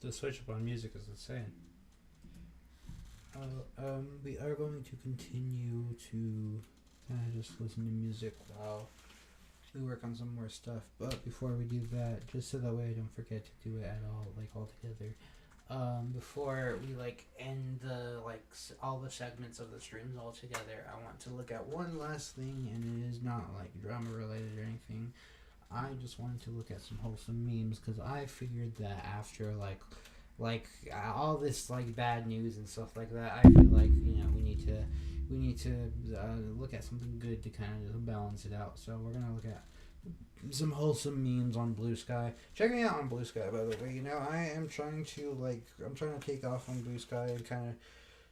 The switch up on music is insane. We are going to continue to just listen to music while we work on some more stuff. But before we do that, just so that way I don't forget to do it at all, like all together. Before we end the all the segments of the streams all together, I want to look at one last thing, and it is not drama related or anything. I just wanted to look at some wholesome memes because I figured that after all this bad news and stuff like that, I feel like we need to look at something good to kind of just balance it out. So we're gonna look at some wholesome memes on Blue Sky. Check me out on Blue Sky, by the way. I am trying to take off on Blue Sky and kind of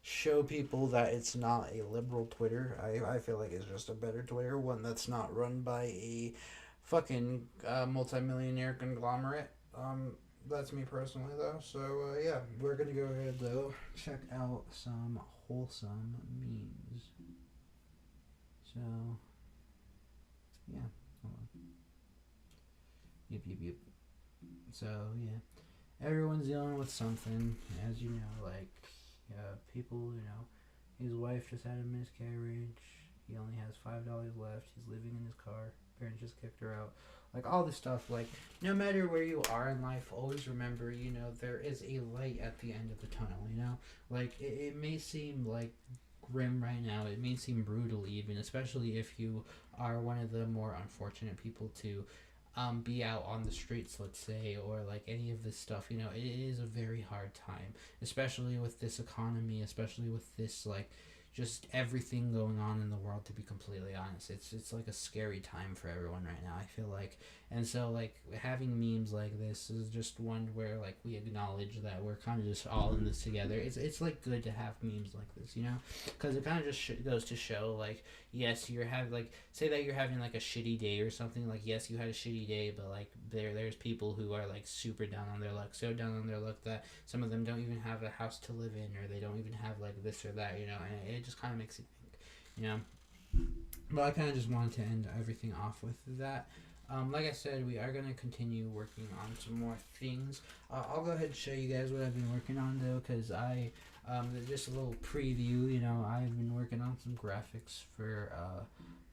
show people that it's not a liberal Twitter. I feel like it's just a better Twitter, one that's not run by a fucking multimillionaire conglomerate. That's me personally, though. So yeah, we're gonna go ahead though. Check out some wholesome memes. So yeah, hold on. Yep. So yeah, everyone's dealing with something, as you know. People, his wife just had a miscarriage. He only has $5 left. He's living in his car. Parents just kicked her out. All this stuff. No matter where you are in life, always remember, there is a light at the end of the tunnel. It may seem grim right now. It may seem brutal, even, especially if you are one of the more unfortunate people to be out on the streets, let's say, or any of this stuff. It is a very hard time, especially with this economy, especially with this just everything going on in the world. To be completely honest, it's a scary time for everyone right now, I feel like. And so having memes like this is just one where we acknowledge that we're kind of just all in this together. It's good to have memes like this, because it kind of just goes to show yes, you're having say that you're having a shitty day or something. Yes, you had a shitty day, but there's people who are super down on their luck, so down on their luck that some of them don't even have a house to live in, or they don't even have this or that, and it just kind of makes you think, But I kind of just wanted to end everything off with that. Like I said, we are going to continue working on some more things. I'll go ahead and show you guys what I've been working on, though, because just a little preview, I've been working on some graphics for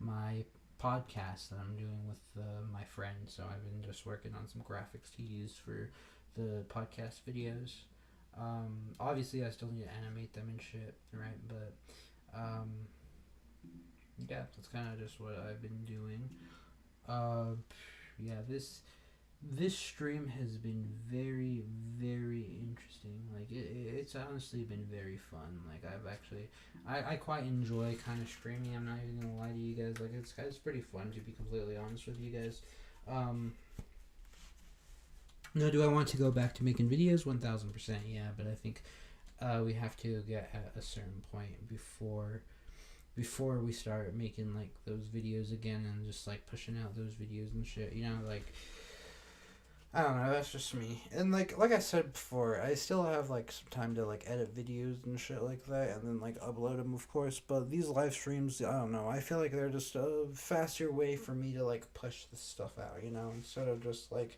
my podcast that I'm doing with my friend. So I've been just working on some graphics to use for the podcast videos. Obviously, I still need to animate them and shit, right? But yeah, that's kind of just what I've been doing. Yeah, this stream has been very, very interesting. Like it's honestly been very fun. Like I quite enjoy kind of streaming. I'm not even gonna lie to you guys. Like it's pretty fun, to be completely honest with you guys. Now, do I want to go back to making videos? 1000%, yeah. But I think we have to get at a certain point before we start making like those videos again and just like pushing out those videos and shit. You know, like I don't know. That's just me. And like I said before, I still have like some time to like edit videos and shit like that, and then like upload them, of course. But these live streams, I don't know. I feel like they're just a faster way for me to like push this stuff out. You know, instead of just like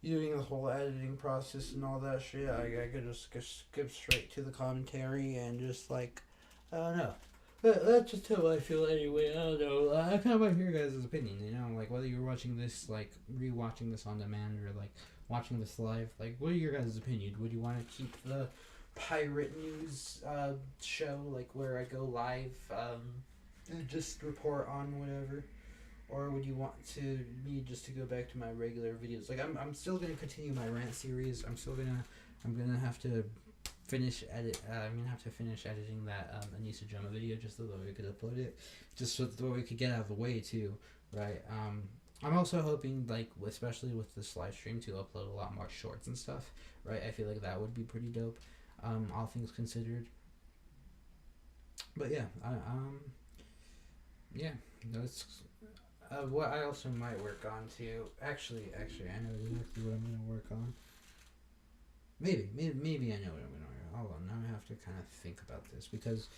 doing the whole editing process and all that shit, I could just skip straight to the commentary and just like, I don't know. That's just how I feel anyway. I don't know. I kind of want to hear your guys' opinion, you know? Like, whether you're watching this, like, rewatching this on demand or, like, watching this live. Like, what are your guys' opinion? Would you want to keep the pirate news show, like, where I go live and just report on whatever? Or would you want me just to go back to my regular videos? Like, I'm still going to continue my rant series. I'm going to have to finish editing that Anissa Joma video just so that we could upload it, just so that we could get out of the way too, right? I'm also hoping, like, especially with this live stream, to upload a lot more shorts and stuff, right? I feel like that would be pretty dope, all things considered. But yeah, yeah, that's what I also might work on too. Actually, I know exactly what I'm gonna work on. Maybe I know what I'm gonna work on. Hold on, now I have to kind of think about this, because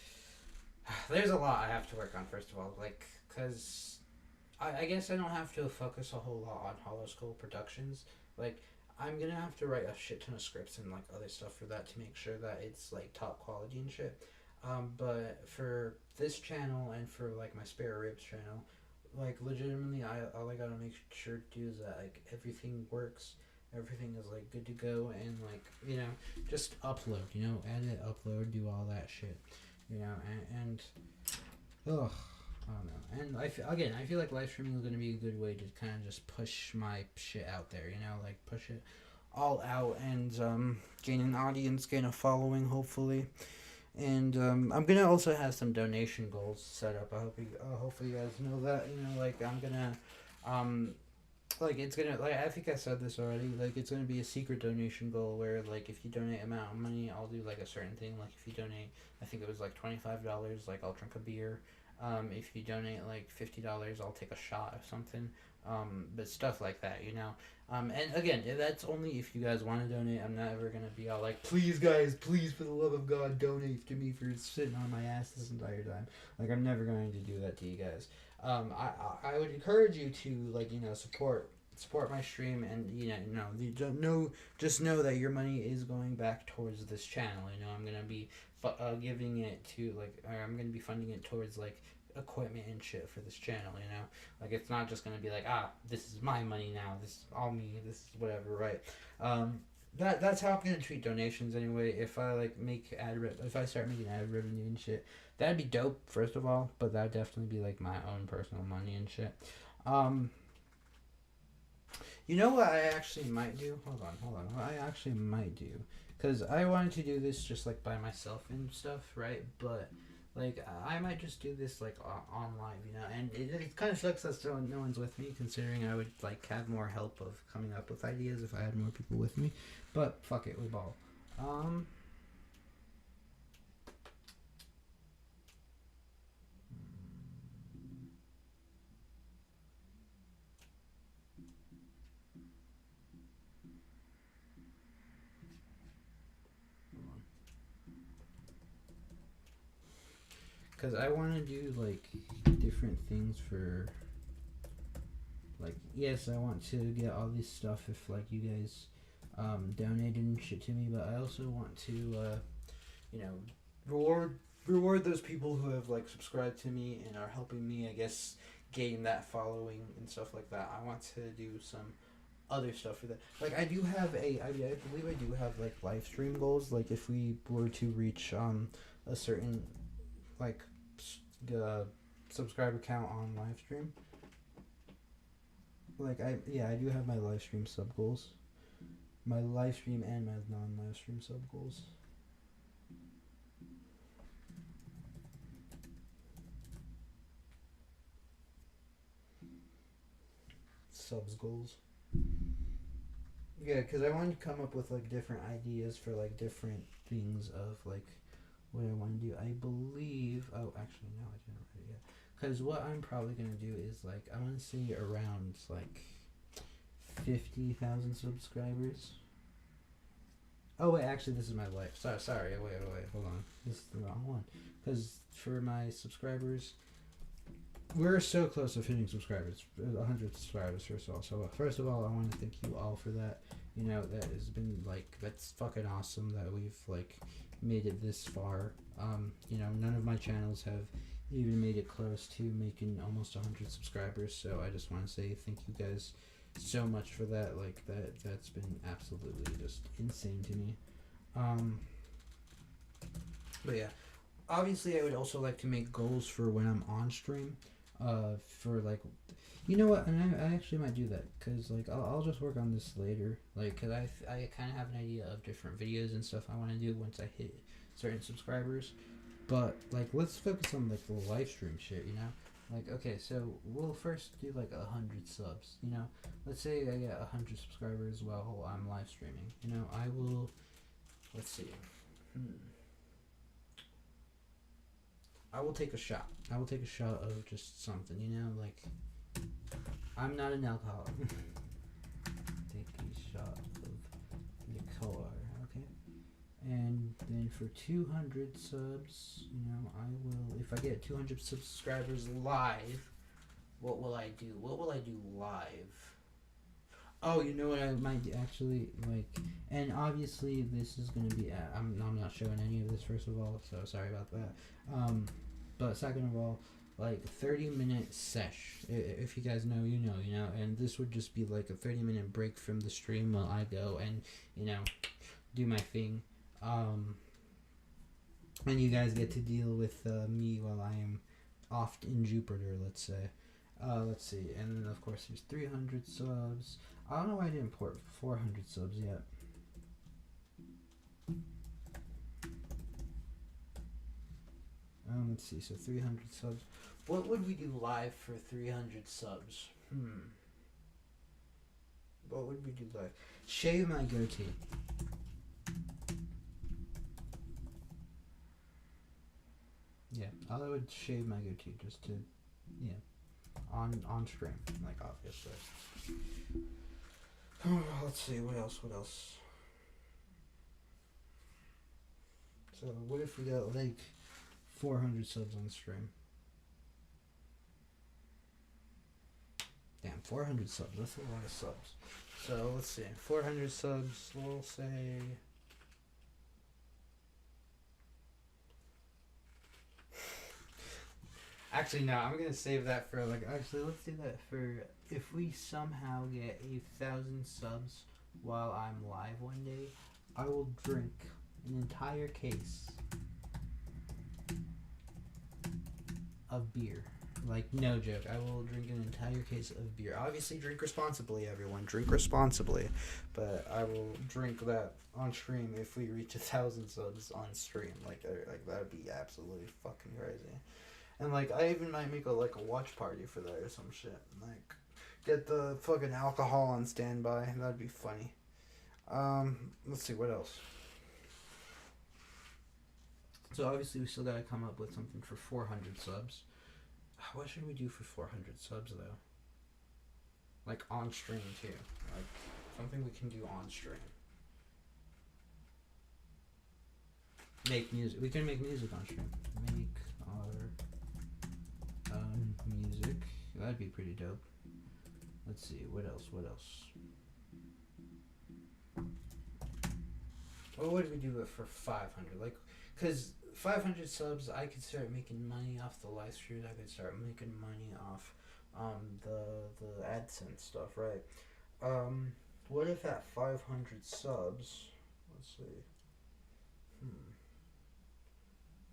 there's a lot I have to work on, first of all, like, because I guess I don't have to focus a whole lot on Hollow Skull Productions. Like, I'm gonna have to write a shit ton of scripts and, like, other stuff for that to make sure that it's, like, top quality and shit. But for this channel and for, like, my Spare Ribs channel, like, legitimately, all I gotta make sure to do is that, like, everything works. Everything is, like, good to go, and, like, you know, just upload, you know, edit, upload, do all that shit, you know, and I don't know, and I feel like live streaming is going to be a good way to kind of just push my shit out there, you know, like, push it all out, and, gain an audience, gain a following, hopefully, and, I'm going to also have some donation goals set up. Hopefully you guys know that, you know, like, I'm going to, like, it's gonna, like, I think I said this already, like, it's gonna be a secret donation goal where, like, if you donate amount of money, I'll do, like, a certain thing. Like, if you donate, I think it was, like, $25, like, I'll drink a beer. If you donate, like, $50, I'll take a shot of something. But stuff like that, you know. And again, that's only if you guys want to donate. I'm not ever gonna be all like, please, guys, please, for the love of God, donate to me for sitting on my ass this entire time. Like, I'm never going to do that to you guys. I would encourage you to, like, you know, support my stream, and, you know, just know that your money is going back towards this channel. You know, I'm gonna be giving it to, like, or I'm gonna be funding it towards, like, equipment and shit for this channel. You know, like, it's not just gonna be like, this is my money now, this is all me, this is whatever, right? That's how I'm gonna treat donations anyway. If I, like, if I start making ad revenue and shit, that'd be dope, first of all, but that'd definitely be, like, my own personal money and shit. You know what I actually might do? Hold on. What I actually might do, because I wanted to do this just, like, by myself and stuff, right? But, like, I might just do this, like, on live, you know? And it kind of sucks that no one's with me, considering I would, like, have more help of coming up with ideas if I had more people with me. But fuck it, we ball. Because I want to do, like, different things for, like, yes, I want to get all this stuff if, like, you guys donated and shit to me, but I also want to, you know, reward those people who have, like, subscribed to me and are helping me, I guess, gain that following and stuff like that. I want to do some other stuff for that. Like, I believe I do have, like, live stream goals. Like, if we were to reach a certain, like, subscriber count on live stream. Like I do have my live stream sub goals. My live stream and my non-live stream sub goals. Subs goals. Yeah, because I wanted to come up with like different ideas for like different things of like what I want to do. I believe. Oh, actually, no, I didn't write it yet. Because what I'm probably gonna do is like I want to see around like 50,000 subscribers. Oh wait, actually, this is my life. Sorry. Wait. Hold on. This is the wrong one. Because for my subscribers, we're so close to hitting subscribers, 100 subscribers first of all. So first of all, I want to thank you all for that. You know, that has been like, that's fucking awesome that we've like made it this far. You know, none of my channels have even made it close to making almost 100 subscribers. So I just want to say thank you guys so much for that. Like that's been absolutely just insane to me. But yeah, obviously I would also like to make goals for when I'm on stream. For like, you know what, and I actually might do that, because like I'll just work on this later, like, because I kind of have an idea of different videos and stuff I want to do once I hit certain subscribers. But like, let's focus on like the live stream shit, you know. Like, okay, so we'll first do like 100 subs, you know. Let's say I get 100 subscribers while I'm live streaming, you know. I will, let's see, I will take a shot. I will take a shot of just something, you know, like, I'm not an alcoholic. Take a shot of liqueur, okay? And then for 200 subs, you know, I will, if I get 200 subscribers live, what will I do? What will I do live? Oh, you know what I might actually, like, and obviously this is going to be, I'm not showing any of this, first of all, so sorry about that. But second of all, like 30-minute sesh. If you guys know, you know, and this would just be like a 30-minute break from the stream while I go and, you know, do my thing. And you guys get to deal with me while I am off in Jupiter, let's say. Let's see, and then of course there's 300 subs. I don't know why I didn't port 400 subs yet. Let's see, so 300 subs. What would we do live for 300 subs? What would we do live? Shave my goatee. Yeah, I would shave my goatee just to, yeah, on stream, like, obviously. Let's see, what else? So, what if we got, like, 400 subs on stream? Damn, 400 subs, that's a lot of subs. So, let's see, 400 subs, we'll say... Actually, no, I'm gonna save that for, like, actually, let's do that for, if we somehow get 1,000 subs while I'm live one day, I will drink an entire case of beer. Like, no joke, I will drink an entire case of beer. Obviously, drink responsibly, everyone. Drink responsibly. But I will drink that on stream if we reach 1,000 subs on stream. Like that would be absolutely fucking crazy. And, like, I even might make a watch party for that or some shit. Like, get the fucking alcohol on standby. That'd be funny. Let's see, what else? So, obviously, we still gotta come up with something for 400 subs. What should we do for 400 subs, though? Like, on stream, too. Like, something we can do on stream. Make music. We can make music on stream. Make our music. That'd be pretty dope. Let's see, what else? What would we do it for 500? Like, because 500 subs, I could start making money off the live stream. I could start making money off the AdSense stuff, right? What if at 500 subs, let's see.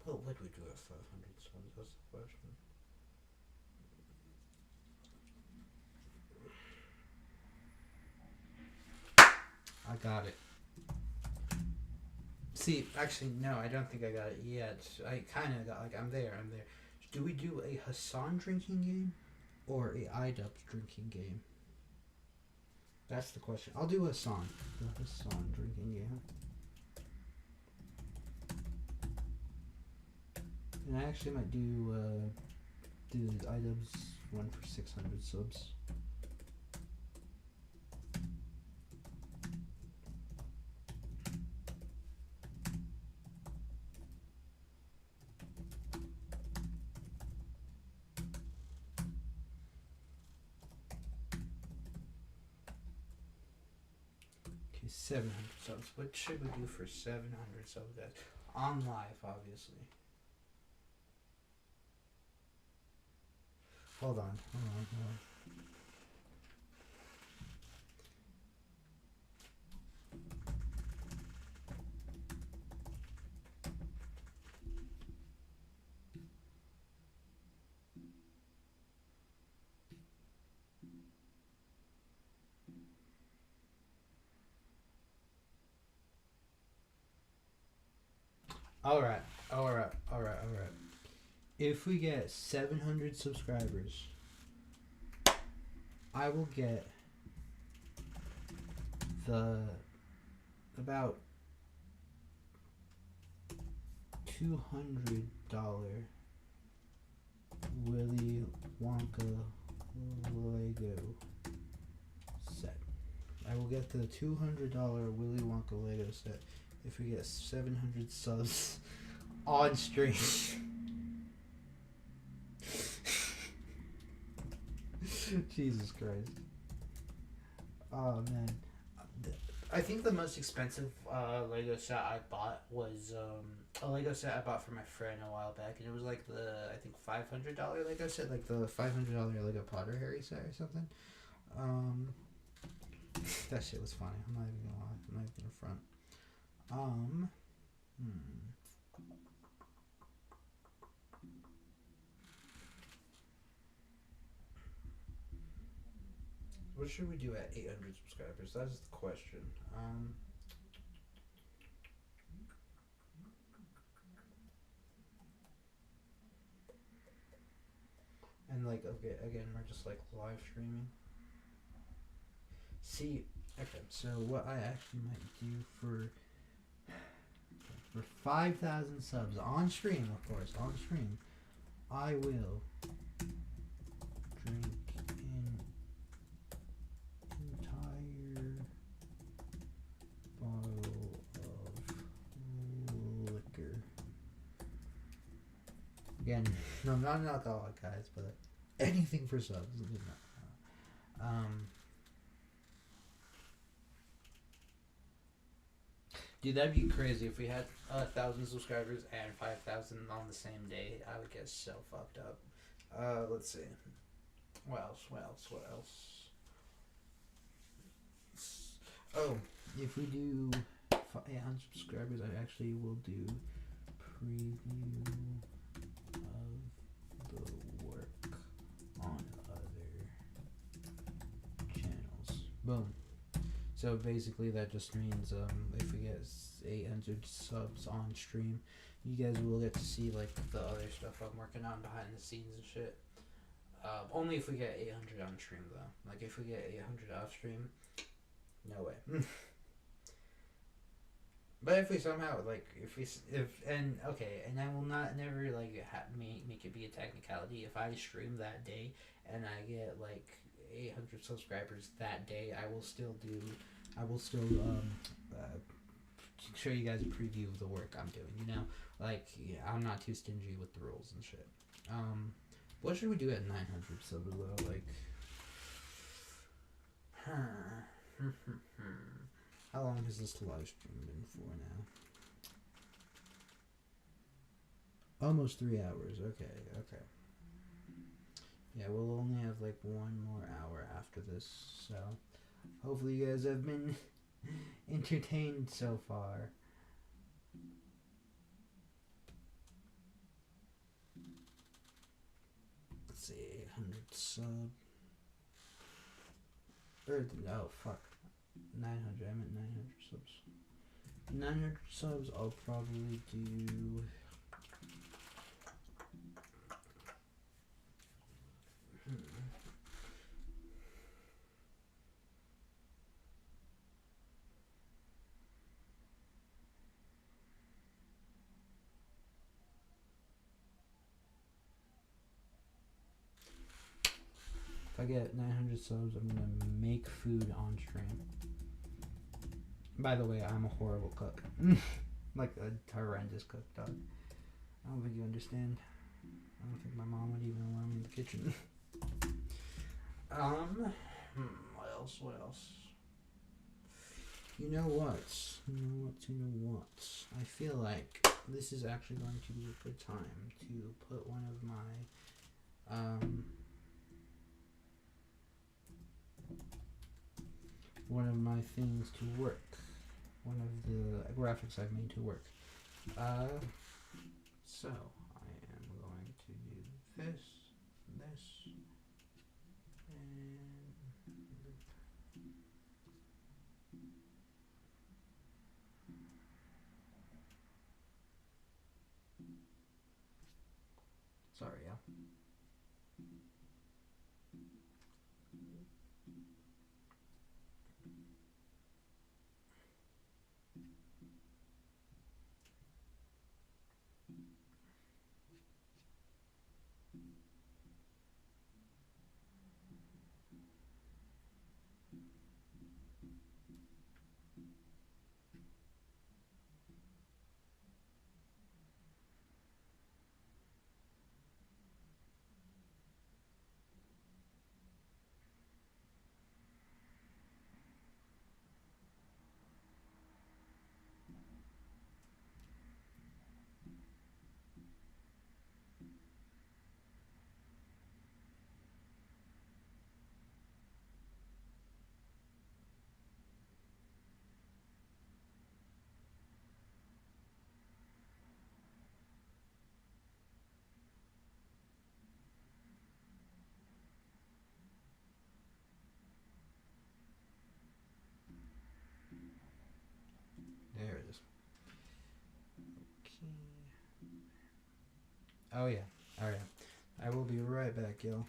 What would we do at 500 subs? That's the question. I got it. See, actually, no, I don't think I got it yet. I kind of got, I'm there. Do we do a Hassan drinking game or a iDubbbz drinking game? That's the question. I'll do Hassan. The Hassan drinking game. And I actually might do the iDubbbz one for 600 subs. Okay, 700 subs. What should we do for 700 subs, guys? On live, obviously. Hold on. Alright. If we get 700 subscribers, I will get about $200 Willy Wonka Lego set. I will get the $200 Willy Wonka Lego set if we get 700 subs on stream. Jesus Christ. Oh man. I think the most expensive Lego set I bought was a Lego set I bought for my friend a while back, and it was like the, I think, $500 Lego set, like the $500 Lego Potter Harry set or something. That shit was funny. I'm not even gonna lie. I'm not even gonna front. What should we do at 800 subscribers? That is the question. And like, okay, again, we're just like live streaming. See, okay, so what I actually might do for 5,000 subs on stream, of course, on stream, I will drink an entire bottle of liquor. Again, no, not an alcoholic, guys, but anything for subs. Dude, that'd be crazy if we had 1,000 subscribers and 5,000 on the same day. I would get so fucked up. Let's see. What else? Oh, if we do 800 subscribers, I actually will do preview of the work on other channels. Boom. So basically that just means if we get 800 subs on stream, you guys will get to see like the other stuff I'm working on behind the scenes and shit. Only if we get 800 on stream though. Like if we get 800 off stream, no way. But if we somehow and I will never like make it be a technicality. If I stream that day and I get like 800 subscribers that day, I will still show you guys a preview of the work I'm doing, you know? Like, yeah, I'm not too stingy with the rules and shit. What should we do at 900 subs though? Like, how long has this live stream been for now? Almost 3 hours. Okay. Yeah, we'll only have like 1 more hour after this, so hopefully you guys have been entertained so far. Let's see, 800 sub. No, fuck. 900. I meant 900 subs. 900 subs. I'll probably do. If I get 900 subs, I'm gonna make food on stream. By the way, I'm a horrible cook. Like a horrendous cook, dog. I don't think you understand. I don't think my mom would even allow me in the kitchen. What else? What else? You know what? I feel like this is actually going to be a good time to put one of my things to work. One of the graphics I've made to work. So I am going to do this, and sorry, yeah. There it is. Okay. Oh yeah. Alright. I will be right back, y'all.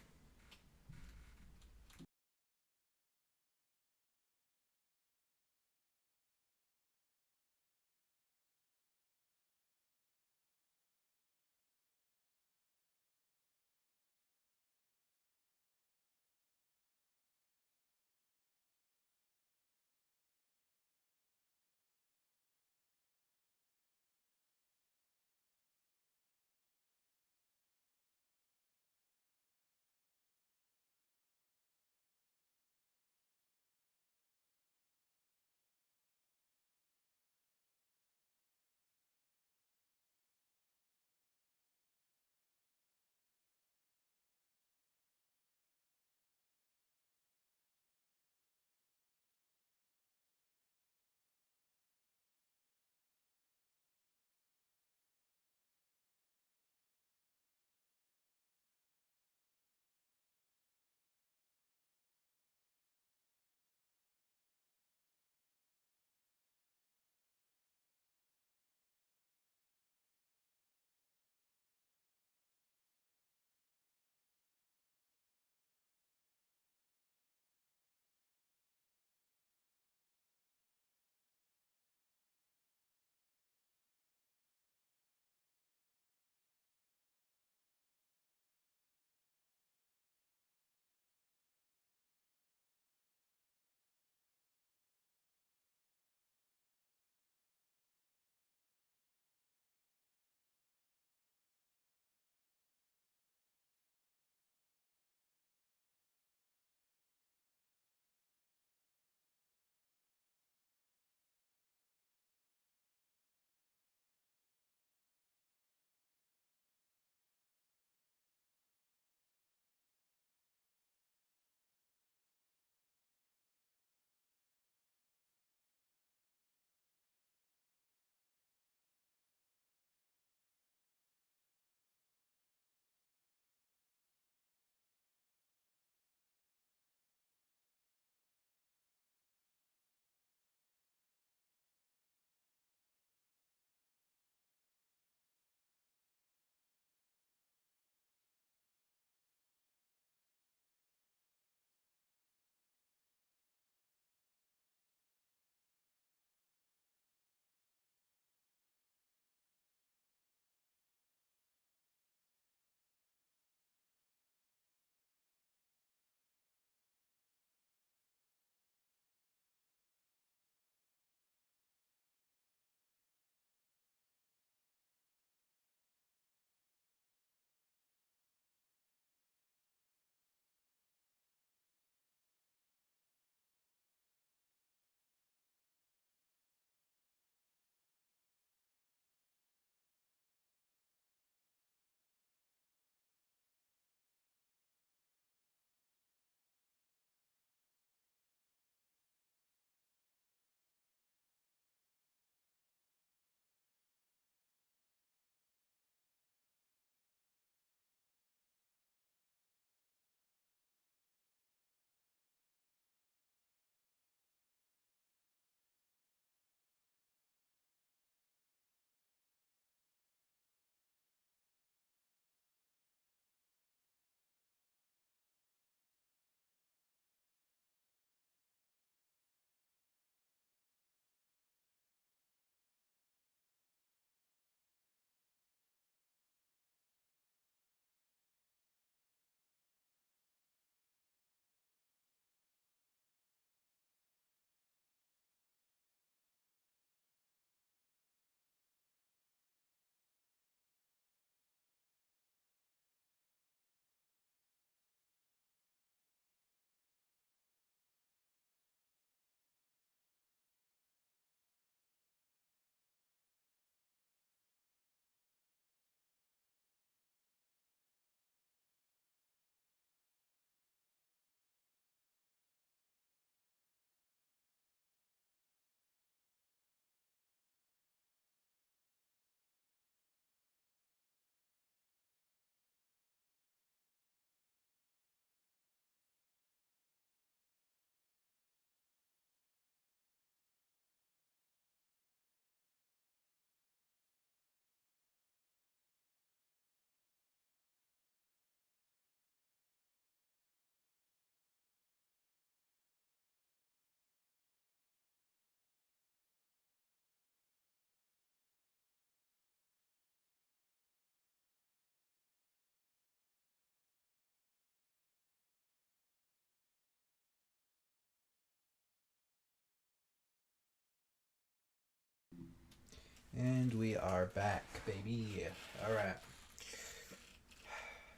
And we are back, baby. Alright.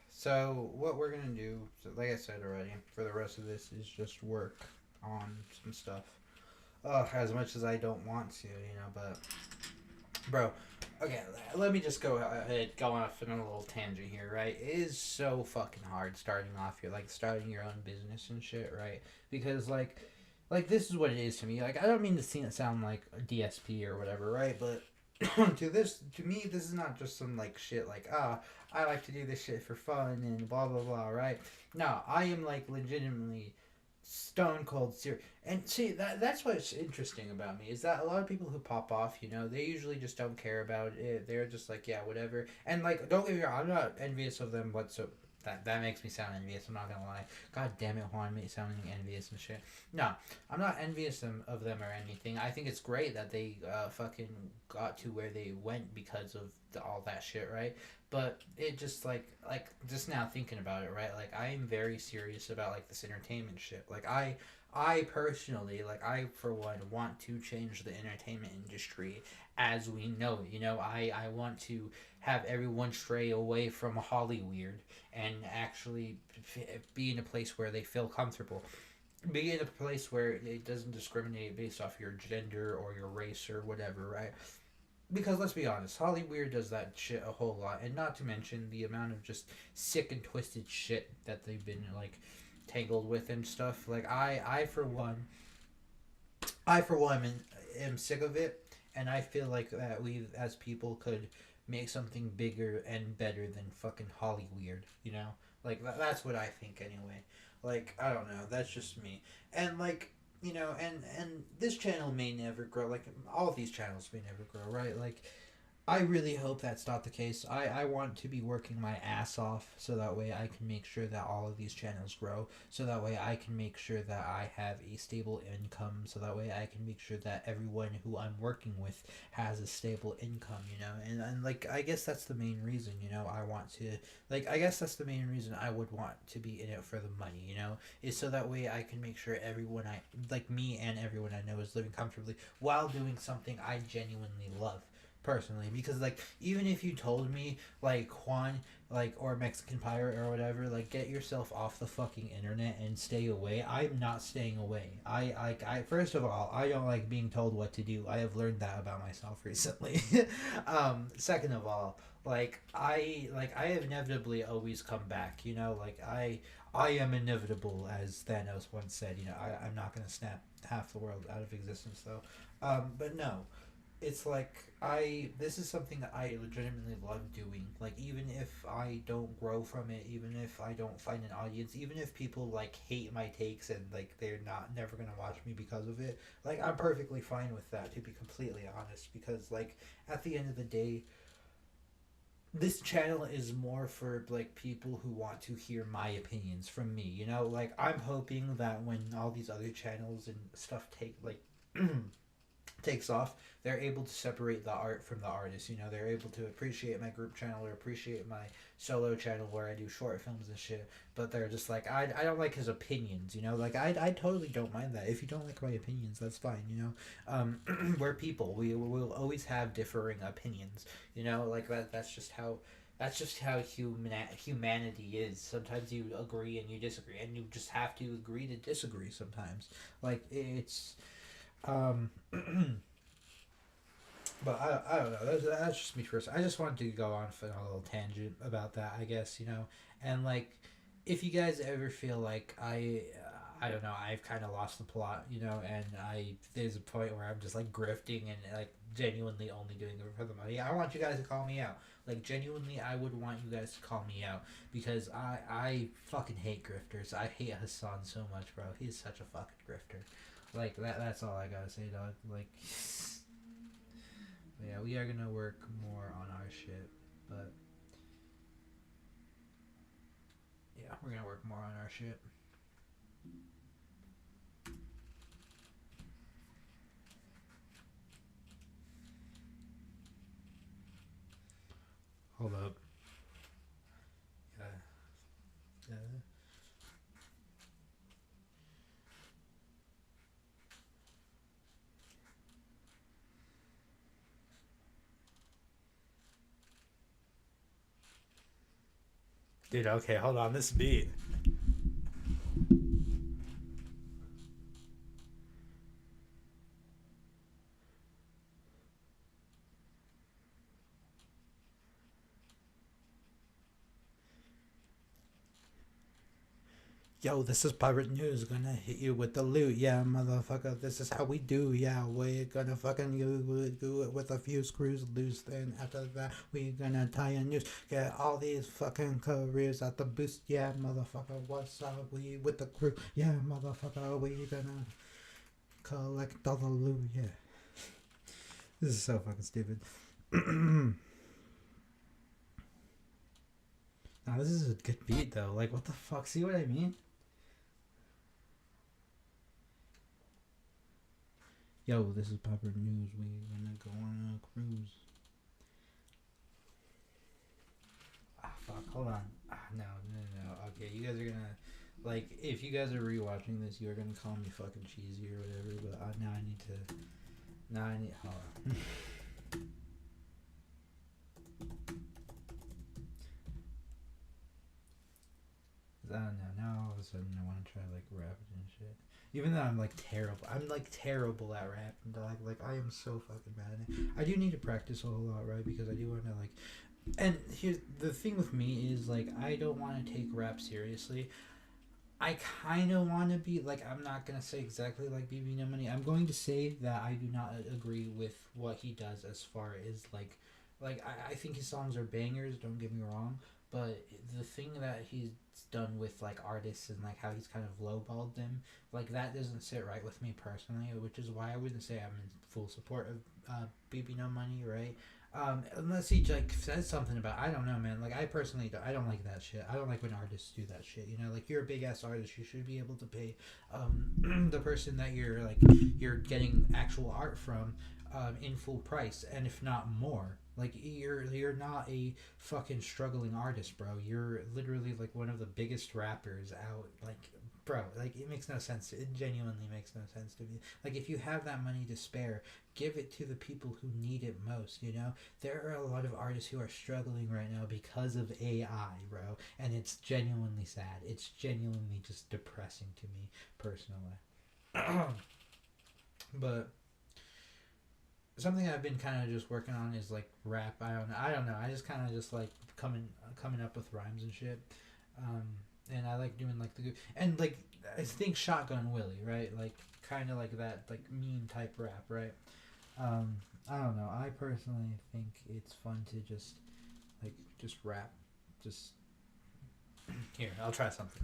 So, what we're gonna do, like I said already, for the rest of this is just work on some stuff. As much as I don't want to, but... Bro, okay, let me just go off on a little tangent here, right? It is so fucking hard starting off here, starting your own business and shit, right? Because, like this is what it is to me. I don't mean to sound like a DSP or whatever, right? But to me, this is not just some, shit I like to do this shit for fun and blah, blah, blah, right? No, I am, legitimately stone cold serious. And see, that's what's interesting about me, is that a lot of people who pop off, they usually just don't care about it. They're just like, yeah, whatever. And, don't get me wrong, I'm not envious of them whatsoever. That makes me sound envious, I'm not gonna lie. God damn it, Juan, me sounding envious and shit. No, I'm not envious of them or anything. I think it's great that they fucking got to where they went because of all that shit, right? But it just, just now thinking about it, right? I am very serious about, this entertainment shit. I personally, I for one, want to change the entertainment industry as we know it. I want to have everyone stray away from Hollyweird and actually be in a place where they feel comfortable. Be in a place where it doesn't discriminate based off your gender or your race or whatever, right? Because let's be honest, Hollyweird does that shit a whole lot, and not to mention the amount of just sick and twisted shit that they've been tangled with and stuff. I for one am sick of it, and I feel like that we as people could make something bigger and better than fucking Hollyweird, that's what I think anyway. I don't know, that's just me. And and this channel may never grow, all of these channels may never grow, right? I really hope that's not the case. I want to be working my ass off so that way I can make sure that all of these channels grow, so that way I can make sure that I have a stable income, so that way I can make sure that everyone who I'm working with has a stable income, and I guess that's the main reason, I want to, I guess that's the main reason I would want to be in it for the money, is so that way I can make sure everyone me and everyone I know is living comfortably while doing something I genuinely love. Personally, because even if you told me Juan or Mexican Pirate or whatever, get yourself off the fucking internet and stay away, I'm not staying away. I first of all, I don't like being told what to do. I have learned that about myself recently. Second of all, I have inevitably always come back, I am inevitable, as Thanos once said. I'm not gonna snap half the world out of existence though. But no, it's this is something that I legitimately love doing. Even if I don't grow from it, even if I don't find an audience, even if people hate my takes and they're never gonna watch me because of it, I'm perfectly fine with that, to be completely honest. Because at the end of the day, this channel is more for people who want to hear my opinions from me. I'm hoping that when all these other channels and stuff takes off, they're able to separate the art from the artist. They're able to appreciate my group channel or appreciate my solo channel where I do short films and shit, but they're just I don't like his opinions. I totally don't mind that. If you don't like my opinions, that's fine. We're people. We will always have differing opinions. That's just how humanity is. Sometimes you agree and you disagree, and you just have to agree to disagree sometimes. It's but I don't know. That's just me first. I just wanted to go on for a little tangent about that, I guess, and if you guys ever feel I don't know, I've kind of lost the plot, and there's a point where I'm just grifting and genuinely only doing it for the money, I want you guys to call me out. Genuinely, I would want you guys to call me out, because I fucking hate grifters. I hate Hassan so much, bro. He's such a fucking grifter. That's all I gotta say, dog. Yeah, we are gonna work more on our shit, but yeah, we're gonna work more on our shit. Hold up. Yeah. Dude, okay, hold on. This beat. Yo, this is Pirate News, gonna hit you with the loot, yeah, motherfucker, this is how we do, yeah, we're gonna fucking do it with a few screws loose, then after that, we're gonna tie a noose, get all these fucking careers at the boost, yeah, motherfucker, what's up, we with the crew, yeah, motherfucker, we gonna collect all the loot, yeah. This is so fucking stupid. Now, this is a good beat, though, like, what the fuck, see what I mean? Yo, this is Pepper News. We're gonna go on a cruise. Ah, fuck. Hold on. No. Okay, you guys are gonna... Like, if you guys are rewatching this, you're gonna call me fucking cheesy or whatever, but now I need to... Hold on. I don't know. Now all of a sudden I want to try, like, rapping and shit. Even though I'm terrible at rapping. Like I am so fucking bad at it. I do need to practice a whole lot, right? Because I do want to like. And here's the thing with me is like I don't want to take rap seriously. I kind of want to be like I'm not gonna say exactly like BB No Money. I'm going to say that I do not agree with what he does as far as like I think his songs are bangers. Don't get me wrong. But the thing that he's done with like artists and like how he's kind of lowballed them, like that doesn't sit right with me personally, which is why I wouldn't say I'm in full support of BB No Money, right? Unless he like says something about I don't know, man. Like I personally I don't like that shit. I don't like when artists do that shit. You know, like you're a big ass artist, you should be able to pay the person that you're getting actual art from in full price, and if not more. Like you're not a fucking struggling artist, bro. You're literally like one of the biggest rappers out. Like, bro, like it makes no sense. It genuinely makes no sense to me. Like if you have that money to spare, give it to the people who need it most. You know, there are a lot of artists who are struggling right now because of AI, bro, and it's genuinely sad. It's genuinely just depressing to me personally. But something I've been kind of just working on is like rap. I don't know. I just kind of just like coming up with rhymes and shit. And I like doing like and like I think Shotgun Willie, right? Like kind of like that like meme type rap, right? I don't know. I personally think it's fun to just rap. Just here, I'll try something.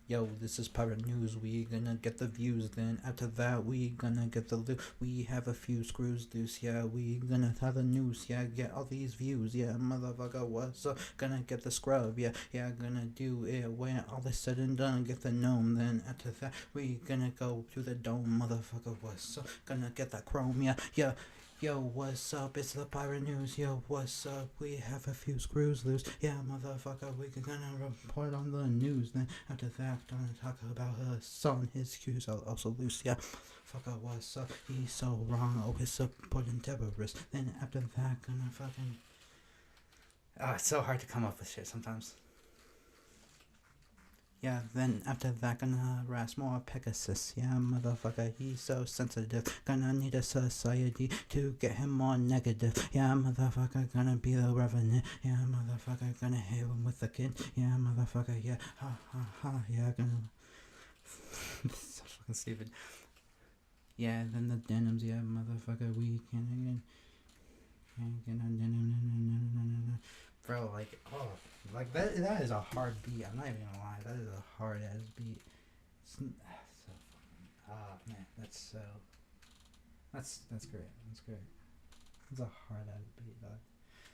Yo, this is Pirate News. We gonna get the views. Then after that, we gonna get the loot. We have a few screws loose. Yeah, we gonna have the news. Yeah, get all these views. Yeah, motherfucker, what's up? Gonna get the scrub. Yeah, gonna do it when all is said and done. Get the gnome. Then after that, we gonna go to the dome. Motherfucker, what's up? Gonna get that chrome. Yeah. Yo, what's up? It's the Pirate News. Yo, what's up? We have a few screws loose. Yeah, motherfucker, we gonna report on the news. Then after that, gonna talk about her son. His shoes are also loose. Yeah, fucker, what's up? He's so wrong. Always supporting terrorists. Then after that, gonna fucking. It's so hard to come up with shit sometimes. Yeah, then after that, gonna harass more Pegasus. Yeah, motherfucker, he's so sensitive. Gonna need a society to get him more negative. Yeah, motherfucker, gonna be the revenant. Yeah, motherfucker, gonna hit him with the kid. Yeah, motherfucker, yeah, ha ha ha. Yeah, gonna. So fucking stupid. Yeah, then the denims. Yeah, motherfucker, we can. Bro, like, oh, like that is a hard beat. I'm not even gonna lie, that is a hard ass beat. It's so fucking, man, that's great. That's great. It's a hard ass beat, dog.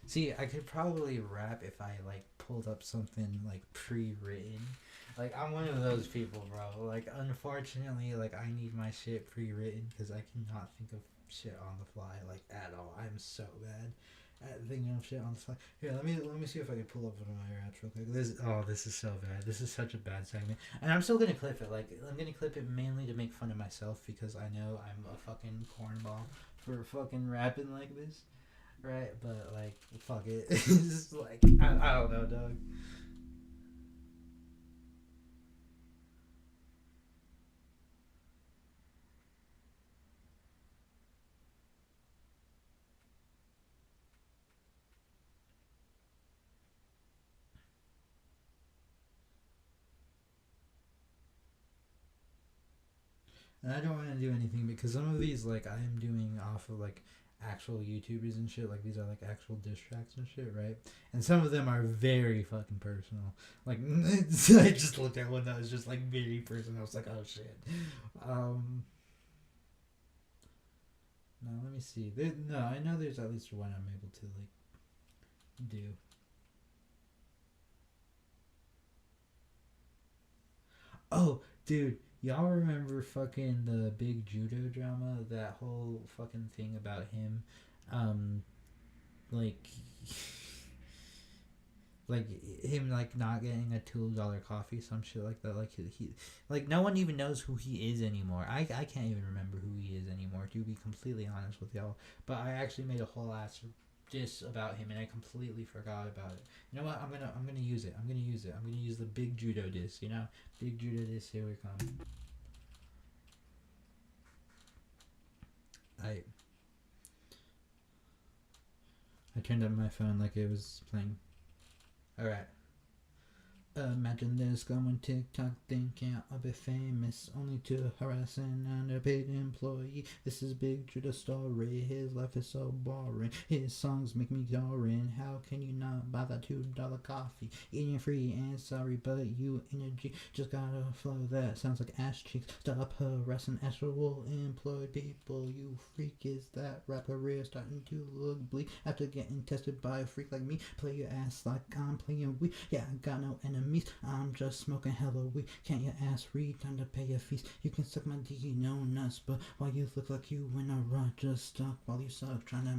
See, I could probably rap if I like pulled up something like pre-written. Like I'm one of those people, bro. Like unfortunately, like I need my shit pre-written because I cannot think of shit on the fly like at all. I'm so bad. Thinking of shit on the fly. Here, let me see if I can pull up one of my raps real quick. This is so bad. This is such a bad segment, and I'm still gonna clip it. Like, I'm gonna clip it mainly to make fun of myself because I know I'm a fucking cornball for fucking rapping like this, right? But like, fuck it. It's just like I don't know, dog. And I don't want to do anything because some of these, like, I am doing off of, like, actual YouTubers and shit. Like, these are, like, actual diss tracks and shit, right? And some of them are very fucking personal. Like, I just looked at one that was just, like, very personal. I was like, oh, shit. No, let me see. No, I know there's at least one I'm able to, like, do. Oh, dude. Y'all remember fucking the big judo drama? That whole fucking thing about him, like, like him like not getting a $2 coffee, some shit like that. Like he, like no one even knows who he is anymore. I can't even remember who he is anymore, to be completely honest with y'all. But I actually made a whole ass diss about him and I completely forgot about it. You know what? I'm gonna use it. I'm gonna use the big judo diss. You know, big judo diss. Here we come. I turned up my phone like it was playing. Alright. Imagine this going TikTok thinking I'll be famous only to harass an underpaid employee. This is Big Judah story. His life is so boring. His songs make me yawn. How can you not buy that $2 coffee? Eating free and sorry, but you energy just got a flow that sounds like ass cheeks. Stop harassing actual employed people. You freak, is that rap career starting to look bleak after getting tested by a freak like me? Play your ass like I'm playing weed. Yeah, I got no enemies. I'm just smoking hella weed. Can't your ass read? Time to pay your fees. You can suck my D, no nuts, but why you look like you in a rut? Just stuck while you suck, trying to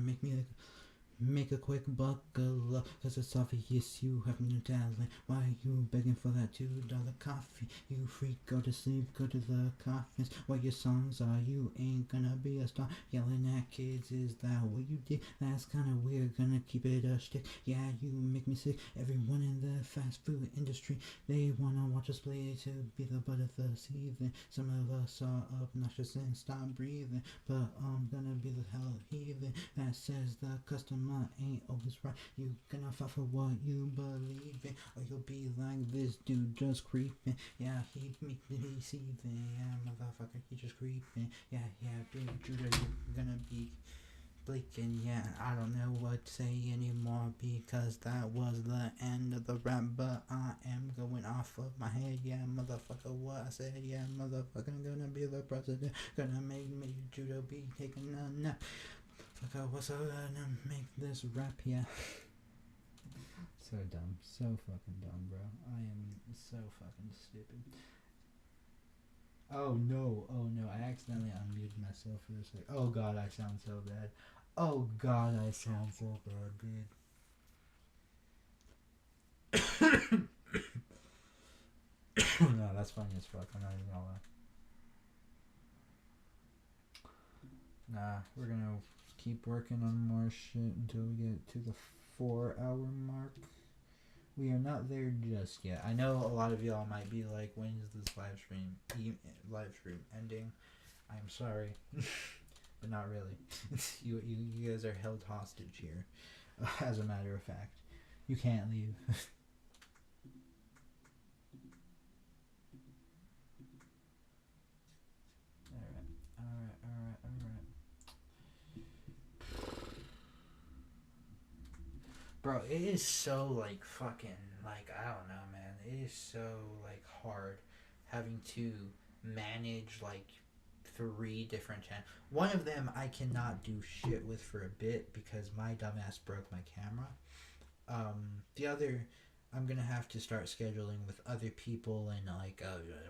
make a quick buck of luck, cause it's obvious you have no talent. Why are you begging for that $2 coffee? You freak, go to sleep, go to the coffins. What your songs are, you ain't gonna be a star. Yelling at kids, is that what you did? That's kinda weird, gonna keep it a shtick. Yeah, you make me sick. Everyone in the fast food industry, they wanna watch us play to be the butt of the season. Some of us are obnoxious and stop breathing, but I'm gonna be the hell heathen that says the customer ain't always right. You gonna fight for what you believe in, or you'll be like this dude just creeping. Yeah, he make me deceiving. Yeah, motherfucker, he just creeping. Yeah, Big Judah, you're gonna be blinking. Yeah, I don't know what to say anymore because that was the end of the rap, but I am going off of my head. Yeah, motherfucker, what I said. Yeah, motherfucker, gonna be the president. Gonna make me Judah be taking a nap. What's up, gonna make this rap, yeah. So dumb. So fucking dumb, bro. I am so fucking stupid. Oh no, I accidentally unmuted myself for a sec. Oh god, I sound so bad. Oh god, I sound so bad, dude. No, that's funny as fuck, I'm not even gonna lie. Nah, we're gonna keep working on more shit until we get to the 4-hour mark. We are not there just yet. I know a lot of y'all might be like, when is this live stream ending? I'm sorry, but not really. You guys are held hostage here. As a matter of fact, you can't leave. Alright. Bro, it is so, like, fucking, like, I don't know, man. It is so, like, hard having to manage, like, 3 different channels. One of them I cannot do shit with for a bit because my dumbass broke my camera. The other, I'm gonna have to start scheduling with other people and, like,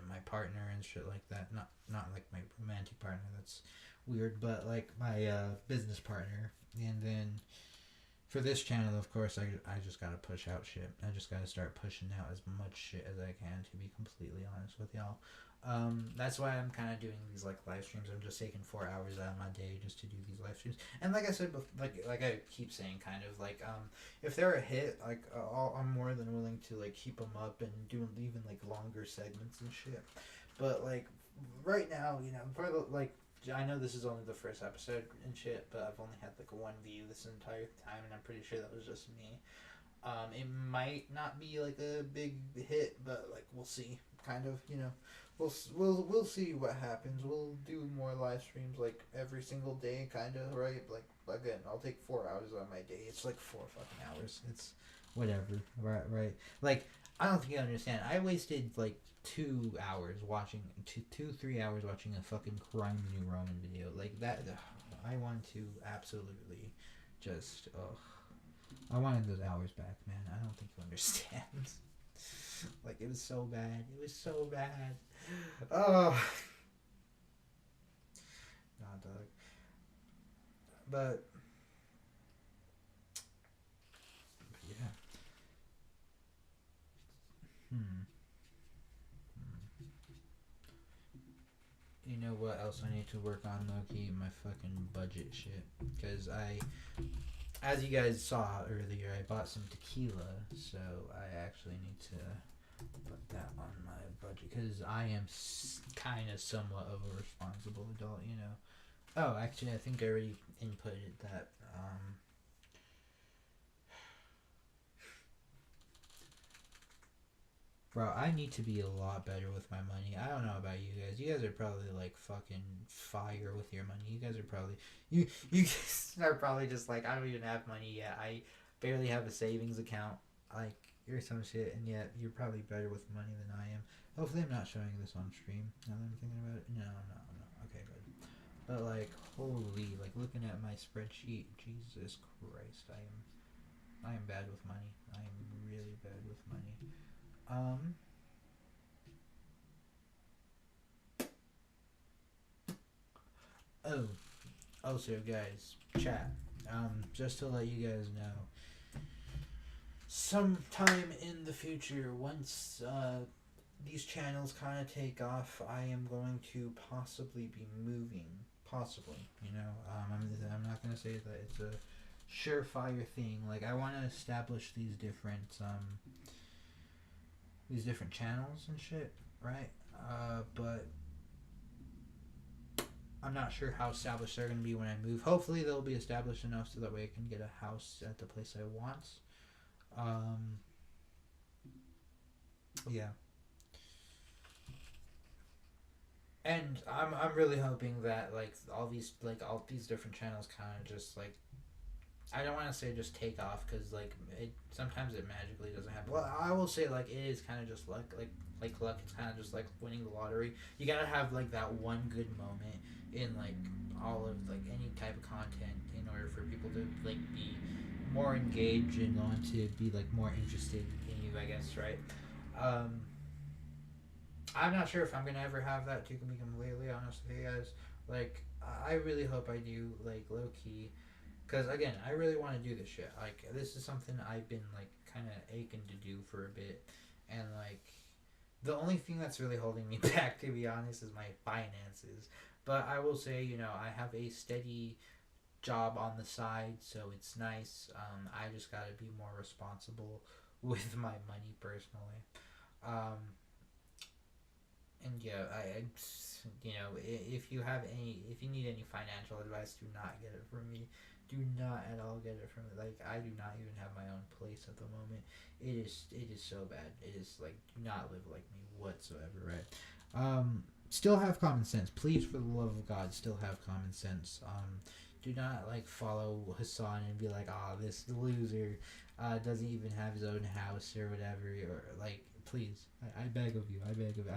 my partner and shit like that. Not like my romantic partner, that's weird, but, like, my, business partner. And then for this channel, of course, I just gotta push out shit. I just gotta start pushing out as much shit as I can, to be completely honest with y'all. That's why I'm kind of doing these like live streams. I'm just taking 4 hours out of my day just to do these live streams. And like I said, like I keep saying, kind of like if they're a hit, like I'm more than willing to like keep them up and do even like longer segments and shit. But like right now, you know, for the like. I know this is only the first episode and shit, but I've only had like 1 view this entire time, and I'm pretty sure that was just me. It might not be like a big hit, but like we'll see. Kind of, you know, we'll see what happens. We'll do more live streams like every single day, kind of, right? Like again, I'll take 4 hours out of my day. It's like 4 fucking hours. It's whatever, right? Like I don't think you understand. I wasted like 2 hours watching 3 hours watching a fucking crime new ramen video like that. I want to absolutely just I wanted those hours back, man. I don't think you understand. Like it was so bad. Oh, nah, dog. But yeah. You know what else I need to work on, Loki? My fucking budget shit. Because as you guys saw earlier, I bought some tequila, so I actually need to put that on my budget. Because I am kind of somewhat of a responsible adult, you know. Oh, actually, I think I already inputted that. Bro, I need to be a lot better with my money. I don't know about you guys. You guys are probably like fucking fire with your money. You guys are probably you guys are probably just like, I don't even have money yet. I barely have a savings account. Like or some shit, and yet you're probably better with money than I am. Hopefully I'm not showing this on stream. Now that I'm thinking about it. No. Okay, good. But like, holy, like looking at my spreadsheet, Jesus Christ, I am bad with money. I am really bad with money. Also guys, chat, just to let you guys know, sometime in the future, once these channels kind of take off, I am going to possibly be moving, you know. I'm not going to say that it's a surefire thing. Like I want to establish these different channels and shit, right? But I'm not sure how established they're going to be when I move. Hopefully they'll be established enough so that way I can get a house at the place I want. Yeah. And I'm really hoping that like all these different channels kind of just like, I don't want to say just take off, because like sometimes it magically doesn't happen. Well, I will say like it is kind of just luck, like luck. It's kind of just like winning the lottery. You gotta have like that one good moment in like all of like any type of content in order for people to like be more engaged and want to be like more interested in you, I guess, right? I'm not sure if I'm gonna ever have that, to be completely honest with you guys. Like I really hope I do, like low key. Because, again, I really want to do this shit. Like, this is something I've been, like, kind of aching to do for a bit. And, like, the only thing that's really holding me back, to be honest, is my finances. But I will say, you know, I have a steady job on the side, so it's nice. I just got to be more responsible with my money, personally. And, yeah, you know, if you need any financial advice, do not get it from me. Do not at all get it from me. Like, I do not even have my own place at the moment. It is so bad. It is like, do not live like me whatsoever, right? Still have common sense. Please, for the love of God, still have common sense. Do not like follow Hassan and be like, this loser doesn't even have his own house or whatever, or like, please, I beg of you. I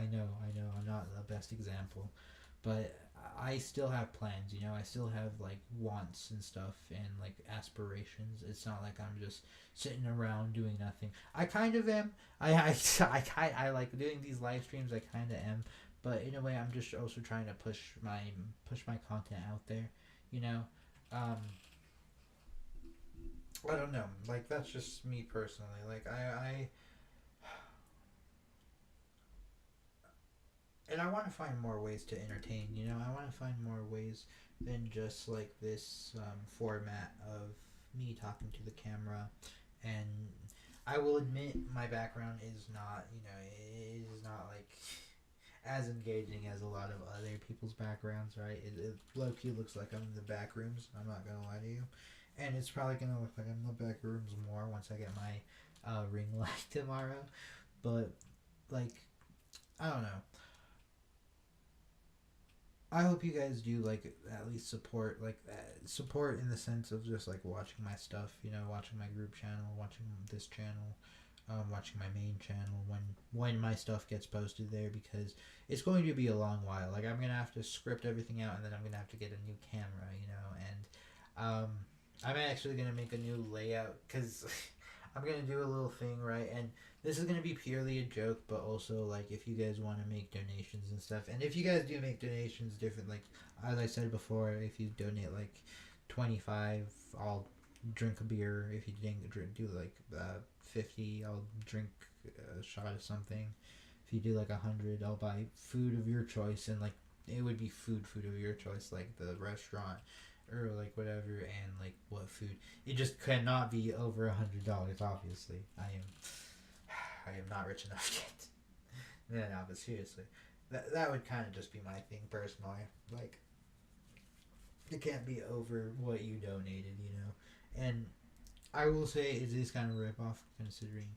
know, I'm not the best example, but I still have plans, you know. I still have like wants and stuff and like aspirations. It's not like I'm just sitting around doing nothing. I kind of am. I like doing these live streams. I kind of am, but in a way, I'm just also trying to push my content out there, you know. I don't know. Like, that's just me personally. Like, and I want to find more ways to entertain, you know? I want to find more ways than just, like, this format of me talking to the camera. And I will admit my background is not, you know, it is not, like, as engaging as a lot of other people's backgrounds, right? It low-key looks like I'm in the back rooms. I'm not going to lie to you. And it's probably going to look like I'm in the back rooms more once I get my ring light tomorrow. But, like, I don't know. I hope you guys do, like, at least support, like, support in the sense of just, like, watching my stuff, you know, watching my group channel, watching this channel, watching my main channel when my stuff gets posted there, because it's going to be a long while. Like, I'm going to have to script everything out, and then I'm going to have to get a new camera, you know, and I'm actually going to make a new layout, because I'm going to do a little thing, right, and this is going to be purely a joke, but also, like, if you guys want to make donations and stuff, and if you guys do make donations different, like, as I said before, if you donate, like, 25, I'll drink a beer. If you do, like, 50, I'll drink a shot of something. If you do, like, 100, I'll buy food of your choice, and, like, it would be food of your choice, like, the restaurant, or, like, whatever, and, like, what food. It just cannot be over $100, obviously. I am not rich enough yet. No, but seriously. That would kind of just be my thing, personally. Like, it can't be over what you donated, you know? And I will say it is kind of a rip-off, considering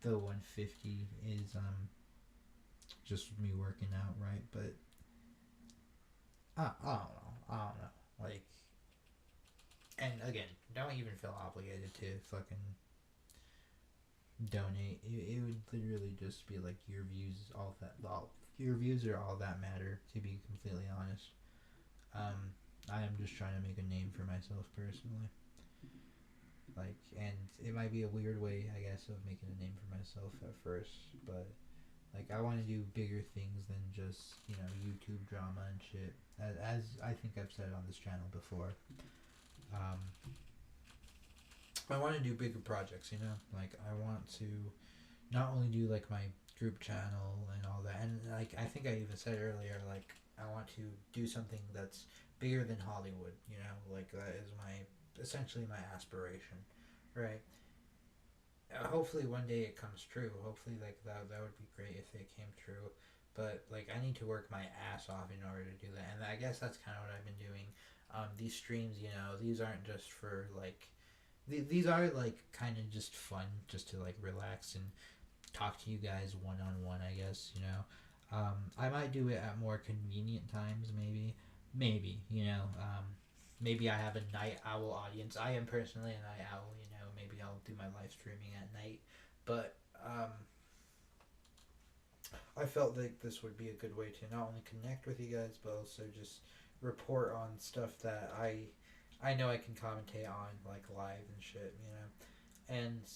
the 150 is, just me working out, right? But, I don't know. Like, and again, don't even feel obligated to fucking donate. It would literally just be like your views, your views are all that matter, to be completely honest. I am just trying to make a name for myself personally. Like, and it might be a weird way, I guess, of making a name for myself at first, but like, I want to do bigger things than just, you know, YouTube drama and shit. As I think I've said on this channel before. I want to do bigger projects, you know? Like, I want to not only do, like, my group channel and all that, and, like, I think I even said earlier, like, I want to do something that's bigger than Hollywood, you know? Like, that is essentially my aspiration, right? Hopefully one day it comes true. Hopefully, like, that would be great if it came true. But, like, I need to work my ass off in order to do that. And I guess that's kind of what I've been doing. These streams, you know, these aren't just for, like, these are, like, kind of just fun, just to, like, relax and talk to you guys one-on-one, I guess, you know. I might do it at more convenient times, maybe, you know. Maybe I have a night owl audience. I am personally a night owl, you know. Maybe I'll do my live streaming at night. But I felt like this would be a good way to not only connect with you guys, but also just report on stuff that I know I can commentate on, like, live and shit, you know. And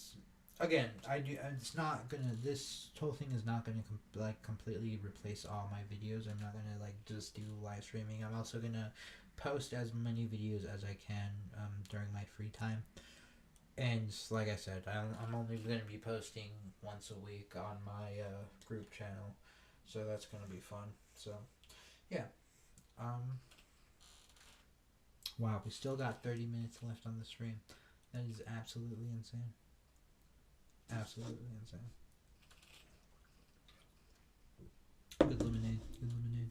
again, it's not gonna, this whole thing is not gonna like completely replace all my videos. I'm not gonna, like, just do live streaming. I'm also gonna post as many videos as I can during my free time. And like I said, I'm only going to be posting once a week on my group channel, so that's going to be fun. So, yeah. Wow, we still got 30 minutes left on the stream. That is absolutely insane. Absolutely insane. Good lemonade. Good lemonade.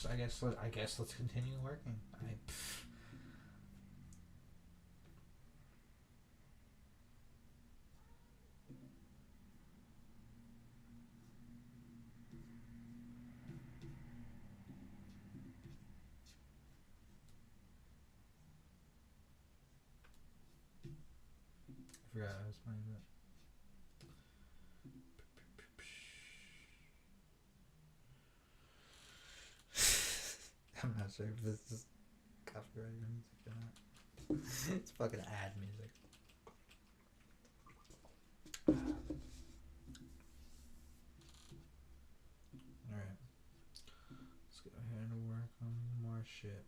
I guess let's continue working. I forgot I was playing that. I'm not sure if this is copyrighted music or not. It's fucking ad music. Alright. Let's go ahead and work on more shit.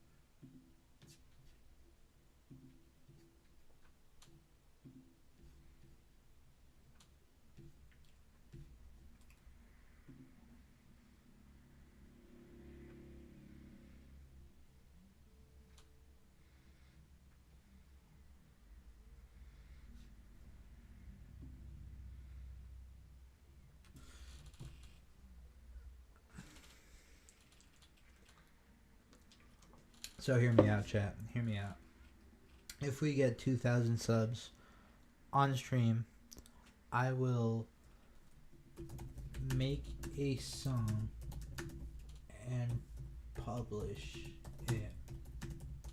So hear me out, chat. Hear me out. If we get 2,000 subs on stream, I will make a song and publish it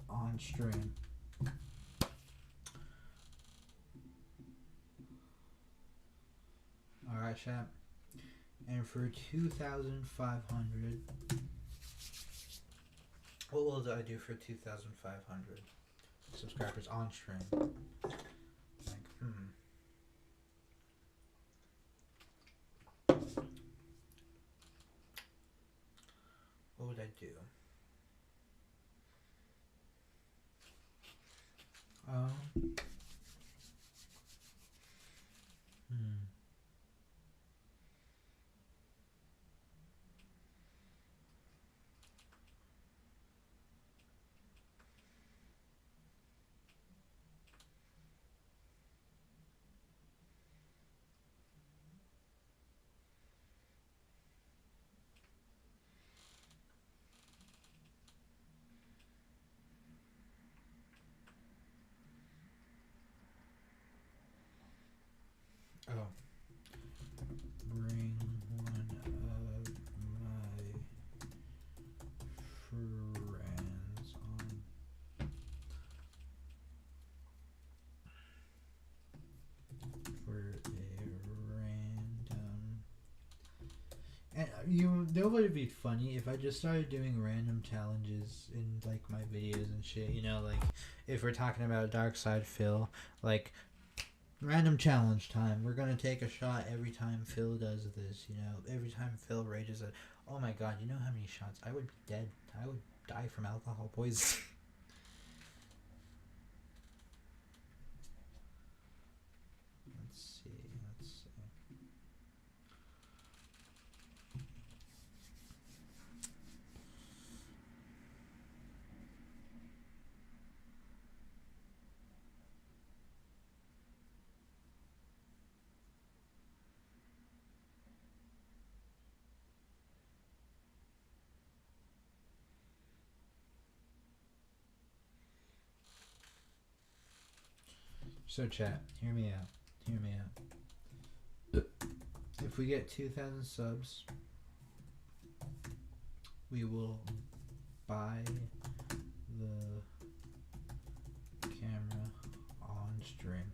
on stream. Alright, chat. And for 2,500, what will I do for 2,500 subscribers on stream? What would I do? Bring one of my friends on. For a random. And you know what would be funny if I just started doing random challenges in like my videos and shit. You know, like if we're talking about Dark Side Phil, like. Random challenge time. We're gonna take a shot every time Phil does this, you know. Every time Phil rages it. Oh my god, you know how many shots? I would be dead. I would die from alcohol poisoning. Let's see. So chat, hear me out. Hear me out. If we get 2,000 subs, we will buy the camera on stream.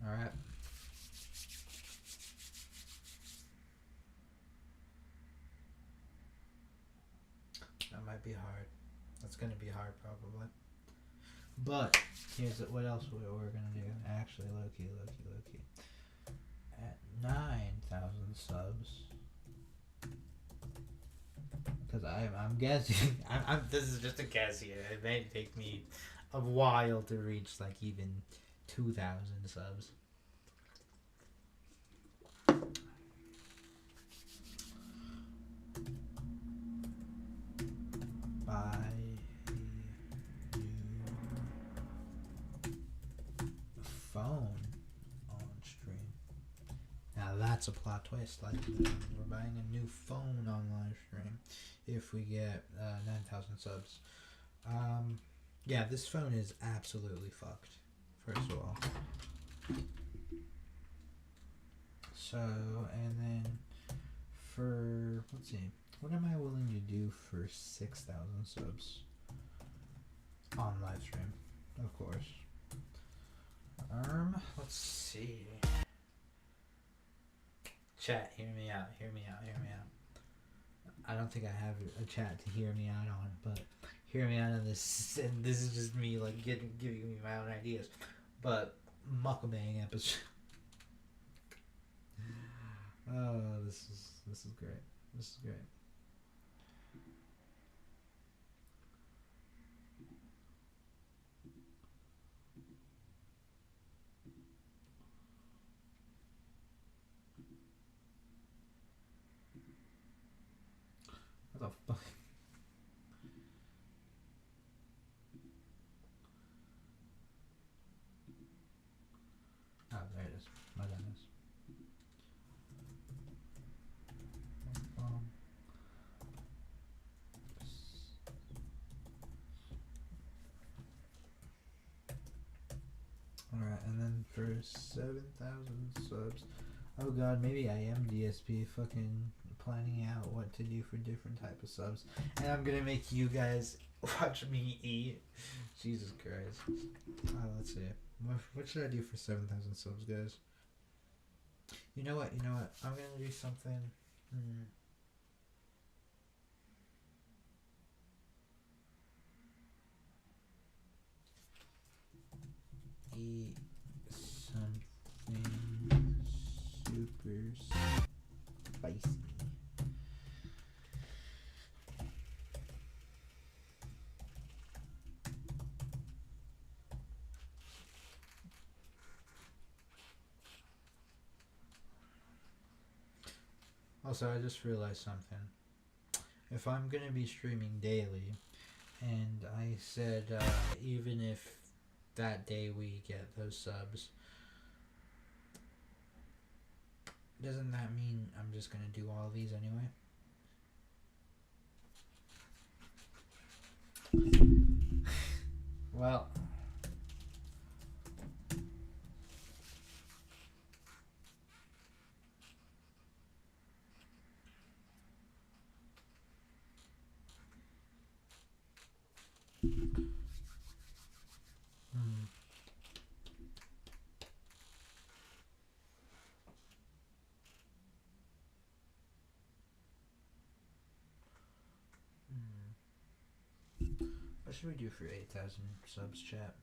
Alright. That might be hard. That's gonna be hard probably. But here's what else we're gonna do. Actually, low key. At 9,000 subs, because I'm guessing. This is just a guess here. It may take me a while to reach like even 2,000 subs. Buy phone on stream. Now that's a plot twist. Like we're buying a new phone on live stream if we get 9,000 subs. Yeah, this phone is absolutely fucked. First of all. So, and then for let's see, what am I willing to do for 6,000 subs on live stream? Of course. Let's see. Chat, hear me out. I don't think I have a chat to hear me out on, but hear me out on this. And this is just me like giving me my own ideas. But mukbang episode. Oh, this is great. This is great. What the fuck? Oh, there it is. My goodness. for 7,000 subs. Oh god, maybe I am DSP fucking planning out what to do for different type of subs. And I'm gonna make you guys watch me eat. Jesus Christ. Let's see. What should I do for 7,000 subs, guys? You know what? I'm gonna do something. Eat something super spicy. Also, I just realized something. If I'm gonna be streaming daily, and I said even if that day we get those subs, doesn't that mean I'm just gonna do all of these anyway? Well, what should we do for 8,000 subs, chat?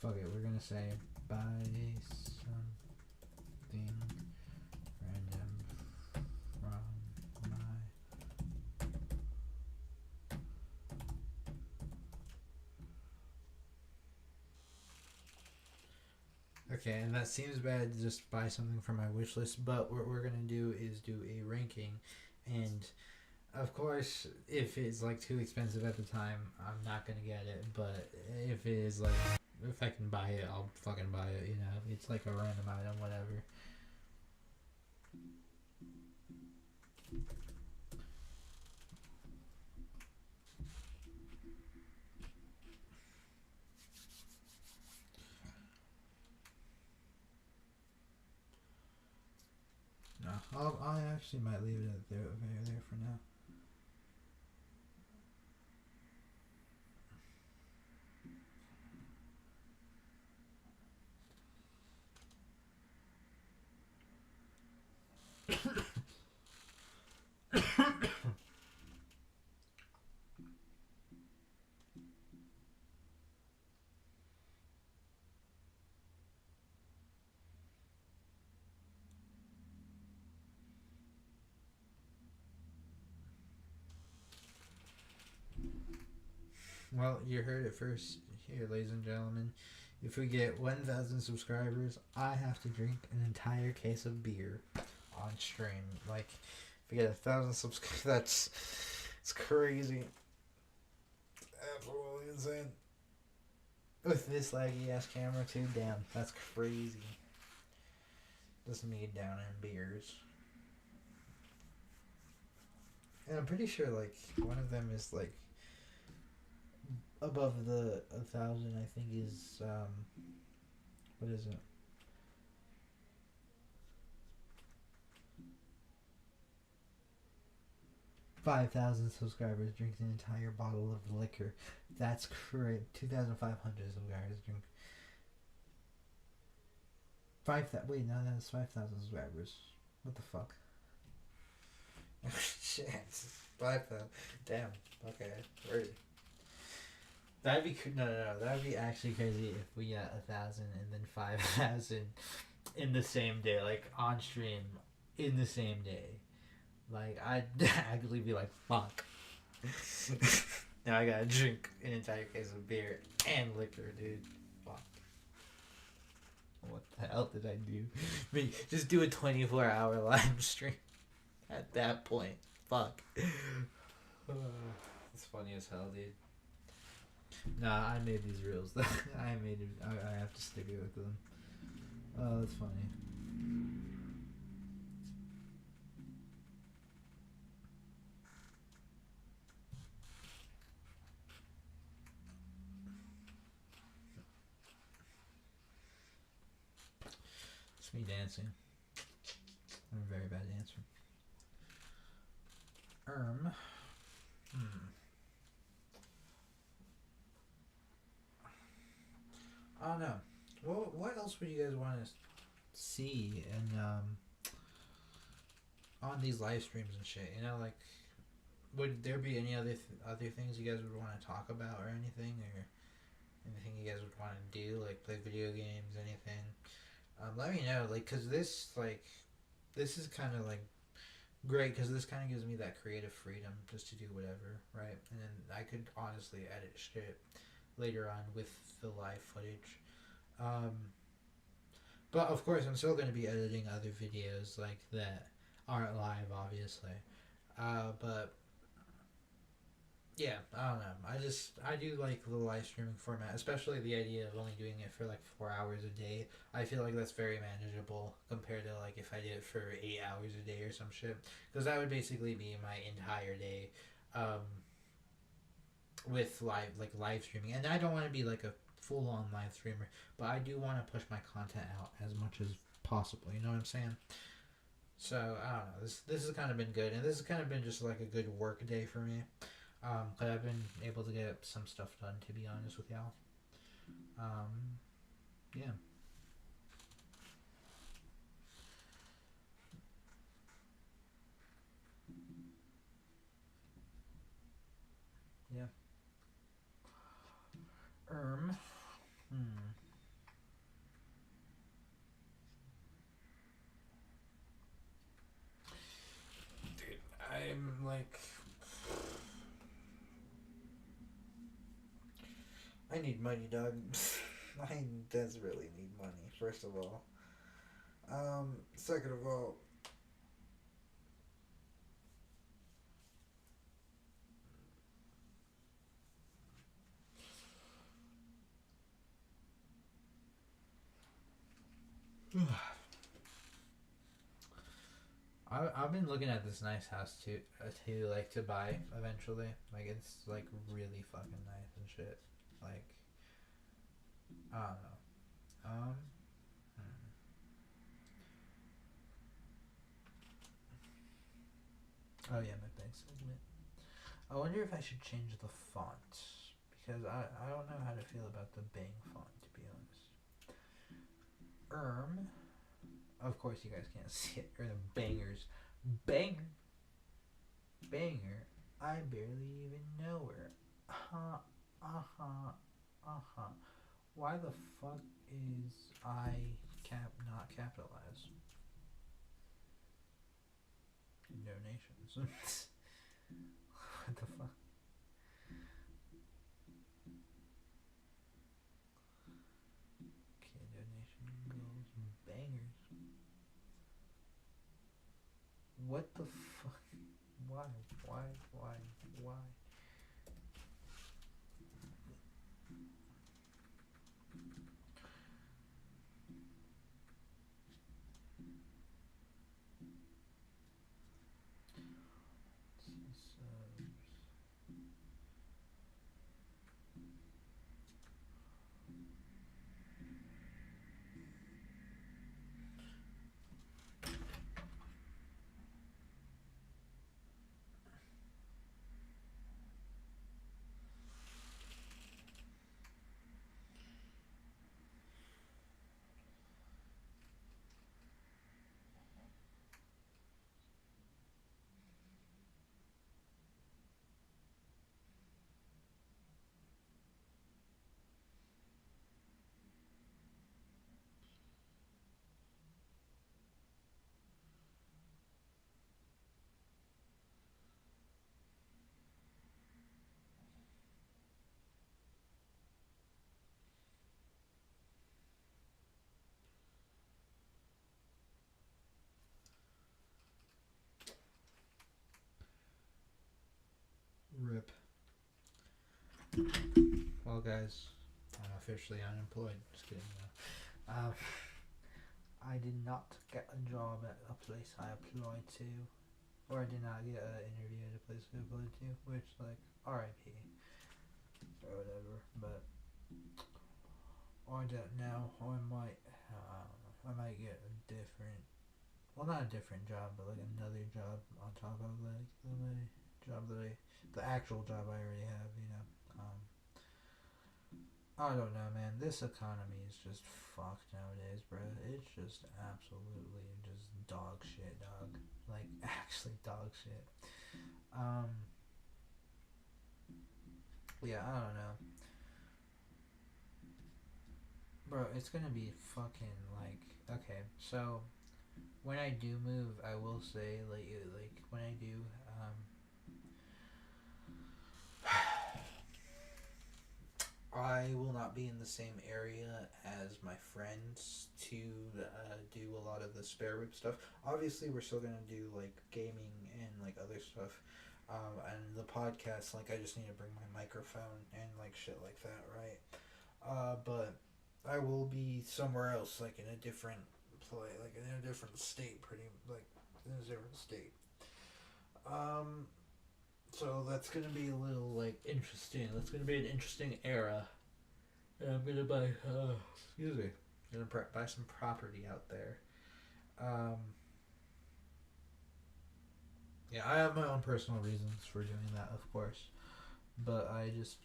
Fuck it, we're gonna say buy something random from my Okay, and that seems bad to just buy something from my wish list, but what we're gonna do is do a ranking, and of course, if it's like too expensive at the time, I'm not gonna get it, but if it is like, if I can buy it, I'll fucking buy it, you know, it's like a random item, whatever. No, I actually might leave it at there for now. Well, you heard it first here, ladies and gentlemen. If we get 1,000 subscribers, I have to drink an entire case of beer on stream. Like, if we get 1,000 subscribers, it's crazy. Absolutely insane. With this laggy ass camera too, damn, that's crazy. Just me down in beers. And I'm pretty sure, like, one of them is, like, above the 1,000, I think, is, what is it? $5,000 subscribers drink an entire bottle of liquor. That's crazy. 2,500 subscribers drink. 5,000. Wait, no, that's 5,000 subscribers. What the fuck? Shit. 5,000. Damn. Okay. Word. That'd be no. That'd be actually crazy if we got 1,000 and then 5,000 in the same day, like on stream, in the same day. Like I'd actually be like, fuck. Now I gotta drink an entire case of beer and liquor, dude. Fuck. What the hell did I do? I mean, just do a 24-hour live stream. At that point, fuck. It's funny as hell, dude. Nah, I made these reels. I made it. I have to stick it with them. Oh, that's funny. It's me dancing. I'm a very bad dancer. I don't know. Well, what else would you guys want to see and on these live streams and shit? You know, like, would there be any other things you guys would want to talk about or anything, or anything you guys would want to do, like play video games, anything? Let me know, like, cause this is kind of like great, cause this kind of gives me that creative freedom just to do whatever, right? And then I could honestly edit shit later on with the live footage. But of course, I'm still going to be editing other videos like that aren't live, obviously. But yeah, I don't know. I do like the live streaming format, especially the idea of only doing it for like 4 hours a day. I feel like that's very manageable compared to like if I did it for 8 hours a day or some shit, because that would basically be my entire day. With live streaming, and I don't want to be like a full-on live streamer, but I do want to push my content out as much as possible, you know what I'm saying? So I don't know, this has kind of been good, and this has kind of been just like a good work day for me, but I've been able to get some stuff done, to be honest with y'all. Yeah. Yeah. Dude, I'm like, I need money, dog. I desperately need money, first of all. Second of all, I've been looking at this nice house to buy eventually. Like, it's like really fucking nice and shit. Like, I don't know. Oh yeah, my bank segment. I wonder if I should change the font, because I don't know how to feel about the bang font, to be honest. Of course you guys can't see it. Or the bangers. Banger. I barely even know her. Why the fuck is not capitalized? Donations. What the fuck? Okay, donation goals, bangers. What the fuck? Why? guys. I'm officially unemployed. Just kidding. I did not get a job at a place I applied to, or I did not get an interview at a place I applied to, which, like, R.I.P. or whatever. But I don't know. I might get a different, well, not a different job, but like another job on top of like my job the actual job I already have. I don't know, man. This economy is just fucked nowadays, bro. It's just absolutely just dog shit, dog. Like, actually dog shit. Yeah, I don't know. Bro, it's gonna be fucking, like, okay, so, when I do move, I will say, like when I do, I will not be in the same area as my friends to do a lot of the spare whip stuff. Obviously, we're still gonna do like gaming and like other stuff, and the podcast. Like, I just need to bring my microphone and like shit like that, right? But I will be somewhere else, like in a different like in a different state, in a different state. So that's gonna be a little like interesting. That's gonna be an interesting era. And I'm gonna buy, buy some property out there. Yeah, I have my own personal reasons for doing that, of course. But I just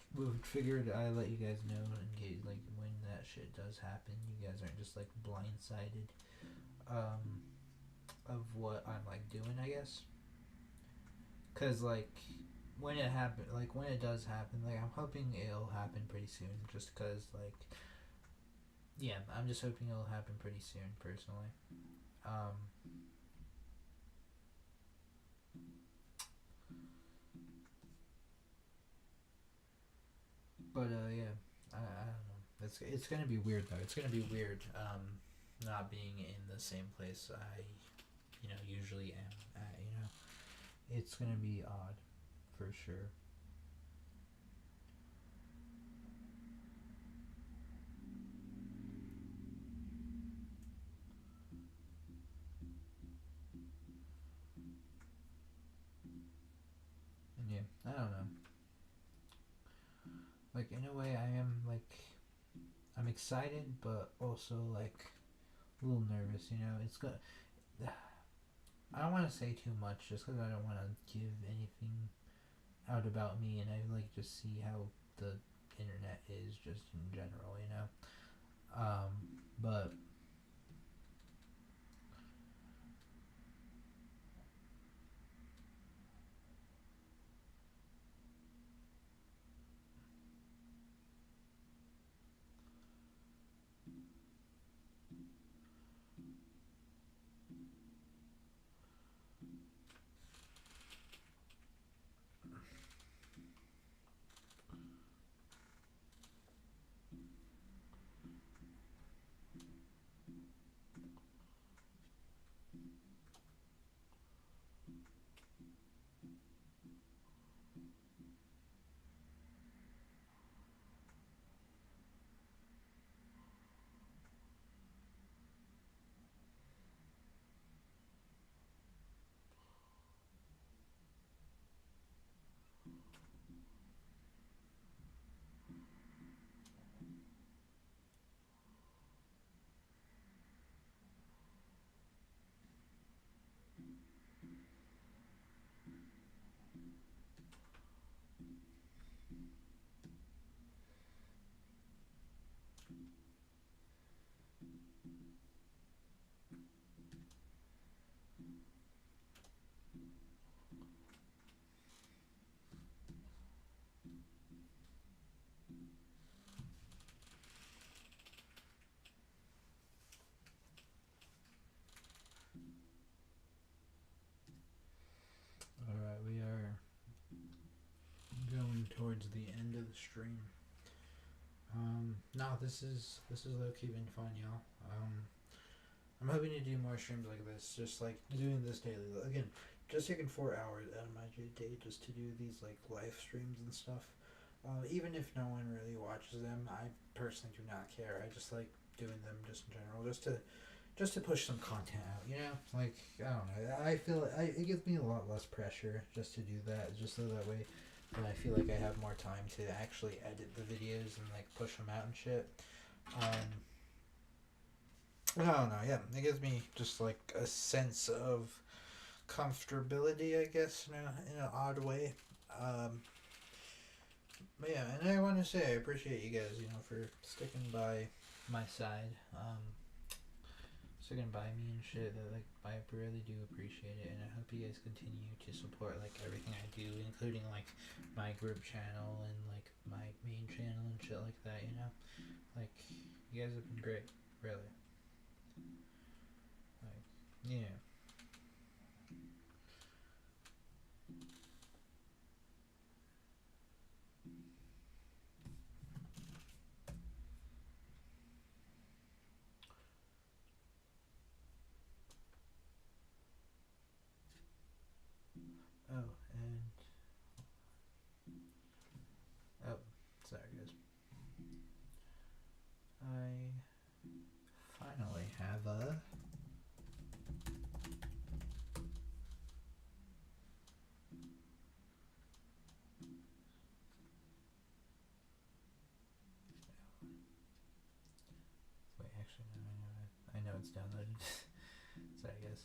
figured I'd let you guys know in case, like, when that shit does happen, you guys aren't just like blindsided, of what I'm like doing, I guess. Cause like, when it does happen, like, I'm hoping it'll happen pretty soon, just cause, like, yeah, I'm just hoping it'll happen pretty soon, personally. But, yeah, I don't know, it's gonna be weird, though, it's gonna be weird, not being in the same place I, usually am at, it's gonna be odd, for sure. And yeah, I don't know. Like, in a way, I'm excited, but also, like, a little nervous, It's good. I don't want to say too much, just because I don't want to give anything out about me, and I, like, just see how the internet is just in general, but alright, we are going towards the end of the stream. No, this is low-key been fun, y'all. I'm hoping to do more streams like this, just like doing this daily. Again, just taking 4 hours out of my day just to do these like live streams and stuff. Even if no one really watches them, I personally do not care. I just like doing them just in general, just to push some content out. You know, like I don't know. I feel it gives me a lot less pressure just to do that, just so that way. And I feel like I have more time to actually edit the videos and like push them out and shit. I don't know. Yeah, it gives me just like a sense of comfortability, I guess, in an odd way. But yeah, and I want to say I appreciate you guys, for sticking by my side, sticking by me and shit. Like, I really do appreciate it, and I hope you guys continue to support like everything I do, including like my group channel and like my main channel and shit like that. Like you guys have been great, really. Like, yeah. Oh, and sorry guys. I finally have a wait, actually no, I know it's downloaded. Sorry guys.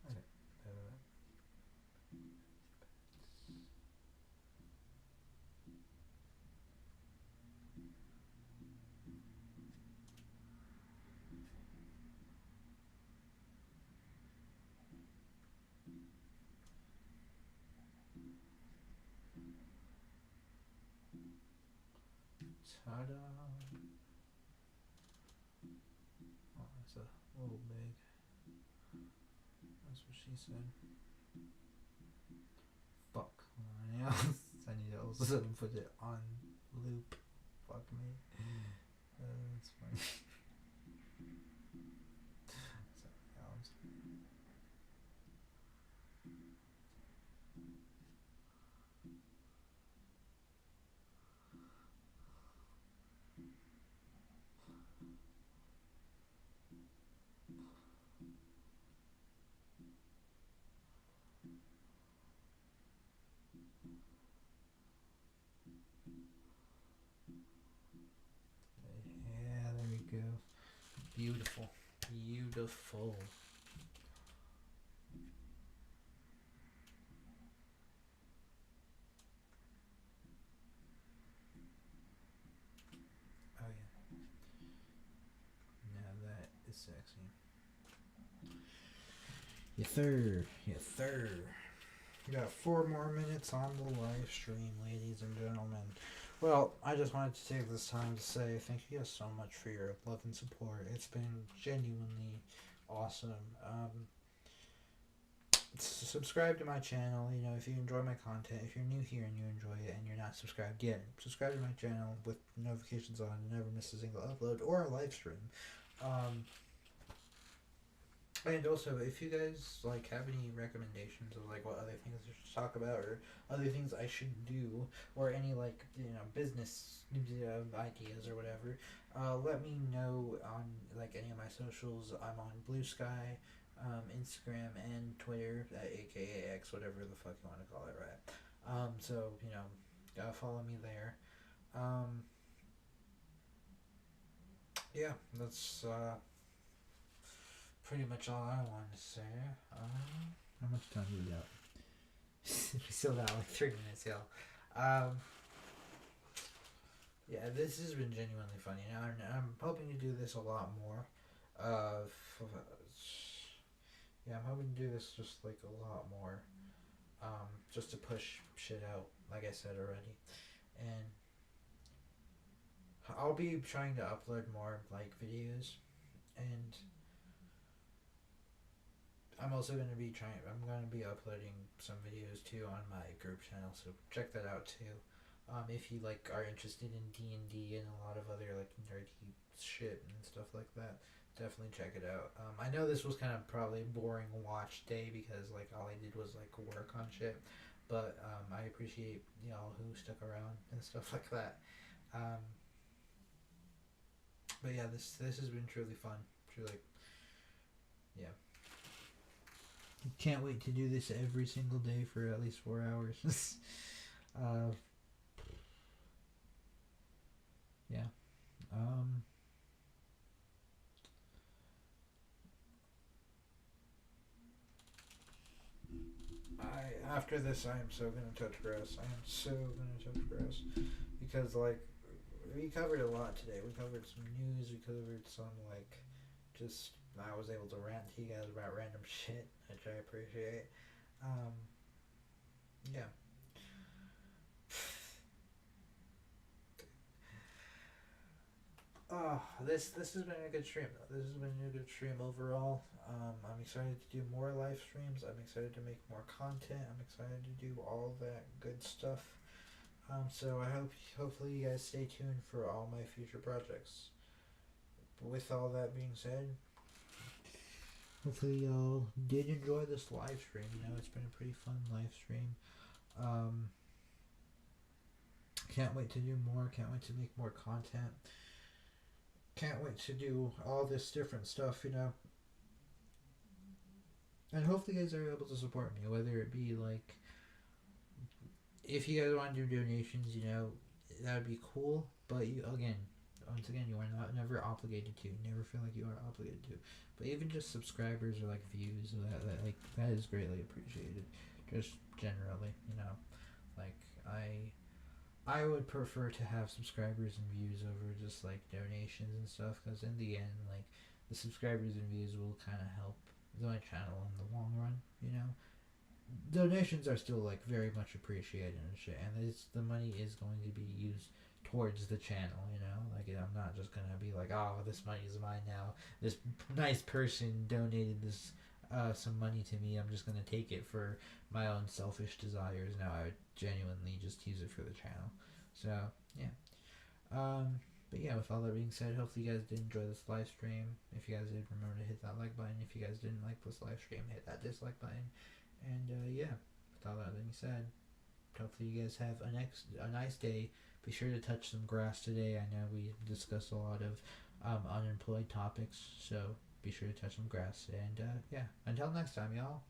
Yeah. Okay. Ta-da! Oh, that's a little big. That's what she said. Fuck. Yeah. I need to also put it on loop. Fuck me. That's funny. Yeah, there we go. Beautiful. Beautiful. Oh yeah. Now that is sexy. Yes sir. We got 4 more minutes on the live stream, ladies and gentlemen. Well, I just wanted to take this time to say thank you guys so much for your love and support. It's been genuinely awesome. Subscribe to my channel, if you enjoy my content. If you're new here and you enjoy it and you're not subscribed yet, subscribe to my channel with notifications on and never miss a single upload or a live stream. And also, if you guys have any recommendations of what other things I should talk about or other things I should do or any business ideas or whatever, let me know on any of my socials. I'm on Blue Sky, Instagram, and Twitter, aka X, whatever the fuck you want to call it, right? So follow me there. Yeah, that's pretty much all I wanted to say. How much time do we got? We still got 3 minutes, y'all. Yeah, this has been genuinely funny. I'm hoping to do this a lot more. Yeah, I'm hoping to do this just a lot more. Just to push shit out, like I said already. And I'll be trying to upload more videos, and I'm also going to be uploading some videos too on my group channel, so check that out too. If you are interested in D&D and a lot of other nerdy shit and stuff like that, definitely check it out. I know this was kind of probably a boring watch day because like all I did was like work on shit, but I appreciate y'all who stuck around and stuff like that. But yeah, this has been truly fun. Truly, yeah. Can't wait to do this every single day for at least 4 hours. Yeah. After this, I am so gonna touch grass. I am so gonna touch grass because like we covered a lot today. We covered some news. We covered some like just I was able to rant to you guys about random shit, which I appreciate. Yeah. Oh, this has been a good stream though. This has been a good stream overall. I'm excited to do more live streams. I'm excited to make more content. I'm excited to do all that good stuff. So I hopefully you guys stay tuned for all my future projects. With all that being said, hopefully y'all did enjoy this live stream. You know, it's been a pretty fun live stream. Can't wait to do more. Can't wait to make more content. Can't wait to do all this different stuff, you know. And hopefully you guys are able to support me, whether it be like, if you guys want to do donations, you know, that would be cool. But once again, you are never obligated to. Never feel like you are obligated to. But even just subscribers or like views, that is greatly appreciated. Just generally, you know, like I would prefer to have subscribers and views over just like donations and stuff, because in the end, like the subscribers and views will kind of help my channel in the long run, you know. Donations are still like very much appreciated and shit, and the money is going to be used towards the channel, you know. Like I'm not just gonna be like, oh, this money is mine now. This nice person donated this some money to me. I'm just gonna take it for my own selfish desires. Now I would genuinely just use it for the channel. So yeah. But yeah, with all that being said, hopefully you guys did enjoy this live stream. If you guys did, remember to hit that like button. If you guys didn't like this live stream, hit that dislike button. And yeah, with all that being said, hopefully you guys have a nice day. Be sure to touch some grass today. I know we discussed a lot of unemployed topics, so be sure to touch some grass. And yeah, until next time, y'all.